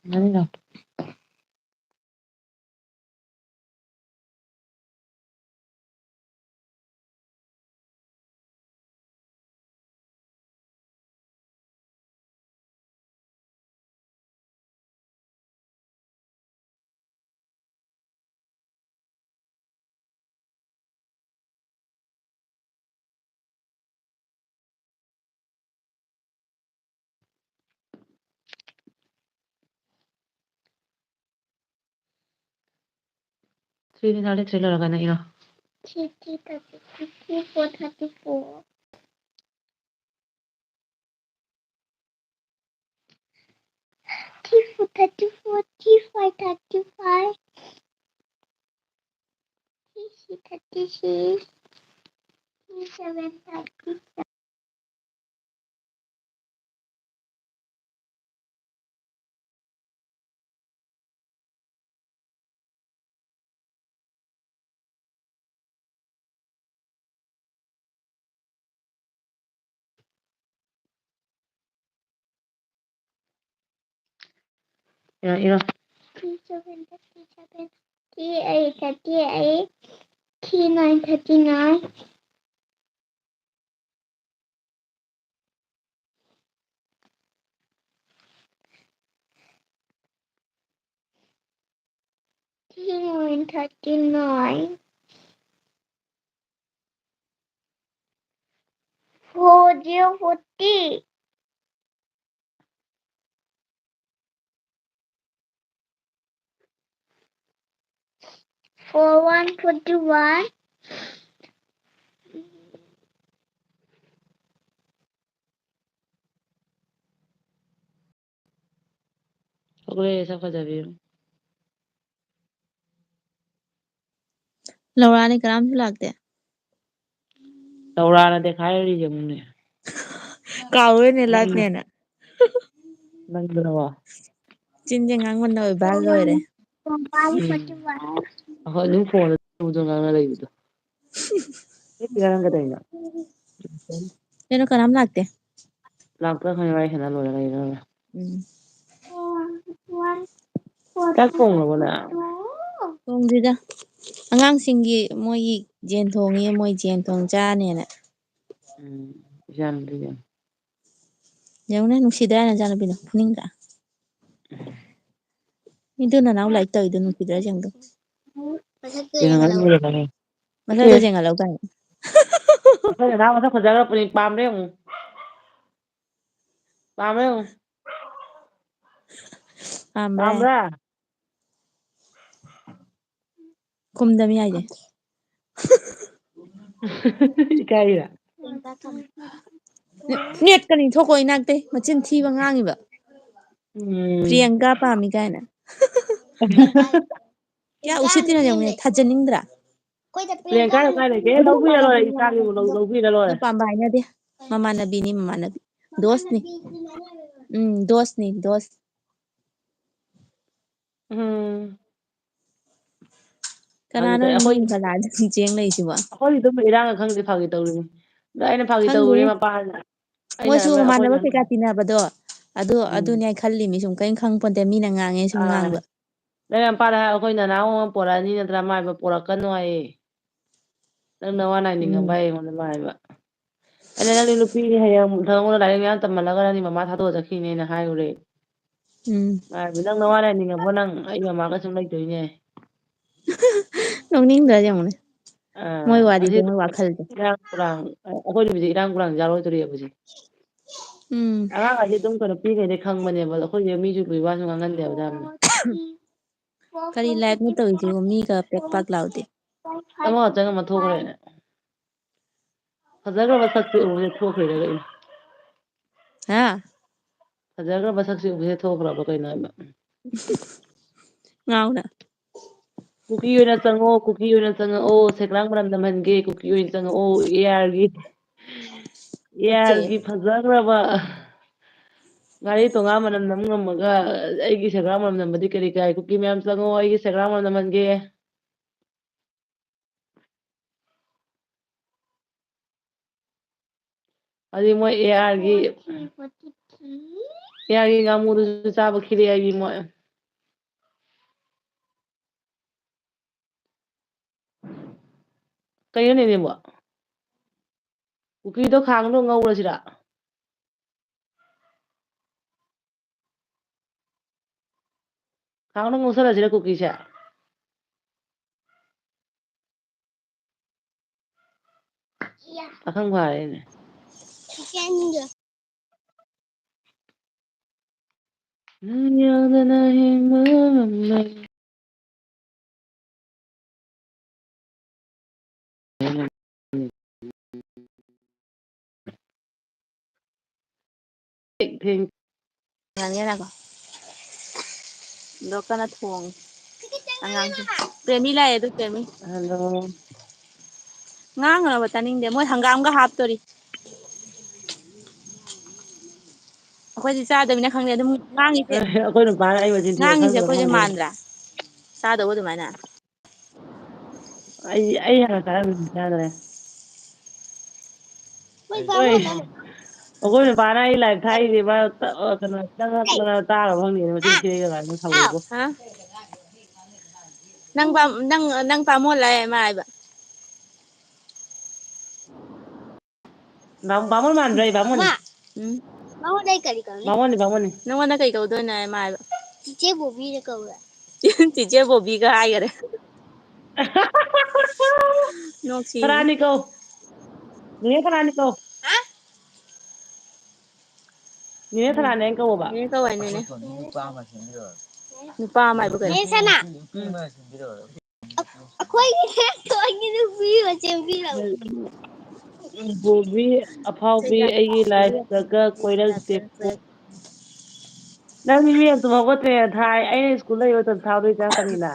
Nani Three 33 लगाना इरा 434. 34, 35, 35. 36, 37, 37. इरा 37, 37. 38, 38. 39, 39. 39, 39. 40, 40. 41, 41. ओकरे सब फजाबी लौराने कराम लागते Laura दिखाई रही है मुझे कावे ने लागने ना नंदनवा चिंजे ngang oi ba loire 41, 41. हो नहीं फोन तो गाना रही तो ये गाना का देना Pero karam लागते लापता खाने वाले खाना लोग रहेगा क्या 41, कौन बोला 42. ꯊꯣꯡꯗ꯭ꯔꯤꯗ ꯑꯉꯥꯡꯁꯤꯡꯒꯤ ꯃꯣꯏꯒꯤ ꯖꯦꯟ ꯊꯣꯡꯉꯤ ꯃꯣꯏ ꯖꯦꯟ ꯊꯣꯡ ꯆꯥꯅꯦꯅ जानती ꯌꯦꯡꯉꯨꯅꯦ ꯅꯨꯡꯁꯤꯗ꯭ꯔꯥ ꯅꯆꯥꯅꯨꯄꯤꯗꯣ ꯐꯨꯅꯤꯡꯗ꯭ꯔꯥ ꯃꯤꯗꯨ ꯅꯅꯥꯎ ꯂꯥꯏꯔꯤꯛ ꯇꯧꯏꯗꯣ ꯅꯨꯡꯁꯤꯗ꯭ꯔꯥ ꯌꯦꯡꯉꯨꯗꯣ ꯃꯁꯛꯇꯣ ये ना ꯌꯦꯡꯍꯜꯂꯧ मुझे नहीं ꯃꯁꯛꯇꯣ ꯌꯦꯡꯍꯜꯂꯧ ꯀꯥꯏꯅ असल ना मतलब फजागा अपनी पाम रहे हूँ ꯄꯥꯝꯕ꯭ꯔꯥ पाम रहा ꯈꯨꯝꯗꯕ ꯌꯥꯏꯁꯦ क्या ही रहा ꯅꯦꯠꯀꯅꯤ ꯊꯣꯛꯈꯣ ꯏꯅꯥꯛꯇꯩ ꯃꯆꯤꯟ ꯊꯤꯕ ꯉꯥꯡꯉꯤꯕ ꯄ꯭रिꯌꯥꯡꯀꯥ ꯄꯥꯝꯃꯤ ꯀꯥꯏꯅ ꯀꯌꯥ ꯎꯁꯤꯠꯇꯤꯅ ꯌꯦꯡꯉꯨꯅꯦ ꯊꯥꯖꯅꯤꯡꯗ꯭ꯔꯥ प्रियंका का काय लेके लौबी ला लोरे इसाकी लौबी ला लोरे ꯑꯗꯨ ꯄꯥꯝꯕ ꯍꯥꯏꯅꯗꯦ ꯃꯃꯥꯟꯅꯕꯤꯅꯤ ꯃꯃꯥꯟꯅꯕꯤ ꯗꯣꯁꯅꯤ ꯗꯣꯁꯅꯤ ꯗꯣꯁ ꯀꯅꯥꯅꯣ ꯃꯤ ꯕꯂꯥꯗ ꯆꯦꯡ ꯂꯩꯁꯤꯕꯣ ꯑꯩꯈꯣꯏ ꯑꯗꯨꯝ ꯏꯔꯥꯡꯒ ꯈꯪꯗꯦ ꯐꯥꯒꯤ ꯇꯧꯔꯤꯅꯤ ꯑꯗ ꯑꯩꯅ ꯐꯥꯒꯤ ꯇꯧꯕꯅꯦ ꯈꯪꯗꯦꯍꯦ ꯃꯄꯥꯅ ꯑꯩꯅ ꯃꯣꯏꯁꯨ ꯑꯩꯈꯣꯏꯅ ꯃꯃꯥꯟꯅꯕ ꯀꯩꯀꯥ ꯇꯤꯟꯅꯕꯗꯣ ꯑꯗꯨ ꯑꯗꯨꯅꯦ ꯈꯜꯂꯤꯃꯤ ꯁꯨꯝ ꯀꯔꯤꯝ ꯈꯪꯄꯣꯟꯇꯦ ꯃꯤꯅ ꯉꯥꯡꯉꯦ ꯁꯨꯝ ꯉꯥꯡꯕ ꯅꯪ ꯃꯄꯥꯗ ꯍꯥꯏ ꯑꯩꯈꯣꯏ ꯅꯅꯥꯎ ꯑꯃ ꯄꯣꯔꯛꯑꯅꯤ ꯅꯠꯇ꯭ꯔꯥ ꯃꯥꯏꯕ ꯄꯣꯔꯛꯀꯅꯨ ꯍꯥꯏꯌꯦ ꯅꯪ ꯅꯋꯥ ꯅꯥꯏꯅꯤꯡꯉꯕ ꯑꯩꯉꯣꯟꯗ ꯃꯥ ꯍꯥꯏꯕ ꯑꯩꯅ ꯅꯪꯗꯤ ꯅꯨꯄꯤꯅꯤ ꯍꯌꯦꯡ ꯅꯉꯣꯟꯗ ꯂꯥꯏꯔꯤꯛ ꯃꯌꯥꯝ ꯇꯝꯍꯜꯂꯒ ꯅꯪꯗꯤ ꯃꯃꯥ ꯊꯥꯗꯣꯛꯑ ꯆꯠꯈꯤꯅꯦꯅ ꯍꯥꯏꯔꯨꯔꯦ ꯍꯥꯏꯕ ꯅꯪ ꯅꯋꯥ ꯂꯥꯏꯅꯤꯡꯉꯕꯣ ꯅꯪ ꯑꯩ ꯃꯃꯥꯒ ꯁꯨꯝ ꯂꯩꯗꯣꯏꯅꯦ ꯅꯣꯛꯅꯤꯡꯗ꯭ꯔꯥ ꯌꯦꯡꯉꯨꯅꯦ ꯃꯣꯏ ꯋꯥꯔꯤꯗꯣ ꯃꯣꯏ ꯋꯥꯈꯜꯗꯣ ꯏꯔꯥꯡ ꯑꯩꯈꯣꯏꯗꯤ ꯍꯧꯖꯤꯛ ꯏꯔꯥꯡ ꯄꯨꯔꯥꯡ ꯌꯥꯔꯣꯏꯗꯣꯔꯤꯕ ꯍꯧꯖꯤꯛ ꯑꯉꯥꯡ ꯑꯁꯤ ꯑꯗꯨꯝ ꯀꯩꯅꯣ ꯄꯤꯛꯏꯉꯩꯗꯩ ꯈꯪꯕꯅꯦꯕ ꯑꯩꯈꯣꯏꯁꯦ ꯃꯤꯁꯨ ꯂꯨꯏ ꯋꯥꯁꯨ ꯉꯥꯡꯍꯟꯗꯦꯕ ꯌꯥꯝꯅ ꯀꯔꯤ ꯂꯥꯏꯔꯤꯛꯅꯣ ꯇꯧꯔꯤꯁꯤꯕꯣ ꯃꯤꯒ ꯄꯦꯛ ꯄꯥꯛ ꯂꯥꯎꯗꯦ ꯑꯃ ꯆꯪꯉꯝꯃ ꯊꯣꯛꯈ꯭ꯔꯦꯅꯦ ꯐꯖꯈ꯭ꯔꯕ ꯁꯛꯁꯦ ꯎꯕꯁꯦ ꯊꯣꯛꯈ꯭ꯔꯦꯗ ꯀꯩꯅꯣ ꯍꯥ ꯐꯖꯈ꯭ꯔꯕ ꯁꯛꯁꯦ ꯎꯕꯁꯦ ꯊꯣꯛꯈ꯭ꯔꯕ ꯀꯩꯅꯣ ꯍꯥꯏꯕ ꯉꯥꯎꯅ ꯀꯨꯀꯤ ꯑꯣꯏꯅ ꯆꯪꯉꯛꯑꯣ ꯀꯨꯀꯤ ꯑꯣꯏꯅ ꯆꯪꯉꯛꯑꯣ ꯁꯦꯀ꯭ꯔꯥꯡ ꯃꯔꯝ ꯅꯝꯍꯟꯒꯦ ꯀꯨꯀꯤ ꯑꯣꯏꯅ ꯆꯪꯉꯛꯑꯣ ꯄꯛꯆꯩꯌꯦ ꯑꯦꯌꯥꯔꯒꯤ ꯐꯖꯈ꯭ꯔꯕ ꯉꯥꯔꯤ ꯇꯣꯉꯥ ꯃꯅꯝ ꯅꯝ ꯉꯝꯃꯒ ꯑꯩꯒꯤ ꯁꯦꯒ꯭ꯔꯥꯛ ꯃꯅꯝ ꯅꯝꯕꯗꯤ ꯀꯔꯤ ꯀꯥꯏ ꯀꯨꯀꯤ ꯃꯌꯥꯝ ꯆꯪꯉꯛꯑꯣ ꯑꯩꯒꯤ ꯁꯦꯒ꯭ꯔꯥꯛ ꯃꯅꯝ ꯅꯝꯍꯟꯒꯦ ꯑꯗꯨꯗꯤ ꯃꯣꯏ ꯑꯦꯌꯥꯔꯒꯤ ꯉꯥꯃꯨꯗꯨꯁꯨ ꯆꯥꯕ ꯈꯤꯔꯦ ꯍꯥꯏꯕꯤ ꯃꯣꯏ ꯀꯩꯅꯣ ꯅꯦꯅꯦꯕꯣ ꯀꯨꯀꯤꯗꯣ ꯈꯥꯡꯗꯣ ꯉꯧꯔꯁꯤꯔ ꯈꯥꯡꯗ ꯉꯧꯁꯜꯂꯁꯤꯔ ꯀꯨꯀꯤꯁꯦ ꯄꯥꯈꯪ ꯐꯥꯔꯦꯅꯦ ꯅꯪ ꯌꯥꯎꯗꯅ ꯍꯤꯡꯕ ꯉꯝꯂꯣꯏ ꯗꯣ ꯀꯟꯅ ꯊꯣꯡꯉꯤ ꯑꯉꯥꯡꯁꯦ ꯄ꯭ꯔꯦꯃꯤ ꯂꯥꯛꯑꯦ ꯑꯗꯨ ꯄ꯭ꯔꯦꯃꯤ ꯍꯜꯂꯣ ꯉꯥꯡꯉꯨꯅꯣꯕ ꯇꯥꯅꯤꯡꯗꯦ ꯃꯣꯏ ꯍꯪꯒꯥꯝꯒ ꯍꯥꯞꯇꯣꯔꯤ ꯑꯩꯈꯣꯏꯗꯤ ꯆꯥꯗꯃꯤꯅ ꯈꯪꯗꯦ ꯑꯗꯨꯝ ꯉꯥꯡꯉꯤꯁꯦ ꯑꯩꯈꯣꯏ ꯅꯨꯄꯥꯅ ꯑꯩ ꯃꯆꯤꯟ ꯊꯤꯕ ꯉꯥꯡꯉꯤꯁꯦ ꯈꯪꯗ꯭ꯔꯥ ꯑꯩꯈꯣꯏꯁꯦ ꯈꯪꯗꯦ ꯃꯥꯟꯗ꯭ꯔꯥ ꯆꯥꯗꯧꯕ ꯑꯗꯨꯃꯥꯏꯅ ꯑꯩ ꯍꯥꯟꯅ ꯆꯥꯔꯝꯃꯤ ꯆꯥꯗ꯭ꯔꯦ ꯍꯣꯏ ꯑꯩꯈꯣꯏ ꯅꯨꯄꯥꯅ ꯑꯩ ꯂꯥꯏꯔꯤꯛ ꯊꯥꯛꯏꯁꯦ ꯃꯥ ꯀꯩꯅꯣ ꯆꯪꯉꯛꯇꯅ ꯇꯥꯔꯕ ꯈꯪꯗꯦꯅꯦ ꯃꯆꯤꯟ ꯊꯤꯔꯦꯒ ꯀꯥꯏꯅ ꯁꯥꯎꯋꯦꯕꯣ ꯍꯥ ꯅꯪ ꯄꯥꯝꯃꯣꯂꯥꯛꯑꯦ ꯃꯥ ꯍꯥꯏꯕ ꯕꯥꯃꯣꯟ ꯃꯥꯟꯕ꯭ꯔꯥ ꯑꯩ ꯕꯥꯃꯣꯟꯅꯤ ꯃꯉꯣꯟꯗꯩ ꯀꯔꯤ ꯀꯧꯅꯤ ꯕꯥꯃꯣꯟꯅꯤ ꯕꯥꯃꯣꯟꯅꯤ ꯅꯪꯉꯣꯟꯗ ꯀꯩ ꯀꯧꯗꯣꯏꯅꯣ ꯃꯥ ꯍꯥꯏꯕ ꯆꯤꯆꯦ ꯕꯣꯕꯤꯅ ꯀꯧꯋꯦ ꯆꯤꯆꯦ ꯕꯣꯕꯤꯒ ꯍꯥꯏꯈꯔꯦ ꯅꯣꯛꯁꯤꯑꯦ ꯁꯅꯥꯅꯤ ꯀꯧ ꯅꯦꯅꯦ ꯁꯅꯥꯅꯤ ꯀꯧ ꯅꯦꯅꯦ ꯁꯅꯥꯅꯤꯅ ꯀꯧꯋꯣꯕ ꯅꯦꯅꯦ ꯀꯧ ꯍꯥꯏ ꯅꯦꯅꯦ ꯅꯨꯄꯥ ꯑꯃ ꯍꯥꯏꯕ ꯀꯩꯅꯣ ꯅꯦ ꯁꯅꯥ ꯑꯩꯈꯣꯏꯒꯤ ꯅꯨꯄꯤ ꯑꯃ ꯆꯦꯟꯕꯤꯔꯛꯎ ꯕꯣꯕꯤ ꯑꯐꯥꯎꯕꯤ ꯑꯩꯒꯤ ꯂꯥꯏꯐꯇꯒ ꯀꯣꯏꯔꯛꯇꯦꯀꯣ ꯅꯪꯗꯤ ꯃꯤ ꯑꯃ ꯇꯨꯝ ꯍꯧꯒꯠꯇ꯭ꯔꯦꯅ ꯊꯥꯏ ꯑꯩꯅ ꯁ꯭ꯀꯨꯜ ꯂꯩꯕ ꯃꯇꯝꯗ ꯊꯥꯕꯗꯤ ꯆꯪꯉꯛꯀꯅꯤꯅ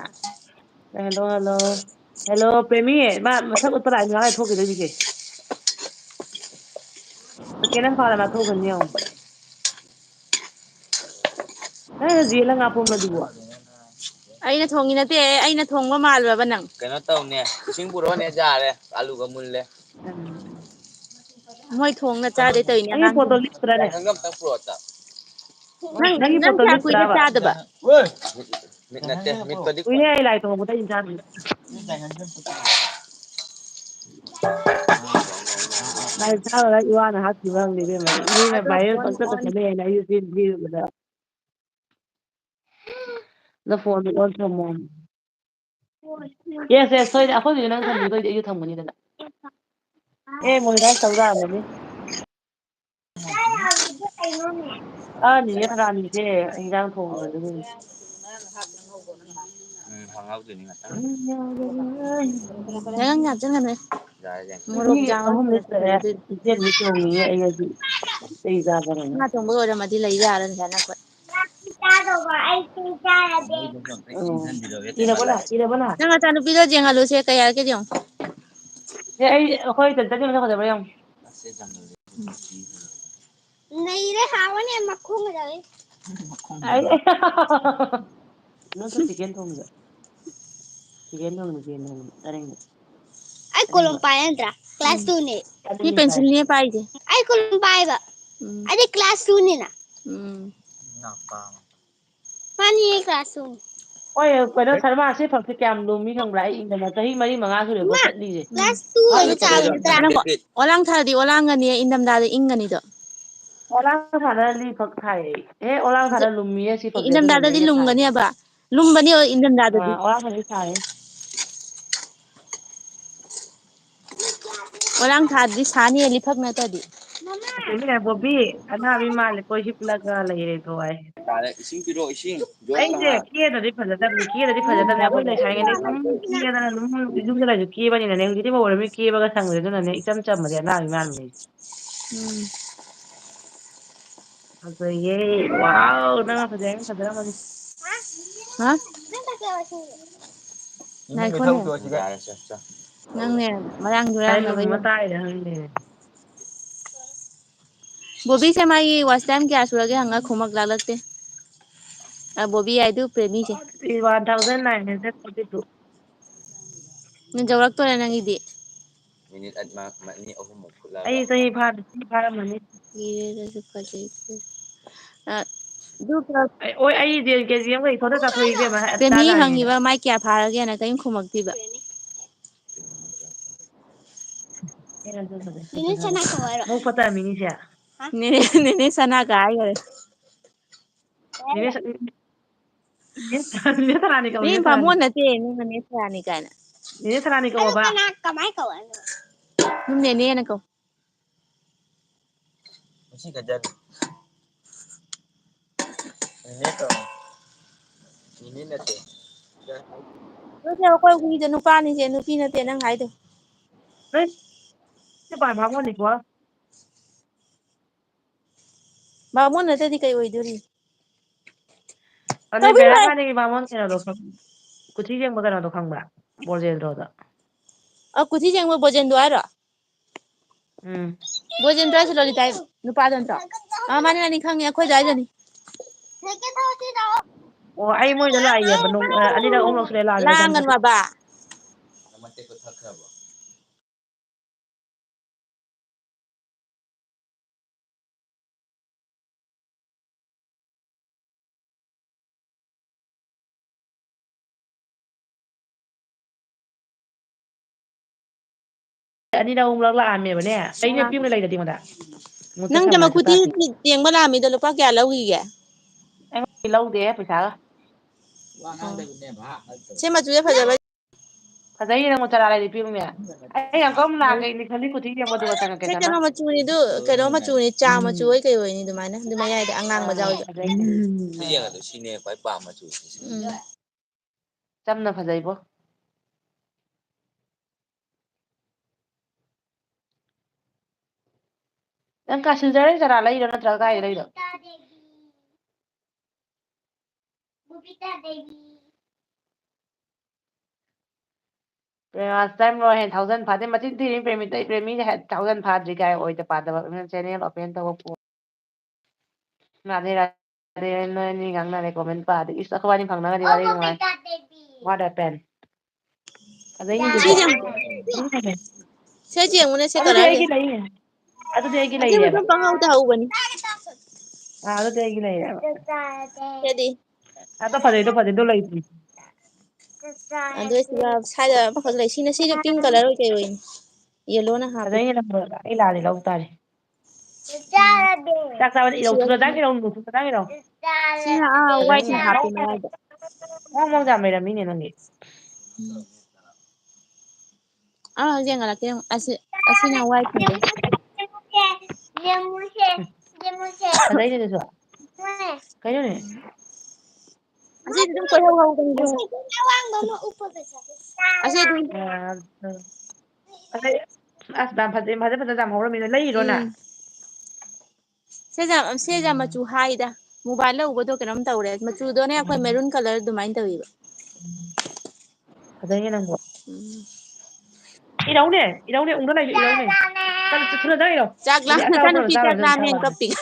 ꯍꯜꯂꯣ ꯍꯜꯂꯣ ꯍꯦꯜꯂꯣ ꯄ꯭ꯔꯦꯃꯤ ꯃꯥ ꯃꯁꯛ ꯎꯠꯄ ꯂꯥꯛꯏ ꯉꯥꯛ ꯂꯩꯔ ꯊꯣꯛꯈꯤꯗꯣꯏ ꯍꯧꯖꯤꯛꯁꯦ ꯁꯦꯀꯦꯟ ꯑꯃ ꯐꯥꯗ ꯃꯥ ꯊꯣꯛꯈ꯭ꯔꯅꯤ ꯌꯦꯡꯉꯣ ꯅꯪꯅ ꯌꯦꯜꯂ ꯉꯥ ꯄꯣꯝꯕ ꯗꯨꯕꯨ ꯑꯩꯅ ꯊꯣꯡꯉꯤ ꯅꯠꯇꯦ ꯑꯩꯅ ꯊꯣꯡꯕ ꯃꯥꯜꯂꯨꯔꯕ ꯅꯪ ꯀꯩꯅꯣ ꯇꯧꯅꯦ ꯏꯁꯤꯡ ꯄꯨꯔꯛꯑꯣꯅꯦ ꯌꯥꯔꯦ ꯑꯂꯨꯒ ꯃꯨꯜꯂꯦ ꯃꯣꯏ ꯊꯣꯡꯅ ꯆꯥꯗꯣꯏ ꯇꯧꯔꯤꯅꯦ ꯅꯪꯒꯤ ꯄꯣꯠꯇꯣ ꯑꯉꯥꯡꯁꯤꯡ ꯂꯤꯛꯄ꯭ꯔꯥꯅꯦ ꯅꯪ ꯅꯪꯒꯤ ꯅꯪ ꯄꯣꯠꯇꯣ ꯀꯌꯥ ꯀꯨꯏꯔꯦ ꯂꯤꯛꯄ꯭ꯔꯥꯕ ꯆꯥꯗꯕ ꯀꯨꯏꯔꯦ ꯑꯩ ꯂꯥꯏ ꯇꯣꯡꯉꯛꯄꯗꯩ ꯆꯥꯗ꯭ꯔꯤꯁꯦ ꯂꯥꯏ ꯊꯥꯎꯔꯒ ꯏꯋꯥꯅ ꯍꯥꯠꯈꯤꯕ꯭ꯔ ꯈꯪꯗꯦ ꯏꯕꯦꯝꯃ ꯃꯤꯅ ꯑꯗꯣ ꯚꯥꯏꯔꯦꯜ ꯑꯣꯟ ꯄꯪꯆꯠꯇ ꯑꯣꯟ ꯆꯠꯅꯩ ꯍꯥꯏꯅ ꯑꯩꯁꯨ ꯆꯦꯟ ꯊꯤꯔꯨꯕꯗ ꯅꯪ ꯐꯣꯟꯗꯣ ꯑꯣꯟ ꯊꯝꯃꯣ ꯌꯦꯁ ꯌꯦꯁ ꯁꯣꯏꯗꯦ ꯑꯩꯈꯣꯏꯒꯤꯁꯨ ꯅꯪ ꯊꯝꯕꯤꯗꯣꯏꯗꯤ ꯑꯩꯁꯨ ꯊꯝꯒꯅꯤꯗꯅ ꯑꯦ ꯃꯣꯏꯔꯥꯡ ꯇꯧ ꯂꯥꯛꯑꯝꯃꯅꯤ ꯅꯦꯅꯦ ꯁꯅꯥꯅꯤꯁꯦ ꯏꯟꯖꯥꯡ ꯊꯣꯡꯕꯗꯨꯒꯤꯅꯤ ꯅꯪ ꯍꯥꯞꯆꯟꯒꯅꯨꯍꯦ ꯃꯤ ꯃꯣꯔꯣꯛ ꯖꯥꯝ ꯑꯍꯨꯝ ꯃꯦꯠꯄꯗ ꯂꯤꯠꯇꯔꯦ ꯑꯗꯨꯏ ꯏꯆꯦꯜꯕꯨ ꯆꯣꯡꯉꯤꯌꯦ ꯑꯩ ꯉꯁꯤ ꯆꯩ ꯆꯥꯗꯅ ꯉꯥ ꯊꯣꯡꯕ ꯂꯣꯏꯔꯝꯃꯗꯤ ꯂꯩ ꯌꯥꯔꯅꯤ ꯑꯩꯈꯣꯏ ꯆꯥꯗꯧꯕ ꯑꯩ ꯆꯩ ꯆꯥꯔꯗꯤ ꯏꯔꯕꯣ ꯅꯪ ꯏꯔꯕꯣ ꯅꯪ ꯅꯆꯥꯅꯨꯄꯤꯗꯣ ꯌꯦꯡꯍꯜꯂꯨꯁꯦ ꯀꯩ ꯍꯥꯏꯔꯛꯀꯦ ꯌꯦꯡꯉꯨ ꯑꯦ ꯑꯩꯈꯣꯏ ꯆꯟꯆꯟꯒꯤ ꯃꯁꯛ ꯐꯖꯕ꯭ꯔ ꯌꯦꯡꯉꯨ ꯅꯩꯔꯦ ꯍꯥꯎꯔꯅꯤ ꯃꯈꯨꯝꯒ ꯆꯥꯔꯤ ꯅꯪꯁꯨ ꯆꯤꯛꯀꯟ ꯊꯣꯡꯕꯗ ꯆꯤꯛꯀꯟ ꯊꯣꯡꯕ ꯆꯦꯟꯕ ꯑꯔꯦꯡꯕ ꯑꯩ ꯀꯣꯂꯣꯝ ꯄꯥꯏ ꯅꯠꯇ꯭ꯔꯥ ꯀ꯭ꯂꯥꯁ ꯇꯨꯅꯦ ꯁꯤ ꯑꯅꯤ ꯄꯥꯏ ꯄꯦꯟꯁꯤꯜꯅꯦ ꯄꯥꯏꯁꯦ ꯑꯩ ꯀꯣꯂꯣꯝ ꯄꯥꯏꯕ ꯑꯩꯗꯤ ꯀ꯭ꯂꯥꯁ ꯇꯨꯅꯤꯅ ꯃꯥꯅꯤ ꯀ꯭ꯂꯥꯁ ꯇꯨꯅꯤ ꯍꯣꯏ ꯀꯩꯅꯣ ꯁꯔꯃꯥ ꯁꯤ ꯐꯛꯁꯦ ꯀꯌꯥꯝ ꯂꯨꯝꯃꯤ ꯈꯪꯕ꯭ꯔꯥ ꯑꯩ ꯏꯟꯗꯅ ꯆꯍꯤ 4-5 ꯁꯨꯔꯦꯀꯣ ꯏꯃꯥ ꯆꯠꯂꯤꯁꯦ ꯀ꯭ꯂꯥꯁ ꯇꯨ ꯑꯣꯏꯕ ꯆꯥꯎꯕ ꯅꯠꯇ꯭ꯔꯥ ꯑꯣꯂꯥꯡ ꯊꯥꯔꯗꯤ ꯑꯣꯜꯂꯥꯡꯒꯅꯤ ꯏꯪꯊꯝꯊꯥꯗ ꯏꯪꯒꯅꯤꯗꯣ ꯑꯣꯂꯥꯡ ꯊꯥꯔ ꯂꯤ ꯐꯛ ꯊꯥꯏ ꯑꯦ ꯑꯣꯂꯥꯡ ꯊꯥꯔ ꯂꯨꯝꯃꯤꯌꯦ ꯁꯤ ꯐꯛꯁꯦ ꯑꯗꯨꯅꯅꯦ ꯏꯪꯊꯝꯊꯥꯗꯗꯤ ꯑꯩꯅ ꯊꯥꯏꯁꯦ ꯂꯨꯝꯒꯅꯦꯕ ꯂꯨꯝꯕꯅꯤ ꯏꯪꯊꯝꯊꯥꯗꯗꯤ ꯑꯣꯂꯥꯡ ꯊꯥꯔꯗꯤ ꯁꯥꯏꯌꯦ ꯑꯣꯂꯥꯡ ꯊꯥꯗꯗꯤ ꯁꯥꯅꯤꯌꯦ ꯂꯤꯐꯛ ꯅꯠꯇ꯭ꯔꯗꯤ ꯕꯣꯕꯤ ꯑꯅꯥꯕꯤ ꯃꯥꯜꯂꯦꯀꯣ ꯍꯤꯞꯂꯒ ꯂꯩꯔꯦꯀꯣ ꯍꯥꯏ ꯏꯁꯤꯡ ꯄꯤꯔꯛꯑꯣ ꯏꯁꯤꯡ ꯑꯩꯁꯦ ꯀꯦꯗ꯭ꯔꯗꯤ ꯐꯖꯗꯕꯅꯤ ꯑꯩꯈꯣꯏ ꯂꯩꯁꯥꯔꯤꯉꯩꯗ ꯁꯨꯝ ꯀꯦꯗꯅ ꯑꯗꯨꯝ ꯌꯨꯝꯗ ꯂꯩꯁꯨ ꯀꯦꯕꯅꯤꯅꯅꯦ ꯍꯧꯖꯤꯛꯇꯤ ꯃꯧ ꯑꯣꯏꯔꯃꯤꯅ ꯀꯦꯕꯒ ꯁꯪꯗ꯭ꯔꯦ ꯑꯗꯨꯅꯅꯦ ꯏꯆꯝ ꯆꯝꯕꯁꯦ ꯑꯅꯥꯟꯕꯤ ꯃꯥꯟꯕꯅꯦ ꯐꯖꯩꯌꯦ ꯋꯥꯎ ꯅꯪꯅ ꯐꯖꯩ ꯍꯥꯏꯕꯅꯤ ꯐꯖꯔꯝꯃꯅꯤ ꯍꯥ ꯉꯥꯏꯈꯣꯅꯦ ꯅꯪꯅꯦ ꯃꯔꯥꯡ ꯗꯨꯔꯥꯡꯅꯕ ꯕꯣꯕꯤꯁꯦ ꯃꯥꯒꯤ ꯋꯥꯆ ꯇꯥꯏꯝ ꯀꯌꯥ ꯁꯨꯔꯒꯦ ꯍꯪꯉ ꯈꯨꯃꯛ ꯂꯥꯛꯂꯛꯇꯦ ꯕꯣꯕꯤ ꯍꯥꯏꯗꯨ ꯄ꯭ꯔꯦꯃꯤꯁꯦ 1942 ꯌꯧꯔꯛꯇꯣꯔꯦ ꯅꯪꯒꯤꯗꯤ ꯃꯤꯅꯤꯠ 2-3 ꯐꯨꯠꯂꯒ ꯑꯩ ꯆꯍꯤ ꯐꯥꯔꯝꯃꯅꯤ ꯑꯩ ꯀꯦꯖꯤ ꯑꯃꯒ ꯏꯊꯣꯛꯇ ꯆꯥꯊꯣꯛꯏ ꯏꯕꯦꯝꯃ ꯄ꯭ꯔꯦꯃꯤ ꯆꯥꯖꯥꯅꯤꯅ ꯍꯪꯉꯤꯕ ꯃꯥꯏ ꯀꯌꯥ ꯐꯥꯔꯒꯦꯅ ꯀꯔꯤꯝ ꯈꯨꯝꯃꯛꯇꯦꯕ Ini sana kawara. Mau pata mini siya. Nene sana ka ay gare. Nini sarani ka, Ni nini sarani. pamon na te ni nene sana ka na. Nini sarani ka Ano ba? kana kamay kawara? Nung nene na ko. Mesti kerja ini tuh ini nanti Kasi ako kung ito nupa ni siya nupi na te nang hay to. Đấy, cái bài báo con gì quá. Pamon na te di kayo iduri. Anh Sabi bây mo giờ cái này báo con cái nào được không? Cứ chỉ riêng một cái nào được không bạn? Bao giờ rồi đó. kuti jeng mo bojen do ara. Bojen do sa loli tayo. Nupa don to. Mani nani khang ya khoi dai jani. Nake tawti daw. Ồ, ai mới đó là gì? Bạn nông anh đi đâu ông nó sẽ là cái con. Langan wa ba. nama tekut hak apa? Anh đi đâu ông lắc là mẹ bạn nè. Ấy nhớ phim này là gì mà đã? Một tất Nang thằng jama này sẽ kuti ta thì. jeng mo la mi do lupa kya lawi ya. Em đi lâu thế phải sao? Wah nang deh punya bah. Se ma tuya faja ba. Thật ra là một trà lại đi phim nè. Ấy thằng con là cái này khali cứ chỉ riêng một đôi thằng cái Se sao kano nó. ma chuni du kano ma chuni cha ma chuoi kay we ni dumana. Dumaya ida angang ma jaw. Thật ra Itu yang ada sini kau paham macam tu. chăm là phải dậy bố. Anh cả sư đấy trà lại đó nó trà cái đây đó. Bubita Devi. Last time lo hen 1000 phá thế mà tin tin premi hen 1000 phá gì cái oi ta phá đó channel open tao po na de no ni gang na comment pa di isa ko ni phang na di bari ngai Bubita Devi. what happened adai ni Si de jeng. Se jeng mo ne se adu de karar ai ge. ki lai ne adu de ai ki lai Ase mo re ba dum pangaw ta hu bani. adu de ai ki lai re ba Se di. adu phade do lai ti Ando siya sada pakag lai sina si pink color kay we. Yellow na happy. adai ni na ai la le lau ta re tak ta ni lau tu da ki lau tu da ki lau Sina adai white ni na happy na yada. mo ja me ra mi ne ngi Jeng ala kaya asina white na de. adai ni de so kai ne Ase dum ko haw haw bani de. Ase dum. adai as dam phade dam ho ra mi ne lai ro na Sejam machu haida. Mobile la ubo to kanam tawre. Machu do ne akoy maroon color dumain tawiba. adai ni nang Iraw ne ung na iraw ne kan tsuna da iraw Chakla bani na asa kanu pro pi sa chakla ran sa men wa kapik.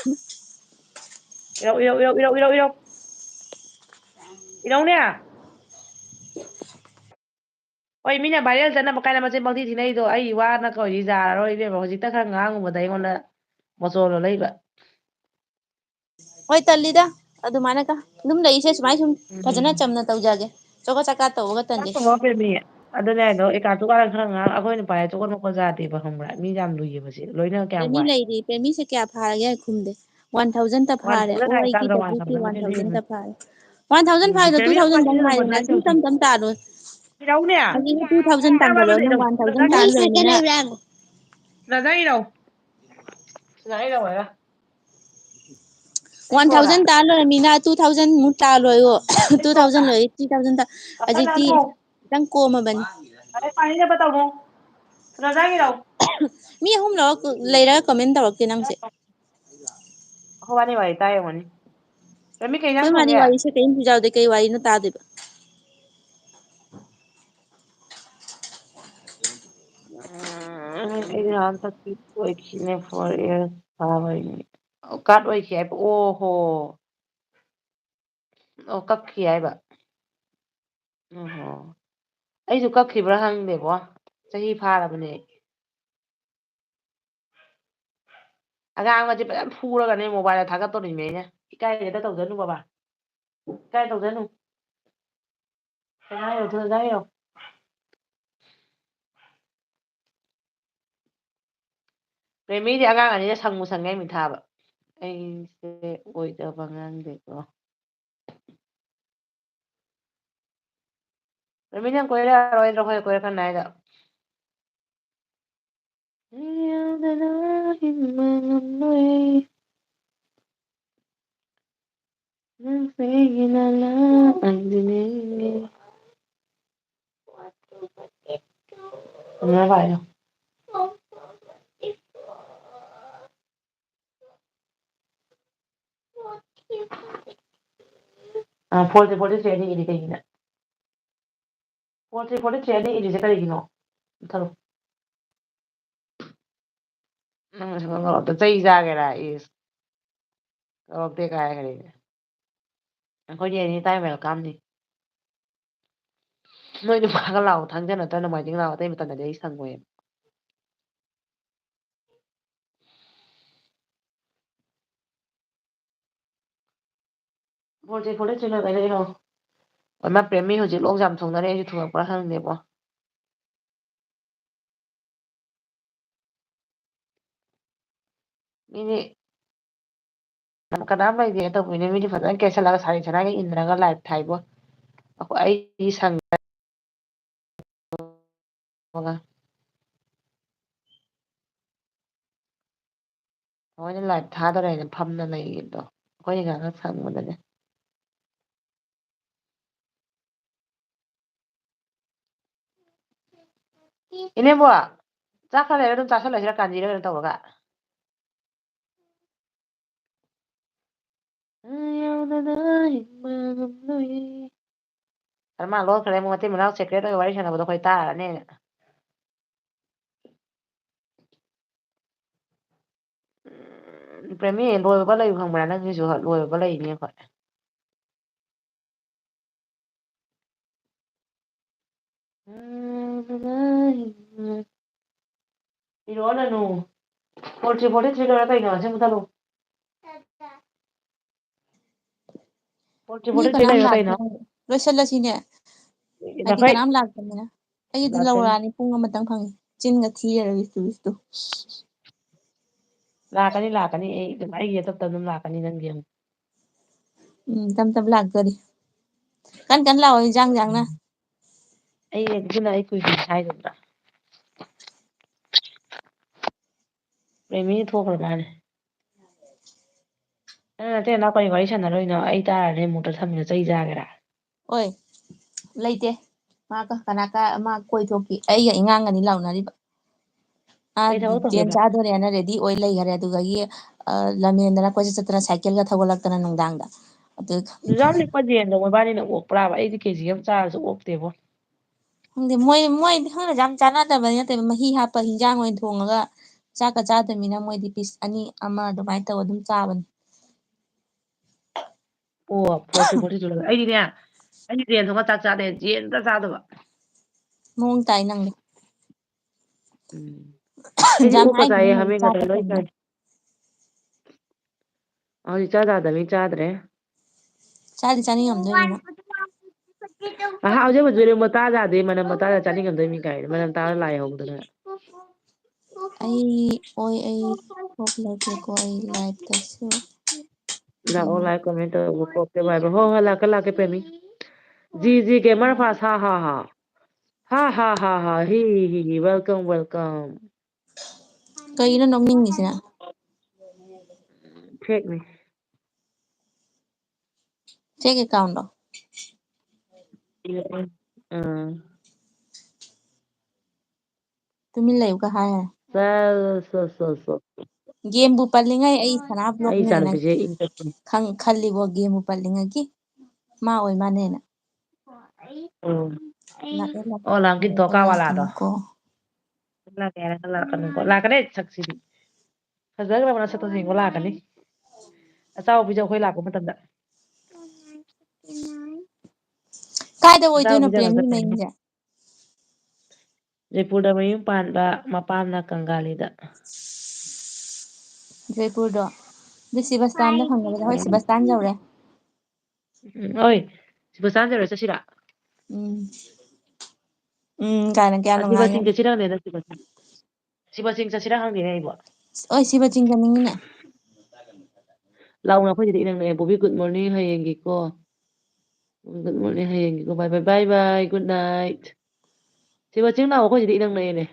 iraw ne oi mina viral chana makana mache mangti thinai do ai wa na ko ri ja ro ibe mo jita khang ngang mo dai ngona mo so lo leiba Hoy talida. Adumana ka. Dum lai se sumai sum fajana chamna tawjage. Choka chaka tawga ta tanje. ko mo pe mi adone no e ka tu ka khang ngang akoi ni pa to ko ko ja ti ba khambra mi jam lu yi ba si loina kyang Pemi wa lairi. Pemi se kya phage khumde. 1000 ta wan phare. thula O dai ai ta ki ga wan tabi thula mi 1000 tin ta phare. 1000 phare pe mi ko 2000 ti dang no hai mo na nan tu to tam ti tam ta do. iraw ne Agi 2000 ta tang ba kalo lo de nang do 1000 da tan lo Isa ka ni na na. bravo. da iraw da iraw ya 1000 talo na mina 2000 mu talo yo 2000 lo 3000 ta apa aji na ti no dang ko ma ban ai pa ni ba ta no da iraw mi hum lo leira comment tawak ti nang se ko ba ni wa ta yo ni pe mi kai koi nang thong mani ge wari se kai pu jaw de kai wari na ta de exam thirty question for years card ꯑꯣꯏꯈꯤ ꯍꯥꯏꯕ ꯑꯣꯍꯣ ꯑꯣ ꯀꯛꯈꯤ ꯍꯥꯏꯕ ꯑꯣꯍꯣ ꯑꯩꯁꯨ ꯀꯛꯈꯤꯕ꯭ꯔꯥ ꯈꯪꯗꯦꯕꯣ ꯆꯍꯤ ꯐꯥꯔꯕꯅꯦ ꯑꯉꯥꯡꯒꯁꯦ ꯐꯖꯅ ꯐꯨꯔꯒꯅꯦ ꯃꯣꯕꯥꯏꯜꯗ ꯊꯥꯒꯠꯇꯧꯔꯤꯅꯦ ꯑꯩꯅ ꯏꯀꯥꯏꯗꯦꯗ ꯇꯧꯖꯅꯨ ꯕꯕꯥ ꯏꯀꯥꯏ ꯇꯧꯖꯅꯨ ꯊꯨꯅ ꯌꯧ ꯔꯦꯃꯤꯗꯤ ꯑꯉꯥꯡ ꯑꯅꯤꯅ ꯁꯪꯉꯨ ꯁꯪꯉꯦ ꯃꯤ ꯊꯥꯕ ꯑꯩꯁꯦ ꯑꯣꯏꯗꯕ ꯉꯥꯡꯗꯦꯀꯣ ꯔꯦꯃꯤ ꯅꯪ ꯀꯣꯏꯔꯛꯑꯔꯣꯏꯗ꯭ꯔꯣ ꯑꯩꯈꯣꯏ ꯀꯣꯏꯔꯛꯀꯅꯤ ꯍꯥꯏꯗꯣ ꯌꯥꯗꯅ ꯍꯤꯡꯕ ꯉꯝꯂꯣꯏ ꯅꯪꯁꯤꯒꯤ ꯂꯥꯛꯑꯗꯤꯅꯦ ꯉꯥꯏꯌꯣ ꯐꯣꯔꯇꯤ ꯊ꯭ꯔꯤ ꯏꯔꯤ ꯀꯩꯒꯤꯅꯣ 43 ꯑꯅꯤ ꯏꯔꯤꯁꯦ ꯀꯔꯤꯒꯤꯅꯣ ꯃꯨꯊꯠꯂꯣ ꯅꯪ ꯉꯧꯔꯛꯇ ꯆꯩ ꯆꯥꯒꯦꯔꯥ ꯏꯁ ꯉꯧꯔꯛꯇꯦ ꯀꯥꯏ ꯍꯥꯏꯔꯛꯏꯅꯦ ꯑꯩꯈꯣꯏꯗꯤ ꯑꯦꯅꯤ ꯇꯥꯏꯝ ꯋꯦꯜꯀꯝꯅꯤ ꯅꯣꯏ ꯅꯨꯄꯥꯒ ꯂꯥꯛꯑꯣ ꯊꯥꯡꯖ ꯅꯠꯇ꯭ꯔ ꯅꯣꯡꯃꯥꯏꯖꯤꯡ ꯂꯥꯛꯑꯣ ꯑꯇꯩ ꯃꯇꯝꯗꯗꯤ ꯑꯩ ꯁꯪꯉꯣꯏ ꯑꯃ ꯄ꯭ꯔꯦꯃꯤ ꯍꯧꯖꯤꯛ ꯂꯣꯛꯁꯦ ꯌꯥꯝ ꯊꯨꯡꯅꯔꯦ ꯑꯩꯁꯨ ꯊꯨꯡꯉꯛꯄ꯭ꯔꯥ ꯈꯪꯗꯦꯕꯣ ꯃꯤꯗꯤ ꯀꯅꯥꯝ ꯂꯩꯇꯦ ꯇꯧꯕꯤꯅꯦ ꯃꯤꯗꯤ ꯐꯖꯅ ꯀꯦꯁꯜꯂꯒ ꯁꯥꯔꯤ ꯁꯅꯥꯒ ꯏꯟꯗ꯭ꯔꯒ ꯂꯥꯏꯐ ꯊꯥꯏꯕꯣ ꯑꯩꯗꯤ ꯁꯪ ꯊꯑꯣꯏꯅ ꯂꯥꯏꯚ ꯊꯥꯗꯣꯔꯦꯅ ꯐꯝꯅ ꯂꯩꯔꯤꯗꯣ ꯑꯩꯈꯣꯏꯅ ꯉꯥꯏꯍꯥꯛ ꯁꯪꯕꯗꯅꯦ ꯏꯅꯦꯝꯕꯣꯛ ꯆꯥꯛ ꯈꯔ ꯂꯩꯔ ꯑꯗꯨꯝ ꯆꯥꯁꯤꯜꯂꯁꯤꯔꯥ ꯀꯥꯟꯖꯤꯔ ꯀꯩꯅꯣ ꯇꯧꯔꯒ ꯃꯥ ꯂꯣꯠꯈ꯭ꯔꯦ ꯑꯃꯨꯛ ꯃꯇꯩ ꯃꯅꯥꯎ ꯁꯦꯀ꯭ꯔꯦꯠ ꯑꯣꯏꯒ ꯋꯥꯔꯤ ꯁꯥꯟꯅꯕꯗꯣ ꯑꯩꯈꯣꯏ ꯇꯥꯔꯅꯦꯅ ꯄ꯭ꯔꯦꯃꯤ ꯂꯣꯏꯕꯒ ꯂꯩꯕ ꯈꯪꯕ꯭ꯔꯥ ꯅꯪꯒꯤꯁꯨ ꯂꯣꯏꯕꯒ ꯂꯩꯅꯤ ꯑꯩꯈꯣꯏ ꯏꯔꯛꯑꯣꯅꯅꯨ 43 ꯂꯣꯏꯔ ꯀꯩꯅꯣ ꯁꯤ ꯃꯨꯊꯠꯂꯨ ꯃꯤ 43 ꯀꯅꯥꯝ ꯂꯩꯔꯣ ꯂꯥꯛꯇꯦ ꯀꯩꯅꯣ ꯂꯣꯏꯁꯤꯜꯂꯁꯤꯅꯦ ꯍꯥꯏꯗꯤ ꯅꯈꯣꯏ ꯀꯅꯥꯝ ꯂꯥꯛꯇꯕꯅꯤꯅ ꯑꯩꯗꯤ ꯂꯥꯛꯇꯣꯏꯅꯤ ꯂꯧꯔꯛꯑꯅꯤ ꯄꯨꯡ ꯑꯃꯇꯪ ꯐꯪꯉꯤ ꯆꯤꯟꯒ ꯊꯤꯔꯔꯣꯏ ꯏꯁꯇꯨ ꯂꯥꯛꯀꯅꯤ ꯑꯩ ꯑꯗꯨꯝ ꯑꯩꯒꯤ ꯇꯞ ꯑꯗꯨꯝ ꯂꯥꯛꯀꯅꯤ ꯅꯪꯒꯤ ꯑꯃꯨꯛ ꯇꯞ ꯇꯞ ꯂꯥꯛꯇꯣꯔꯤ ꯀꯟ ꯂꯥꯛꯑꯣ ꯏꯟꯖꯥꯡꯅ ꯑꯩ ꯑꯗꯨꯅ ꯑꯩ ꯀꯨꯏꯅ ꯍꯥꯏꯒꯗ꯭ꯔꯥ ꯄ꯭ꯔꯦꯃꯤ ꯊꯣꯛꯈ꯭ꯔ ꯃꯥꯜꯂꯦ ꯅꯪ ꯅꯇꯩ ꯅꯅꯥꯎ ꯀꯔꯤ ꯋꯥꯔꯤ ꯁꯥꯟꯅꯔꯣꯏꯅꯣ ꯑꯩ ꯇꯥꯔꯅꯤ ꯑꯃꯨꯛꯇ ꯊꯝꯃꯤꯅ ꯆꯩ ꯆꯥꯒꯦꯔꯥ ꯑꯣꯏ ꯂꯩꯇꯦ ꯃꯥꯒ ꯃꯥ ꯀꯣꯏꯊꯣꯛꯈꯤ ꯑꯩꯒ ꯏꯉꯥꯡꯒꯅꯤ ꯂꯥꯎꯅꯔꯤꯕ ꯀꯩ ꯊꯕꯛ ꯌꯦꯟ ꯇꯧꯒꯦꯕ ꯆꯥꯗꯣꯔꯦꯅ ꯔꯦꯗꯤ ꯑꯣꯏ ꯂꯩꯈꯔꯦ ꯑꯗꯨꯗꯒꯤ ꯂꯝꯍꯦꯟꯗꯅ ꯀꯣꯏꯆꯠ ꯆꯠꯇꯅ ꯁꯥꯏꯀꯜꯒ ꯊꯧꯒꯠꯂꯛꯇꯅ ꯅꯨꯡꯗꯥꯡꯗ ꯑꯗꯨ ꯑꯗꯨꯛꯌꯥꯝ ꯂꯤꯛꯄ ꯌꯦꯟꯗꯣ ꯃꯣꯏꯕꯥꯅꯤꯅ ꯑꯣꯛꯄ꯭ꯔꯥꯕ ꯑꯩꯗꯤ ꯀꯦꯖꯤ ꯑꯃ ꯆꯥꯔꯁꯨ ꯑꯣꯛꯇꯦꯕꯣ ꯈꯪꯗꯦ ꯃꯣꯏꯗꯤ ꯈꯪꯗꯦ ꯌꯥꯝ ꯆꯥꯟꯅꯗꯕꯗꯤ ꯅꯠꯇꯦꯕ ꯃꯍꯤ ꯍꯥꯞꯄ ꯍꯤꯟꯖꯥꯡ ꯑꯣꯏꯅ ꯊꯣꯡꯉꯒ ꯆꯥꯛꯀ ꯆꯥꯗꯕꯅꯤꯅ ꯃꯣꯏꯗꯤ ꯄꯤꯁ ꯑꯅꯤ ꯑꯃ ꯑꯗꯨꯃꯥꯏꯅ ꯇꯧꯔ ꯑꯗꯨꯝ ꯆꯥꯕꯅꯤ ꯑꯣ 42 ꯑꯩꯗꯤꯅꯦ ꯑꯩꯗꯤ ꯌꯦꯟ ꯊꯣꯡꯉ ꯆꯥꯛ ꯆꯥꯗꯦ ꯌꯦꯟ ꯑꯝꯇ ꯆꯥꯗꯕ ꯃꯑꯣꯡ ꯇꯥꯏ ꯅꯪꯗꯤ ꯑꯩꯗꯤ ꯖꯥꯝ ꯑꯣꯛꯀ ꯆꯥꯏꯌꯦ ꯍꯥꯏꯈꯤꯕꯅꯤ ꯍꯥꯃꯦꯡꯒ ꯆꯥꯛꯀ ꯂꯣꯏ ꯆꯥꯏ ꯊꯣꯡꯕ ꯍꯧꯖꯤꯛ ꯏꯆꯥ ꯆꯥꯗꯕꯅꯤꯅ ꯆꯥꯗ꯭ꯔꯦ ꯆꯥꯗꯤ ꯆꯥꯅꯤꯡꯉꯝꯗꯣꯏꯅꯤ ꯅꯪ ꯃꯅꯝ ꯃꯍꯥ ꯆꯥꯅꯤꯡꯉꯝꯗꯣꯏꯅꯤ ꯀꯥꯏꯅ ꯃꯅꯝ ꯇꯥꯔ ꯂꯥꯏ ꯍꯧꯗꯅ ꯑꯩ ꯊꯣꯛꯂꯒꯦꯀꯣ ꯑꯩ ꯂꯥꯏꯚꯇꯁꯨ ꯂꯥꯛꯑꯣ ꯂꯥꯏꯛ ꯀꯃꯦꯟ ꯇꯧꯔꯒ ꯍꯣꯏ ꯍꯣꯏ ꯂꯥꯛꯀꯦ ꯄꯦꯃꯤ ꯖꯤ ꯒꯦꯃꯔ ꯐꯥꯁ ꯍꯥ ꯍꯤ ꯋꯦꯜꯀꯝ ꯀꯩꯒꯤꯅꯣ ꯅꯣꯛꯅꯤꯡꯉꯤꯁꯤꯅ ꯐꯦꯛꯅꯤ ꯐꯦꯛ ꯑꯦꯀꯥꯎꯟꯠꯂꯣ ꯇꯨꯃꯤꯟ ꯂꯩꯌꯨꯒ ꯍꯥꯏ ꯒꯦꯝꯕꯨ ꯄꯜꯂꯤꯉꯩ ꯑꯩ ꯁꯅꯥ ꯑꯩ ꯕ꯭ꯂꯣꯛꯅꯦ ꯅꯪ ꯏꯆꯥꯅꯨꯄꯤꯁꯦ ꯏꯪ ꯇꯞꯄꯤ ꯈꯜꯂꯤꯕꯣ ꯒꯦꯝꯕꯨ ꯄꯜꯂꯤꯉꯩꯒꯤ ꯃꯥ ꯑꯣꯏ ꯃꯥꯅꯦꯅ ꯂꯥꯛꯑꯦ ꯂꯥꯛꯑꯦ ꯌꯥꯗꯕꯅꯤꯀꯣ ꯂꯥꯛꯀꯅꯤ ꯁꯛꯁꯤꯗꯤ ꯐꯖꯈ꯭ꯔꯕ ꯅꯁꯛꯇꯣ ꯌꯦꯡꯕ ꯂꯥꯛꯀꯅꯤ ꯑꯆꯥꯄꯣꯠ ꯄꯤꯖꯧ ꯑꯩꯈꯣꯏ ꯂꯥꯛꯄ ꯃꯇꯝꯗ ꯀꯥꯏꯗ ꯑꯆꯥꯄꯣꯠ ꯑꯣꯏꯗꯣꯏꯅꯣ ꯄꯤꯖꯅꯕ ꯄ꯭ꯔꯦꯝꯒꯤ ꯆꯠꯀꯅꯤ ꯃꯌꯨꯝꯁꯦ ꯖꯩꯄꯨꯔꯗ ꯃꯌꯨꯝ ꯄꯥꯟꯕ ꯃꯄꯥꯝꯅ ꯀꯪꯒꯥꯂꯤꯗ ꯖꯩꯄꯨꯔꯗꯣ ꯑꯗꯨ ꯁꯤꯕꯁꯇꯥꯟꯗ ꯐꯪꯒꯕꯗ ꯍꯣꯏ ꯁꯤꯕꯁꯇꯥꯟ ꯌꯧꯔꯦ ꯍꯣꯏ ꯁꯤꯕꯁꯇꯥꯟ ꯌꯧꯔꯦ ꯆꯠꯁꯤꯔ ꯀꯥꯏꯅ ꯀꯌꯥꯝ ꯁꯤꯕ ꯅꯨꯡꯉꯥꯏꯒꯦ ꯆꯤꯡ ꯆꯠꯁꯤꯔ ꯈꯪꯗꯦꯗ ꯁꯤꯕ ꯆꯤꯡ ꯆꯠꯁꯤꯔ ꯈꯪꯗꯦꯅꯦ ꯑꯩꯕꯣ ꯍꯣꯏ ꯁꯤꯕ ꯆꯤꯡ ꯆꯠꯅꯤꯡꯉꯤꯅꯦ ꯂꯥꯎꯅ ꯑꯩꯈꯣꯏ ꯁꯤꯗ ꯏꯅꯛ ꯅꯛꯑꯦ Bobby good morning ꯍꯌꯦꯡꯒꯤꯀꯣ good morning ꯍꯌꯦꯡꯒꯤꯀꯣ ꯕꯥꯏ ꯕꯥꯏ ꯒꯨꯗ ꯅꯥꯏꯠ ꯁꯤꯕ ꯆꯤꯡ ꯂꯥꯛꯑꯣ ꯑꯩꯈꯣꯏ ꯁꯤꯗ ꯏꯅꯛ ꯅꯛꯑꯦꯅꯦ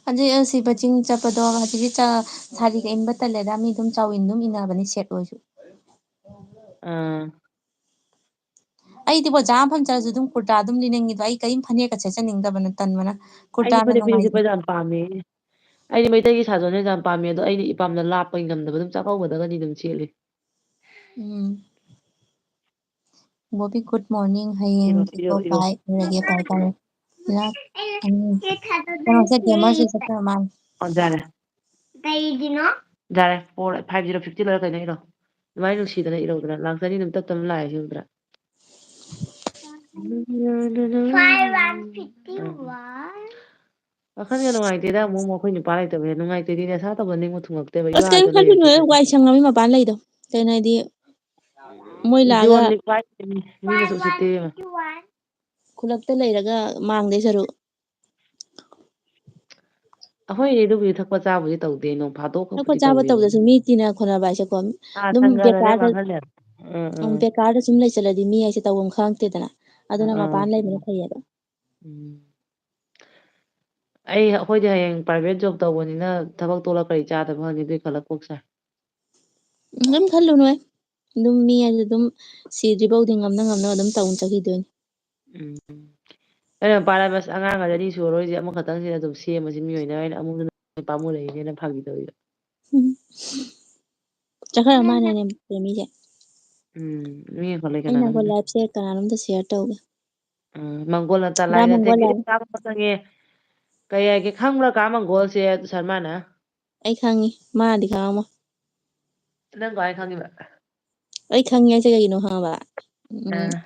ꯍꯧꯖꯤꯛ ꯁꯤꯕ ꯆꯤꯡ ꯆꯠꯄꯗꯣ ꯍꯧꯖꯤꯛꯀꯤ ꯁꯥꯔꯤꯒ ꯏꯟꯕ ꯇꯜꯂꯦꯗ ꯃꯤ ꯑꯗꯨꯝ ꯆꯥꯎꯏꯟ ꯑꯗꯨꯝ ꯏꯟꯅꯕꯅꯤ ꯁꯦꯠ ꯑꯣꯏꯁꯨ ꯑꯥ ꯑꯩꯗꯤꯀꯣ ꯖꯥ ꯃꯐꯝ ꯆꯠꯂꯁꯨ ꯑꯗꯨꯝ ꯀꯨꯔꯇꯥ ꯑꯗꯨꯝ ꯂꯤꯅꯤꯡꯉꯤꯗꯣ ꯑꯩ ꯀꯔꯤꯝ ꯐꯅꯦꯛꯀ ꯁꯦꯠꯆꯅꯤꯡꯗꯕꯅ ꯇꯟꯕꯅ ꯑꯩꯗꯤ ꯀꯨꯔꯇꯥꯅ ꯐꯅꯦꯛ ꯐꯤꯒ ꯅꯨꯡꯉꯥꯏꯖꯩ ꯁꯦꯠꯄꯁꯦ ꯌꯥꯝ ꯄꯥꯝꯃꯦ ꯑꯩꯗꯤ ꯃꯩꯇꯩꯒꯤ ꯁꯥꯖꯣꯟꯅꯦꯁꯦ ꯌꯥꯝ ꯄꯥꯝꯃꯦ ꯑꯗꯣ ꯑꯩꯅ ꯏꯄꯥꯝꯗ ꯂꯥꯞꯄꯒꯤ ꯉꯝꯗꯕ ꯑꯗꯨꯝ ꯆꯥꯛꯀꯧꯕꯗꯒꯗꯤ ꯑꯗꯨꯝ ꯁꯦꯠꯂꯤ ꯎꯝ ꯕꯣꯕꯤ ꯒꯨꯗ ꯃꯣꯔꯅꯤꯡ ꯏꯔꯣ ꯍꯌꯦꯡꯒꯤꯀꯣ ꯏꯔꯣ ꯏꯔꯣ ꯕꯥꯏ ꯏꯔꯒꯦ ꯕꯥꯏ ꯕꯥꯏ ꯊꯥꯗꯣꯛꯗꯣꯏꯅꯦ ꯀꯩꯅꯣꯁꯦ ꯒꯦꯃꯔꯁꯤ ꯆꯠꯈ꯭ꯔ ꯃꯥꯜꯂꯦ ꯌꯥꯔꯦ ꯀꯩꯒꯤꯅꯣ ꯌꯥꯔꯦ 450 ꯂꯣꯏꯔ ꯀꯩꯅꯣ ꯏꯔꯣ ꯑꯗꯨꯃꯥꯏꯅ ꯅꯨꯡꯁꯤꯗꯅ ꯏꯔꯧꯗꯅ ꯂꯥꯛꯆꯅꯤ ꯑꯗꯨꯝ ꯇꯞ ꯇꯞꯅ ꯂꯥꯛꯑꯦꯁꯤ ꯎꯗ꯭ꯔꯥ 551 ꯋꯥꯈꯜꯒ ꯅꯨꯡꯉꯥꯏꯇꯦꯗ ꯑꯃꯨꯛ ꯑꯩꯈꯣꯏ ꯅꯨꯄꯥ ꯂꯩꯇꯕꯁꯦ ꯅꯨꯡꯉꯥꯏꯇꯦꯗꯤ ꯅꯁꯥ ꯇꯧꯕ ꯅꯤꯡꯕ ꯊꯨꯡꯉꯛꯇꯦꯕ ꯑꯁ ꯀꯔꯤꯝ ꯏꯋꯥꯗ ꯈꯜꯂꯨꯅꯨ ꯂꯩꯔꯗꯤ ꯋꯥꯏ ꯁꯪꯉꯝꯃꯤ ꯃꯄꯥꯟ ꯂꯩꯗꯣ ꯀꯩꯅꯣ ꯍꯥꯏꯗꯤ ꯃꯣꯏ ꯂꯥꯛꯑꯒ ꯖꯣꯟꯗꯤ ꯃꯤꯅꯁꯨ ꯎꯁꯤꯠꯇꯦ ꯏꯕꯦꯝꯃ 51 ꯈꯨꯜꯂꯛꯇ ꯂꯩꯔꯒ ꯃꯥꯡꯗꯣꯏ ꯁꯔꯨꯛ ꯑꯩꯈꯣꯏ ꯑꯗꯨꯕꯨꯗꯤ ꯊꯛꯄ ꯆꯥꯕꯨꯗꯤ ꯇꯧꯗꯦ ꯅꯣꯡ ꯐꯥꯗꯣꯛ ꯊꯛꯄ ꯈꯛꯄꯨꯗꯤ ꯆꯥꯕ ꯇꯧꯋꯤ ꯇꯧꯗꯁꯨ ꯃꯤ ꯇꯤꯟꯅ ꯈꯣꯠꯅꯕ ꯍꯥꯏꯁꯦꯀꯣ ꯑꯗꯨꯝ ꯁꯪꯒꯅꯅꯦ ꯕꯦꯀꯥꯔꯗ ꯃꯥꯡꯍꯜꯂꯦ ꯕꯦꯀꯥꯔꯗ ꯁꯨꯝ ꯂꯩꯁꯤꯜꯂꯗꯤ ꯃꯤ ꯍꯥꯏꯁꯦ ꯇꯧꯐꯝ ꯈꯪꯉꯛꯇꯦꯗꯅ ꯑꯗꯨꯅ ꯑꯥ ꯃꯄꯥꯟ ꯂꯩꯕꯅ ꯐꯩꯌꯦꯕ ꯎꯝ ꯑꯩꯈꯣꯏꯗꯤ ꯍꯌꯦꯡ ꯄ꯭ꯔꯥꯏꯚꯦꯠ ꯖꯣꯕ ꯇꯧꯕꯅꯤꯅ ꯊꯕꯛ ꯇꯣꯂꯛ ꯀꯔꯤ ꯆꯥꯗꯕ ꯈꯪꯅꯤ ꯑꯗꯨꯏ ꯈꯜꯂ ꯀꯣꯛ ꯁꯥꯏ ꯀꯩꯝ ꯈꯜꯂꯨꯅꯨꯍꯦ ꯑꯗꯨꯝ ꯃꯤ ꯍꯥꯏꯁꯦ ꯑꯗꯨꯝ ꯁꯤꯗ꯭ꯔꯤꯐꯥꯎꯗꯤ ꯉꯝꯅ ꯉꯝꯅ ꯑꯗꯨꯝ ꯇꯧꯅ ꯆꯠꯈꯤꯗꯣꯏꯅꯤ ꯎꯝ ꯑꯩꯅ ꯄꯥꯔꯕꯁ ꯑꯉꯥꯡ ꯑꯅꯤ ꯁꯨꯔꯔꯣꯏꯁꯦ ꯑꯃꯈꯛꯇꯪꯁꯤꯅ ꯑꯗꯨꯝ ꯁꯦꯝꯃꯁꯤ ꯃꯤ ꯑꯣꯏꯅ ꯑꯩꯅ ꯑꯃꯨꯛ ꯄꯥꯝꯃꯨꯔꯛꯏꯅꯦꯅ ꯐꯥꯒꯤꯇꯧꯒꯤꯕ ꯎꯝ ꯆꯠꯈ꯭ꯔ ꯃꯥꯟꯅꯦꯅꯦ ꯄꯔꯦꯃꯤꯁꯦ ꯃꯤ ꯈꯣꯠꯂꯦ ꯑꯩꯅꯀꯣ ꯀꯅꯥꯅꯣꯝꯗ ꯂꯥꯏꯐꯁꯦ ꯀꯅꯥꯅꯣꯝꯗ ꯁꯤꯌꯔ ꯇꯧꯒꯦ ꯃꯪꯒꯣꯜꯅ ꯗꯥ ꯇꯂꯥꯏꯅ ꯃꯪꯒꯣꯜ ꯊꯦꯡꯀꯤꯗꯤ ꯂꯥꯛꯑꯦ ꯆꯪꯉꯦ ꯀꯩ ꯍꯥꯏꯒꯦ ꯈꯪꯕ꯭ꯔꯥ ꯀꯥ ꯃꯪꯒꯣꯜꯁꯦ ꯁꯔꯃꯅ ꯑꯩ ꯈꯪꯉꯤ ꯃꯥꯗꯤ ꯈꯪꯉꯝꯃꯣꯏ ꯅꯪ ꯀꯃꯥꯏ ꯈꯪꯉꯤꯕ ꯑꯩ ꯈꯪꯉꯦ ꯍꯥꯏꯁꯦ ꯀꯩꯒꯤꯅꯣ ꯈꯪꯉꯕ ꯑꯥ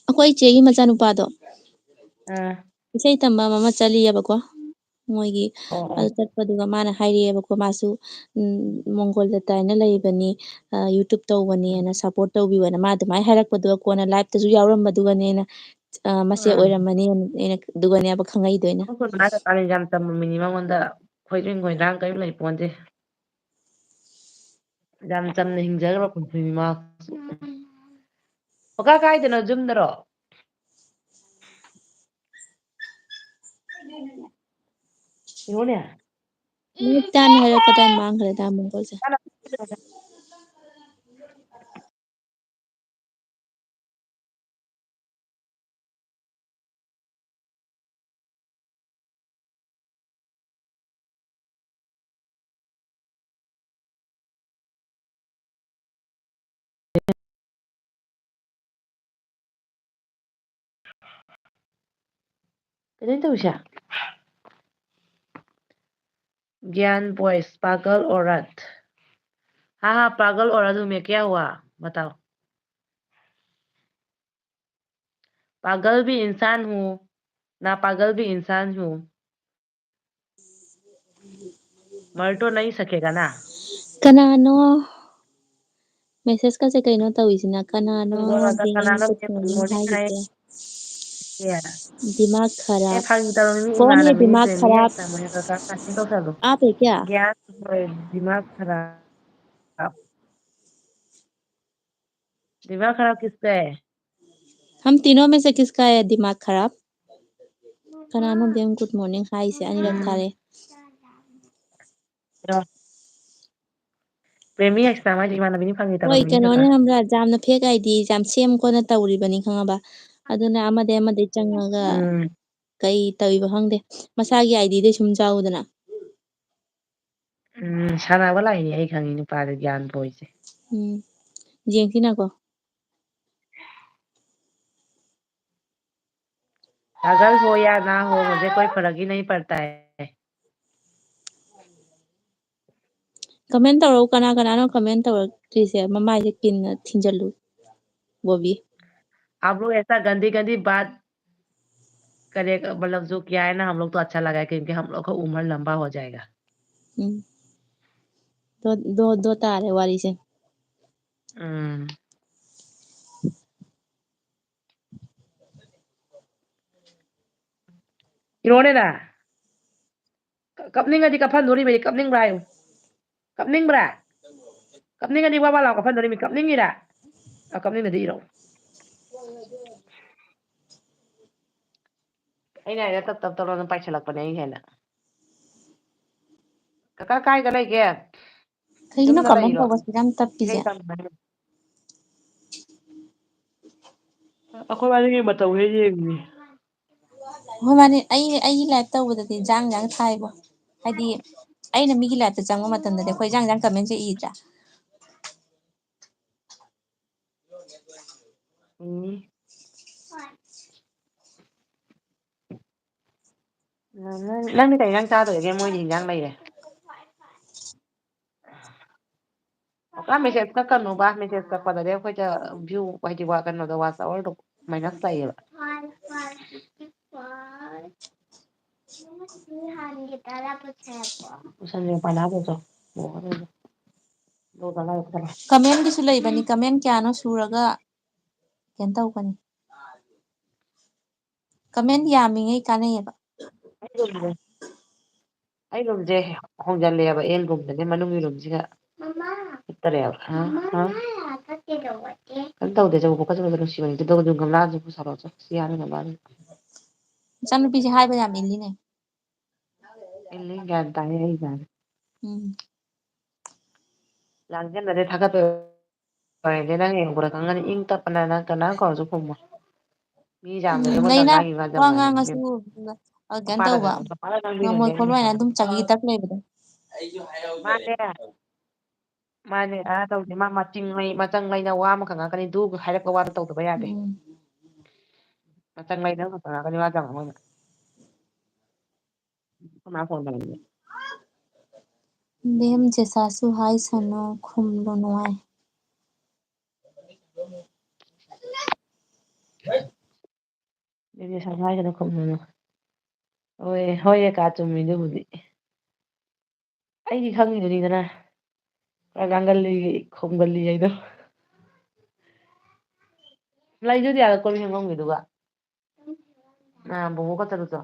ꯑꯩꯈꯣꯏ ꯏꯆꯦꯒꯤ ꯃꯆꯥꯅꯨꯄꯥꯗꯣ ꯎꯝ ꯏꯁꯩ ꯇꯝꯕ ꯑꯃ ꯆꯠꯂꯤꯑꯕꯀꯣ ꯃꯣꯏꯒꯤ ꯑꯣ ꯑꯣ ꯑꯗꯨ ꯑꯗꯨꯒ ꯃꯥꯅ ꯍꯥꯏꯔꯛꯑꯦꯕꯀꯣ ꯃꯥꯁꯨ ꯃꯣꯡꯒꯣꯜꯗ ꯇꯥꯏꯅ ꯂꯩꯕꯅꯤ ꯌꯨꯇꯨꯕ ꯇꯧꯕꯅꯦꯅ ꯁꯞꯄꯣꯔꯠ ꯇꯧꯕꯤꯌꯣꯅ ꯃꯥ ꯑꯗꯨꯃꯥꯏꯅ ꯍꯥꯏꯔꯛꯄꯗꯨꯒ ꯀꯣꯟꯅ ꯂꯥꯏꯐꯇꯁꯨ ꯌꯥꯎꯔꯝꯕꯗꯨꯒꯅꯦꯅ ꯃꯆꯦ ꯑꯥ ꯑꯣꯏꯔꯝꯃꯅꯤ ꯑꯗꯨꯒꯅꯦꯕ ꯈꯪꯉꯛꯏꯗꯣ ꯑꯩꯅ ꯌꯥꯝ ꯇꯝꯃꯝꯃꯤꯅꯤ ꯃꯉꯣꯟꯗ ꯈꯣꯏꯗ꯭ꯔꯤꯡ ꯈꯣꯏꯗ꯭ꯔꯥꯡ ꯀꯔꯤꯝ ꯂꯩ ꯄꯣꯟꯗꯦ ꯌꯥꯝ ꯆꯝꯅ ꯍꯤꯡꯖꯈ꯭ꯔꯕ ꯄꯨꯟꯁꯤꯅꯤ ꯃꯥ ꯀꯀꯥ ꯀꯥꯏꯗꯅꯣ ꯌꯨꯝꯗꯔꯣ ꯀꯩꯅꯣꯅꯦ ꯇꯥꯅ ꯍꯥꯏꯔꯛ ꯀꯗꯥꯏ ꯃꯥꯡꯈ꯭ꯔꯦ ꯇꯥ ꯃꯣꯡꯒꯣꯜꯁꯦ ꯀꯩꯅꯣ ꯇꯧꯔꯤꯁꯦ ꯒ꯭ꯌꯥꯟ ꯚꯣꯏꯁ ꯄꯥꯒꯜ ꯑꯣꯔꯠ ꯍꯥ ꯍꯥ पागल औरत हूँ मैं क्या हुआ बताओ पागल भी इंसान हूँ ना पागल भी इंसान हूँ मर तो नहीं सकेगा ना ꯀꯅꯥꯅꯣ ꯃꯦꯁꯦꯁꯀꯁꯦ ꯀꯩꯅꯣ ꯇꯧꯋꯤꯁꯤꯅ ꯀꯅꯥꯅꯣ ꯒꯣꯜꯒ ꯕꯦꯡ ꯀꯅꯥꯅꯣ ꯒꯨꯗ ꯃꯣꯔꯅꯤꯡ ꯍꯥꯏ ꯍꯥꯏꯔꯤꯁꯦ ꯗꯤꯃꯥꯛ ꯑꯦ ꯈꯔꯥꯞ ꯐꯥꯒꯤ ꯇꯧꯔꯝꯃꯤ ꯃꯤ ꯀौन है ꯏꯃꯥꯟꯅꯕꯤꯅꯤ दिमाग ꯄ꯭ꯔꯦꯃꯤ खराब ꯇꯧꯁꯜꯂꯨ आप है क्या ꯒ꯭ꯌꯥꯟ दिमाग खराब दिमाग खराब किसका है हम तीनों में से किसका है दिमाग खराब ꯀꯅꯥꯅꯣ ꯕꯦꯝ ꯒꯨꯗ ꯃꯣꯔꯅꯤꯡ ꯍꯥꯏꯁꯦ ꯑꯅꯤꯔꯛ ꯊꯥꯔꯛꯑꯦ ꯄ꯭ꯔꯦꯃꯤ ꯑꯦꯛꯁꯇꯥ ꯃꯥꯏꯗꯤ ꯏꯃꯥꯟꯅꯕꯤꯅꯤ ꯐꯥꯒꯤ ꯍꯣꯏ ꯇꯧꯔꯝꯃꯤꯅꯤ ꯀꯀꯥ ꯀꯩꯅꯣꯅꯦ ꯈꯪꯕ꯭ꯔꯥ ꯌꯥꯝꯅ ꯐꯦꯛ ꯑꯥꯏꯗꯤ ꯌꯥꯝ ꯁꯦꯝ ꯈꯣꯠꯅ ꯇꯧꯔꯤꯕꯅꯤ ꯈꯪꯉꯕ ꯑꯗꯨꯅ ꯑꯃꯗꯩ ꯆꯪꯉꯒ ꯎꯝ ꯀꯩ ꯇꯧꯏꯕ ꯈꯪꯗꯦ ꯃꯁꯥꯒꯤ ꯑꯥꯏꯗꯤꯗꯩ ꯁꯨꯝ ꯆꯥꯎꯗꯅ ꯁꯥꯟꯅꯕ ꯂꯥꯛꯏꯅꯦ ꯑꯩ ꯈꯪꯉꯤ ꯅꯨꯄꯥꯗ ꯒ꯭ꯌꯥꯟ ꯚꯣꯏꯁꯦ ꯌꯦꯡꯁꯤꯅꯀꯣ पागल हो या ना हो मुझे कोई फर्क ही नहीं पड़ता है ꯀꯃꯦꯟ ꯇꯧꯔꯛꯎ ꯀꯅꯥ ꯀꯅꯥꯅो ꯀꯃꯦꯟ ꯇꯧꯔꯛꯇ꯭ꯔꯤꯁꯦ ꯃꯃꯥꯏꯁꯦ ꯀꯤꯟꯅ ꯊꯤꯟꯖꯜꯂꯨ ꯕꯣꯕꯤ आप लोग ऐसा गंदी गंदी बात करे मतलब जो किया है ना हम लोग तो अच्छा लगा है क्योंकि हम लोग का उम्र लंबा हो जाएगा ꯗꯣ ꯇꯥꯔꯦ ꯋꯥꯔꯤꯁꯦ ꯎꯝ ꯀꯞꯅꯤꯡꯉꯗꯤ ꯀꯞꯍꯟꯗꯣꯔꯤꯕꯅꯤ ꯀꯞꯅꯤꯡꯕ꯭ꯔꯥ ꯍꯥꯏꯌꯨ ꯀꯞꯅꯤꯡꯕ꯭ꯔꯥ ꯀꯞꯅꯤꯡꯉꯗꯤ ꯋꯥ ꯂꯥꯎ ꯀꯞꯍꯟꯗꯣꯔꯤꯃꯤ ꯀꯞꯅꯤꯡꯉꯤꯔꯥ ꯀꯞꯅꯤꯡꯉꯗꯤ ꯏꯔꯛꯎ ꯑꯩꯅ ꯍꯥꯏꯔꯦ ꯇꯞ ꯇꯞ ꯇꯧꯔ ꯑꯗꯨꯝ ꯄꯥꯏꯁꯤꯜꯂꯛꯄꯅꯦ ꯑꯩ ꯍꯦꯟꯅ ꯀꯀꯥ ꯀꯥꯏꯗ ꯂꯩꯒꯦ ꯀꯩꯒꯤꯅꯣ ꯌꯨꯝꯗ ꯀꯃꯦꯟ ꯂꯩꯔꯣ ꯇꯧꯕꯁꯤ ꯌꯥꯝ ꯇꯞꯄꯤꯁꯦ ꯏꯁꯩ ꯇꯝꯕꯅꯦ ꯑꯩꯈꯣꯏ ꯋꯥꯔꯤꯒꯤ ꯃꯇꯧ ꯍꯦꯛ ꯌꯦꯡꯉꯤ ꯍꯣꯏ ꯃꯥꯅꯤ ꯑꯩꯒꯤ ꯂꯥꯏꯐ ꯇꯧꯕꯗꯗꯤ ꯖꯥꯡ ꯊꯥꯏꯕꯣ ꯍꯥꯏꯗꯤ ꯑꯩꯅ ꯃꯤꯒꯤ ꯂꯥꯏꯐꯇ ꯆꯪꯕ ꯃꯇꯝꯗꯗꯤ ꯑꯩꯈꯣꯏ ꯏꯟꯖꯥꯡ ꯀꯃꯦꯟꯁꯦ ꯏꯗ꯭ꯔꯥ ꯎꯝ ꯅꯪꯗꯤ ꯀꯩ ꯏꯟꯖꯥꯡ ꯆꯥꯗꯣꯏꯒꯦ ꯃꯣꯏꯗꯤ ꯍꯤꯟꯖꯥꯡ ꯂꯩꯔꯦ ꯃꯦꯁꯦꯖ ꯀꯛꯀꯅꯨꯕ ꯃꯦꯁꯦꯖ ꯀꯛꯄꯗꯗꯤ ꯑꯩꯈꯣꯏꯗ ꯚ꯭ꯌꯨ ꯍꯥꯏꯗꯤ ꯀꯩꯅꯣꯗꯣ ꯋꯥꯆ ꯑꯋꯔꯗꯣ ꯃꯥꯏꯅꯁ ꯆꯥꯏꯌꯦꯕ ꯀꯃꯦꯟꯒꯤꯁꯨ ꯂꯩꯕꯅꯤ ꯀꯃꯦꯟ ꯀꯌꯥꯅꯣ ꯁꯨꯔꯒ ꯀꯩꯅꯣ ꯇꯧꯕꯅꯤ ꯀꯃꯦꯟ ꯌꯥꯝꯃꯤꯉꯩ ꯀꯥꯟꯅꯩꯌꯦꯕ ꯑꯩ ꯔꯨꯝꯁꯦ ꯍꯣꯡꯖꯤꯜꯂꯦꯕ ꯑꯦꯟ ꯔꯨꯝꯗꯅꯦ ꯃꯅꯨꯡꯒꯤ ꯔꯨꯝꯁꯤꯒ ꯆꯠꯇꯔꯦꯕ ꯀꯩꯝ ꯇꯧꯗꯦ ꯅꯨꯡꯁꯤꯕꯅꯤ ꯑꯗꯨꯒ ꯒꯝꯂꯥꯁꯨ ꯄꯨꯁꯜꯂꯣ ꯁꯤ ꯏꯆꯥꯅꯨꯄꯤꯁꯦ ꯍꯥꯏꯕ ꯌꯥꯝ ꯏꯜꯂꯤꯅꯦ ꯏꯜꯂꯤ ꯒ꯭ꯌꯥꯟ ꯇꯥꯏ ꯑꯩ ꯒ꯭ꯌꯥꯟ ꯎꯝ ꯂꯥꯡꯖꯤꯟꯅꯗꯦ ꯊꯥꯒꯠꯄꯩ ꯑꯣꯏꯔꯗꯤ ꯅꯪ ꯌꯦꯡꯉꯛꯄꯗ ꯈꯪꯒꯅꯤ ꯏꯪ ꯇꯞꯄꯅ ꯅꯪ ꯀꯅꯥꯝ ꯀꯧꯔꯁꯨ ꯈꯨꯝꯃꯣꯏ ꯃꯤ ꯌꯥꯝꯅꯁꯨ ꯑꯩꯉꯣꯟꯗ ꯂꯩꯅ ꯉꯥꯡꯉꯤ ꯉꯥꯡꯗꯕ ꯋꯥ ꯉꯥꯡꯉꯤ ꯉꯥꯡꯉꯁꯨ ꯀꯩꯅꯣ ꯃꯄꯥꯗ ꯇꯧꯕ ꯃꯄꯥꯗ ꯉꯥꯡꯕꯤꯔꯗꯤ ꯉꯝꯃꯣꯏ ꯑꯩꯅ ꯈꯣꯠꯂꯣꯏꯅ ꯍꯦꯟꯅ ꯑꯗꯨꯝ ꯆꯒꯤ ꯇꯛ ꯂꯩꯕꯗꯣ ꯑꯩꯁꯨ ꯃꯥꯅꯦ ꯇꯧꯗꯦ ꯃꯥ ꯃꯆꯪ ꯂꯩꯅ ꯋꯥ ꯑꯃꯈꯛ ꯉꯥꯡꯉꯛꯀꯅꯤ ꯗꯨ ꯍꯥꯏꯔꯛꯄ ꯋꯥꯗꯣ ꯇꯧꯗꯕ ꯌꯥꯗꯦ ꯎꯝ ꯃꯆꯪ ꯂꯩꯅ ꯈꯛꯇ ꯉꯥꯡꯉꯛꯀꯅꯤ ꯋꯥ ꯆꯪꯉꯛꯑꯣꯏꯕ ꯑꯩꯈꯣꯏ ꯃꯥ ꯐꯣꯟ ꯇꯧꯔꯛꯑꯦ ꯕꯦꯝ ꯖꯦꯁꯥꯁꯨ ꯍꯥꯏ ꯁꯅꯣ ꯈꯨꯝꯂꯨꯅꯨ ꯍꯥꯏ ꯕꯦꯝ ꯖꯦꯁꯥꯁꯨ ꯍꯥꯏꯒꯅꯨ ꯈꯨꯝꯂꯨꯅꯨ ꯍꯣꯏꯌꯦ ꯀꯥ ꯆꯨꯝꯃꯤ ꯑꯗꯨꯕꯨꯗꯤ ꯑꯩꯗꯤ ꯈꯪꯉꯤꯗꯨꯅꯤꯗꯅ ꯈꯔ ꯉꯥꯡꯒꯜꯂꯤ ꯈꯣꯝꯒꯜꯂꯤ ꯍꯥꯏꯗꯣ ꯂꯩꯗꯨꯗꯤ ꯑꯥꯗ ꯀꯣꯜ ꯂꯤꯛ ꯐꯦꯡꯐꯝꯒꯤꯗꯨꯒ ꯕꯣꯕꯣꯛꯀ ꯆꯠꯂꯨꯆꯣ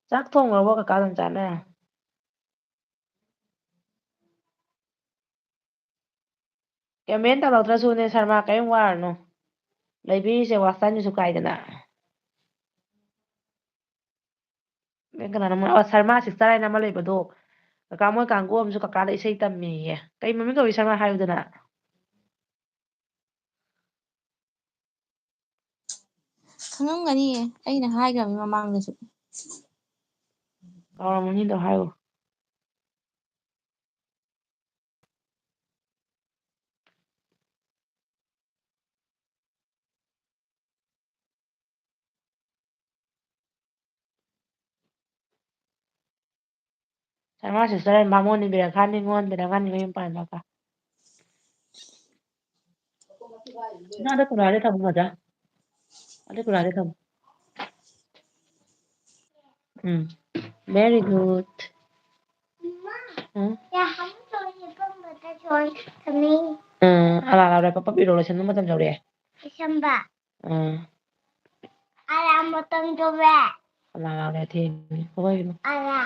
ꯆꯥꯛ ꯊꯣꯡꯉꯕꯣ ꯀꯀꯥ ꯂꯝꯆꯥꯟꯅ ꯀꯃꯦꯟ ꯇꯧꯔꯛꯇ꯭ꯔꯁꯨꯅꯦ ꯁꯔꯃ ꯀꯔꯤꯝ ꯋꯥꯔꯅꯨ ꯂꯩꯕꯤꯔꯤꯁꯦ ꯋꯥꯁ ꯇꯥꯏꯝꯁꯨ ꯀꯥꯏꯗꯅ ꯀꯅꯥꯅꯣ ꯁꯔꯃ ꯁꯤꯁꯇꯔ ꯍꯥꯏꯅ ꯑꯃ ꯂꯩꯕꯗꯣ ꯀꯀꯥ ꯃꯣꯏ ꯀꯥꯡꯒꯨ ꯑꯃꯁꯨ ꯀꯀꯥꯗ ꯏꯁꯩ ꯇꯝꯃꯦꯌꯦ ꯀꯩ ꯃꯃꯤꯡ ꯀꯧꯏ ꯁꯔꯃ ꯍꯥꯏꯌꯨꯗꯅ ꯈꯪꯉꯝꯒꯅꯤꯌꯦ ꯑꯩꯅ ꯍꯥꯏꯈ꯭ꯔꯕꯅꯤ ꯃꯃꯥꯡꯗꯁꯨ ꯀꯥꯎꯔꯝꯃꯅꯤꯗꯣ ꯍꯥꯏꯌꯣ ꯁꯔꯃ ꯁꯤꯁꯇꯔ ꯕꯥꯃꯣꯟꯅꯤ ꯕꯤꯔꯥꯡꯈꯥ ꯅꯤꯉꯣꯜ ꯕꯤꯔꯥꯡꯈꯥ ꯃꯌꯨꯝ ꯄꯥꯟꯕꯀꯣ ꯑꯗꯨ ꯀꯨꯔꯥꯗ ꯊꯝꯃꯨ ꯃꯖꯥ ꯑꯗꯨ ꯀꯨꯔꯥꯗ ꯊꯝꯃꯨ ꯚꯦꯔꯤꯒꯨꯗ ꯑꯂꯥ ꯂꯥꯎꯔꯦ ꯄꯞ ꯏꯔꯣ ꯂꯣꯏꯁꯟꯕ ꯃꯇꯝ ꯌꯧꯔꯛꯑꯦ ꯂꯣꯏꯁꯟꯕ ꯑꯂꯥ ꯃꯇꯝ ꯌꯧꯔꯦ ꯑꯂꯥ ꯂꯥꯎꯔꯦ ꯊꯦꯡꯉꯦ ꯍꯧꯒꯠꯈꯤꯅꯨ ꯑꯂꯥ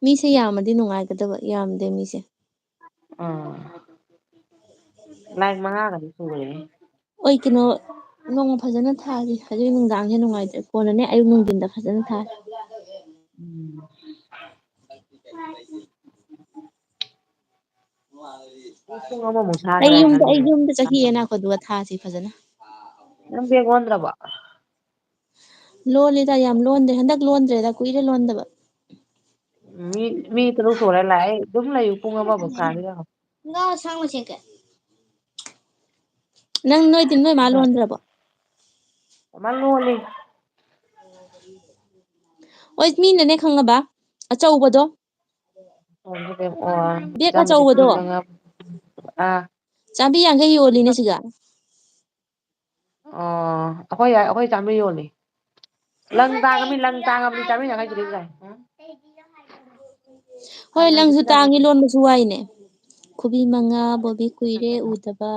ꯃꯤꯁꯦ ꯌꯥꯝꯃꯗꯤ ꯅꯨꯡꯉꯥꯏꯒꯗꯕ ꯌꯥꯝꯗꯦ ꯃꯤꯁꯦ ꯂꯥꯏꯛ 5ꯒꯗꯤ ꯁꯨꯔꯦꯍꯦ ꯑꯣꯏ ꯀꯩꯅꯣ ꯅꯣꯡꯃ ꯐꯖꯅ ꯊꯥꯁꯤ ꯍꯧꯖꯤꯛ ꯅꯨꯡꯗꯥꯡꯁꯦ ꯅꯨꯡꯉꯥꯏꯇ꯭ꯔꯦ ꯀꯣꯟꯅꯅꯦ ꯑꯌꯨꯛ ꯅꯨꯡꯊꯤꯟꯗ ꯐꯖꯅ ꯊꯥꯁꯤ ꯄꯨꯡ ꯑꯃꯃꯨꯛ ꯁꯥꯒꯦꯔꯥ ꯑꯩ ꯈꯪꯗꯦ ꯌꯨꯝꯗ ꯆꯍꯤ ꯑꯅꯛꯄꯗꯨꯒ ꯊꯥꯁꯤ ꯐꯖꯅ ꯅꯪ ꯕꯦꯛ ꯑꯣꯟꯗ꯭ꯔꯕꯣ ꯂꯣꯜꯂꯤꯗ ꯌꯥꯝ ꯂꯣꯟꯗ꯭ꯔꯦ ꯍꯟꯗꯛ ꯂꯣꯟꯗ꯭ꯔꯦꯗ ꯀꯨꯏꯔꯦ ꯂꯣꯟꯗꯕ ꯃꯤ ꯇꯔꯨꯛ ꯁꯨꯔꯦ ꯂꯥꯛꯑꯦ ꯑꯗꯨꯝ ꯂꯩꯌꯨ ꯄꯨꯡ ꯑꯃꯐꯥꯎ ꯁꯥꯒꯦ ꯌꯦꯡꯉꯣ ꯅꯪ ꯅꯣꯏꯗꯤ ꯅꯣꯏ ꯃꯥ ꯂꯣꯟꯗ꯭ꯔꯕꯣ ꯃꯥ ꯂꯣꯜꯂꯤ ꯍꯣꯏ ꯃꯤꯅꯅꯦ ꯈꯪꯉꯕ ꯑꯆꯧꯕꯗꯣ ꯕꯦꯛ ꯑꯆꯧꯕꯗꯣ 150 150 ꯌꯣꯜꯂꯤꯅꯦ ꯁꯤꯗ ꯑꯣ ꯑꯩꯈꯣꯏ ꯆꯥꯝꯃꯔꯤ ꯌꯣꯜꯂꯤ ꯂꯪ ꯇꯥꯡꯉꯃꯤ ꯂꯪ ꯇꯥꯡꯉꯕꯅꯤ 150 ꯌꯥꯏ ꯍꯣꯏ ꯂꯪꯁꯨ ꯇꯥꯡꯉꯤ ꯂꯣꯟꯕꯁꯨ ꯋꯥꯏꯅꯦ ꯈꯨꯕꯤ 5 ꯕꯣꯕꯤ ꯀꯨꯏꯔꯦ ꯎꯗꯕ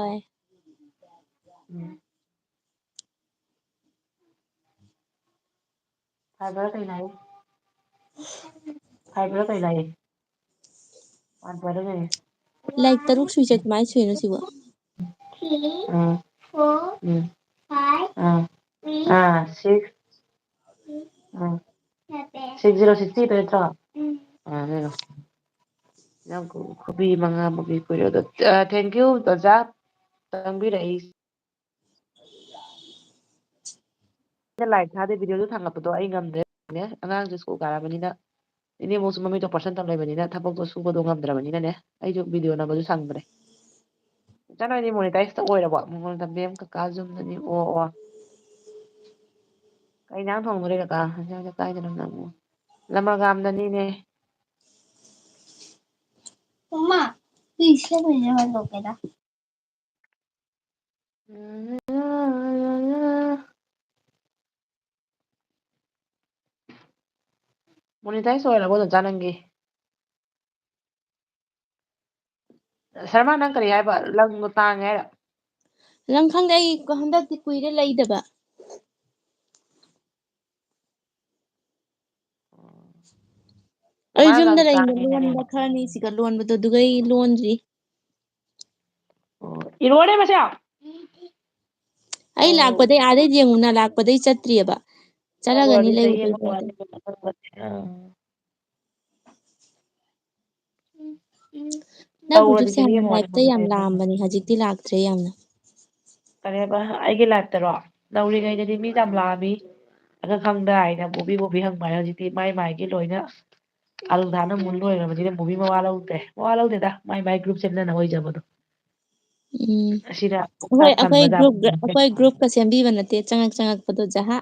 ꯐꯥꯏꯕꯔ ꯀꯩ ꯂꯥꯏ ꯐꯥꯏꯕꯔ ꯀꯩ ꯂꯥꯏ ꯂꯥꯏꯔꯤꯛ 3 ꯁꯨꯏꯁꯦ ꯀꯃꯥꯏꯅ ꯁꯨꯏꯅꯣ ꯁꯤꯕꯣ 3 4 5 6 6 0 60 ꯅꯠꯇ꯭ꯔꯣ ꯌꯥꯝ ꯈꯨꯕꯤ 5 ꯀꯨꯏꯔꯦ ꯑꯗꯣ ꯊꯦꯡꯀ꯭ꯌꯨ ꯑꯣꯖꯥ ꯆꯪꯕꯤꯔꯛꯏ ꯂꯥꯏꯛ ꯊꯥꯗꯦ ꯚꯤꯗꯤꯑꯣꯗꯣ ꯊꯥꯡꯒꯠꯄꯗꯣ ꯑꯩ ꯉꯝꯗ꯭ꯔꯦ ꯑꯉꯥꯡꯁꯨ ꯁ꯭ꯀꯨꯜ ꯀꯥꯔꯕꯅꯤꯅ ꯏꯅꯦꯃꯨꯛꯁꯨ ꯃꯃꯤꯠꯇꯣ ꯄꯔꯁꯟ ꯇꯝ ꯂꯩꯕꯅꯤꯅ ꯊꯕꯛꯇꯣ ꯁꯨꯕꯗꯣ ꯉꯝꯗ꯭ꯔꯕꯅꯤꯅꯅꯦ ꯑꯩꯁꯨ ꯚꯤꯗꯤꯑꯣ ꯅꯝꯕꯁꯨ ꯁꯪꯗ꯭ꯔꯦ ꯏꯆꯥꯅ ꯃꯣꯅꯤꯇꯥꯏꯁꯇ ꯑꯣꯏꯔꯕꯣ ꯃꯦꯝ ꯀꯀꯥ ꯖꯨꯝꯗꯅꯤ ꯑꯣ ꯀꯩ ꯏꯟꯖꯥꯡ ꯊꯣꯡꯗꯣꯔꯦ ꯀꯀꯥ ꯏꯟꯖꯥꯡꯁꯦ ꯀꯥꯏꯗꯅꯣ ꯅꯝꯃꯣ ꯂꯃꯒꯝꯗꯅꯤꯅꯦ 엄마, 그 있으면 이제 먹게다. ꯃꯣꯅꯤꯇꯥꯏꯁ ꯑꯣꯏꯔꯕꯣ ꯑꯣꯖꯥ ꯅꯪꯒꯤ ꯁꯔꯃ ꯅꯪ ꯀꯔꯤ ꯍꯥꯏꯕ ꯂꯪꯗꯣ ꯇꯥꯡꯉꯦ ꯍꯥꯏꯔ ꯂꯪ ꯈꯪꯗꯦ ꯑꯩ ꯍꯟꯗꯛꯇꯤ ꯀꯨꯏꯔꯦ ꯂꯩꯗꯕ ꯑꯩ ꯃꯥꯅ ꯂꯪ ꯌꯨꯝꯗ ꯂꯩꯅ ꯇꯥꯡꯉꯦ ꯍꯥꯏꯔꯦ ꯂꯣꯟꯕ ꯈꯔꯅꯤꯁꯤꯒ ꯂꯣꯟꯕꯗꯣ ꯑꯗꯨꯒ ꯑꯩ ꯂꯣꯟꯗ꯭ꯔꯤ ꯏꯔꯣꯅꯦ ꯃꯁꯦ ꯑꯩ ꯂꯥꯛꯄꯗꯩ ꯑꯥꯗꯩ ꯌꯦꯡꯉꯨꯅ ꯂꯥꯛꯄꯗꯩ ꯆꯠꯇ꯭ꯔꯤꯑꯕ ꯆꯠꯂꯒꯅꯤ ꯆꯍꯤ ꯂꯩꯔꯨꯗꯣꯏ ꯑꯃ ꯄꯣꯠꯇꯣ ꯋꯥꯠꯂꯤ ꯅꯪꯕꯨꯗꯤ ꯇꯧꯔꯗꯤ ꯍꯥꯟꯅ ꯆꯍꯤ ꯑꯃ ꯋꯥꯠꯂꯤ ꯂꯥꯏꯐꯇ ꯌꯥꯝ ꯂꯥꯛꯑꯝꯕꯅꯤ ꯍꯧꯖꯤꯛꯇꯤ ꯂꯥꯛꯇ꯭ꯔꯦ ꯌꯥꯝꯅ ꯀꯔꯦꯕ ꯑꯩꯒꯤ ꯂꯥꯏꯐꯇꯔꯣ ꯅꯧꯔꯤꯉꯩꯗꯗꯤ ꯃꯤ ꯌꯥꯝ ꯂꯥꯛꯑꯝꯃꯤ ꯈꯪꯗ ꯍꯥꯏꯅ ꯕꯣꯕꯤ ꯍꯪꯕ ꯍꯥꯏ ꯍꯧꯖꯤꯛꯇꯤ ꯃꯥꯏ ꯃꯥꯏꯒꯤ ꯂꯣꯏꯅ ꯑꯜꯊꯥꯅ ꯃꯨꯟ ꯂꯣꯏꯔꯕꯅꯤꯅ ꯕꯣꯕꯤ ꯃꯋꯥ ꯂꯧꯗ꯭ꯔꯦ ꯃꯋꯥ ꯂꯧꯗꯦꯗ ꯃꯥꯏ ꯃꯥꯏ ꯒ꯭ꯔꯨꯞ ꯁꯦꯝꯅꯅ ꯑꯣꯏꯖꯕꯗꯣ ꯎꯝ ꯑꯁꯤꯗ ꯑꯩꯈꯣꯏ ꯆꯥꯛ ꯑꯩꯈꯣꯏ ꯊꯟꯕꯖꯥꯠ ꯒ꯭ꯔꯨꯞ ꯑꯩꯈꯣꯏ ꯒ꯭ꯔꯨꯞꯀ ꯁꯦꯝꯕꯤꯕ ꯅꯠꯇꯦ ꯆꯪꯉꯛꯄꯗꯣ ꯖꯍꯥ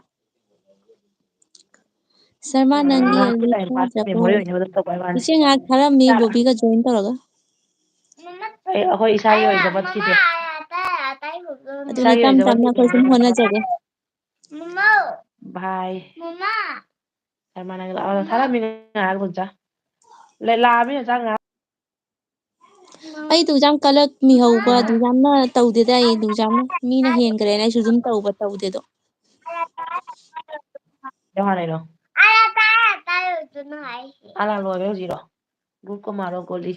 ꯁꯔꯃ ꯅꯪꯒꯤ ꯉꯥꯏꯍꯥꯛꯀꯤ ꯑꯗꯨ ꯇꯥꯏꯝ ꯄꯥꯁ ꯊꯥꯗ꯭ꯔꯕꯣ ꯃꯦꯃꯣꯔꯤ ꯑꯣꯏꯅꯕ ꯑꯗꯨꯝ ꯇꯧꯕ ꯋꯥꯅꯤ ꯏꯆꯦ ꯉꯥꯏꯍꯥꯛ ꯊꯥꯔꯝꯃꯤ ꯕꯣꯕꯤꯒ ꯖꯣꯏꯟ ꯇꯧꯔꯒ ꯑꯩꯈꯣꯏ ꯏꯁꯥꯒꯤ ꯑꯣꯏꯖꯕ ꯊꯤꯗꯦ ꯑꯗꯨꯅꯤ ꯏꯁꯥꯒꯤ ꯇꯞ ꯑꯣꯏꯖꯕ ꯇꯞꯅ ꯑꯩꯈꯣꯏ ꯁꯨꯝ ꯊꯤꯕꯅꯤꯅ ꯍꯣꯠꯅꯖꯒꯦ ꯚꯥꯏ ꯂꯥꯛꯑꯃꯤꯅ ꯆꯥꯛ ꯉꯥꯏꯍꯥꯛ ꯑꯩ ꯗꯨꯛꯌꯥꯝ ꯀꯜꯂꯛꯃꯤꯍꯧꯕ ꯑꯗꯨꯛꯌꯥꯝꯅ ꯇꯧꯗꯦꯗ ꯑꯩ ꯑꯗꯨꯛꯌꯥꯝꯅ ꯃꯤꯅ ꯍꯦꯟꯈ꯭ꯔꯦꯅ ꯑꯩꯁꯨ ꯑꯗꯨꯝ ꯇꯧꯗꯦꯗꯣ ꯂꯣꯏꯔꯦ ꯍꯧꯖꯤꯛꯔꯣ ꯒ꯭ꯔꯨꯞꯀ ꯃꯥꯔꯣ ꯒꯣꯂꯤ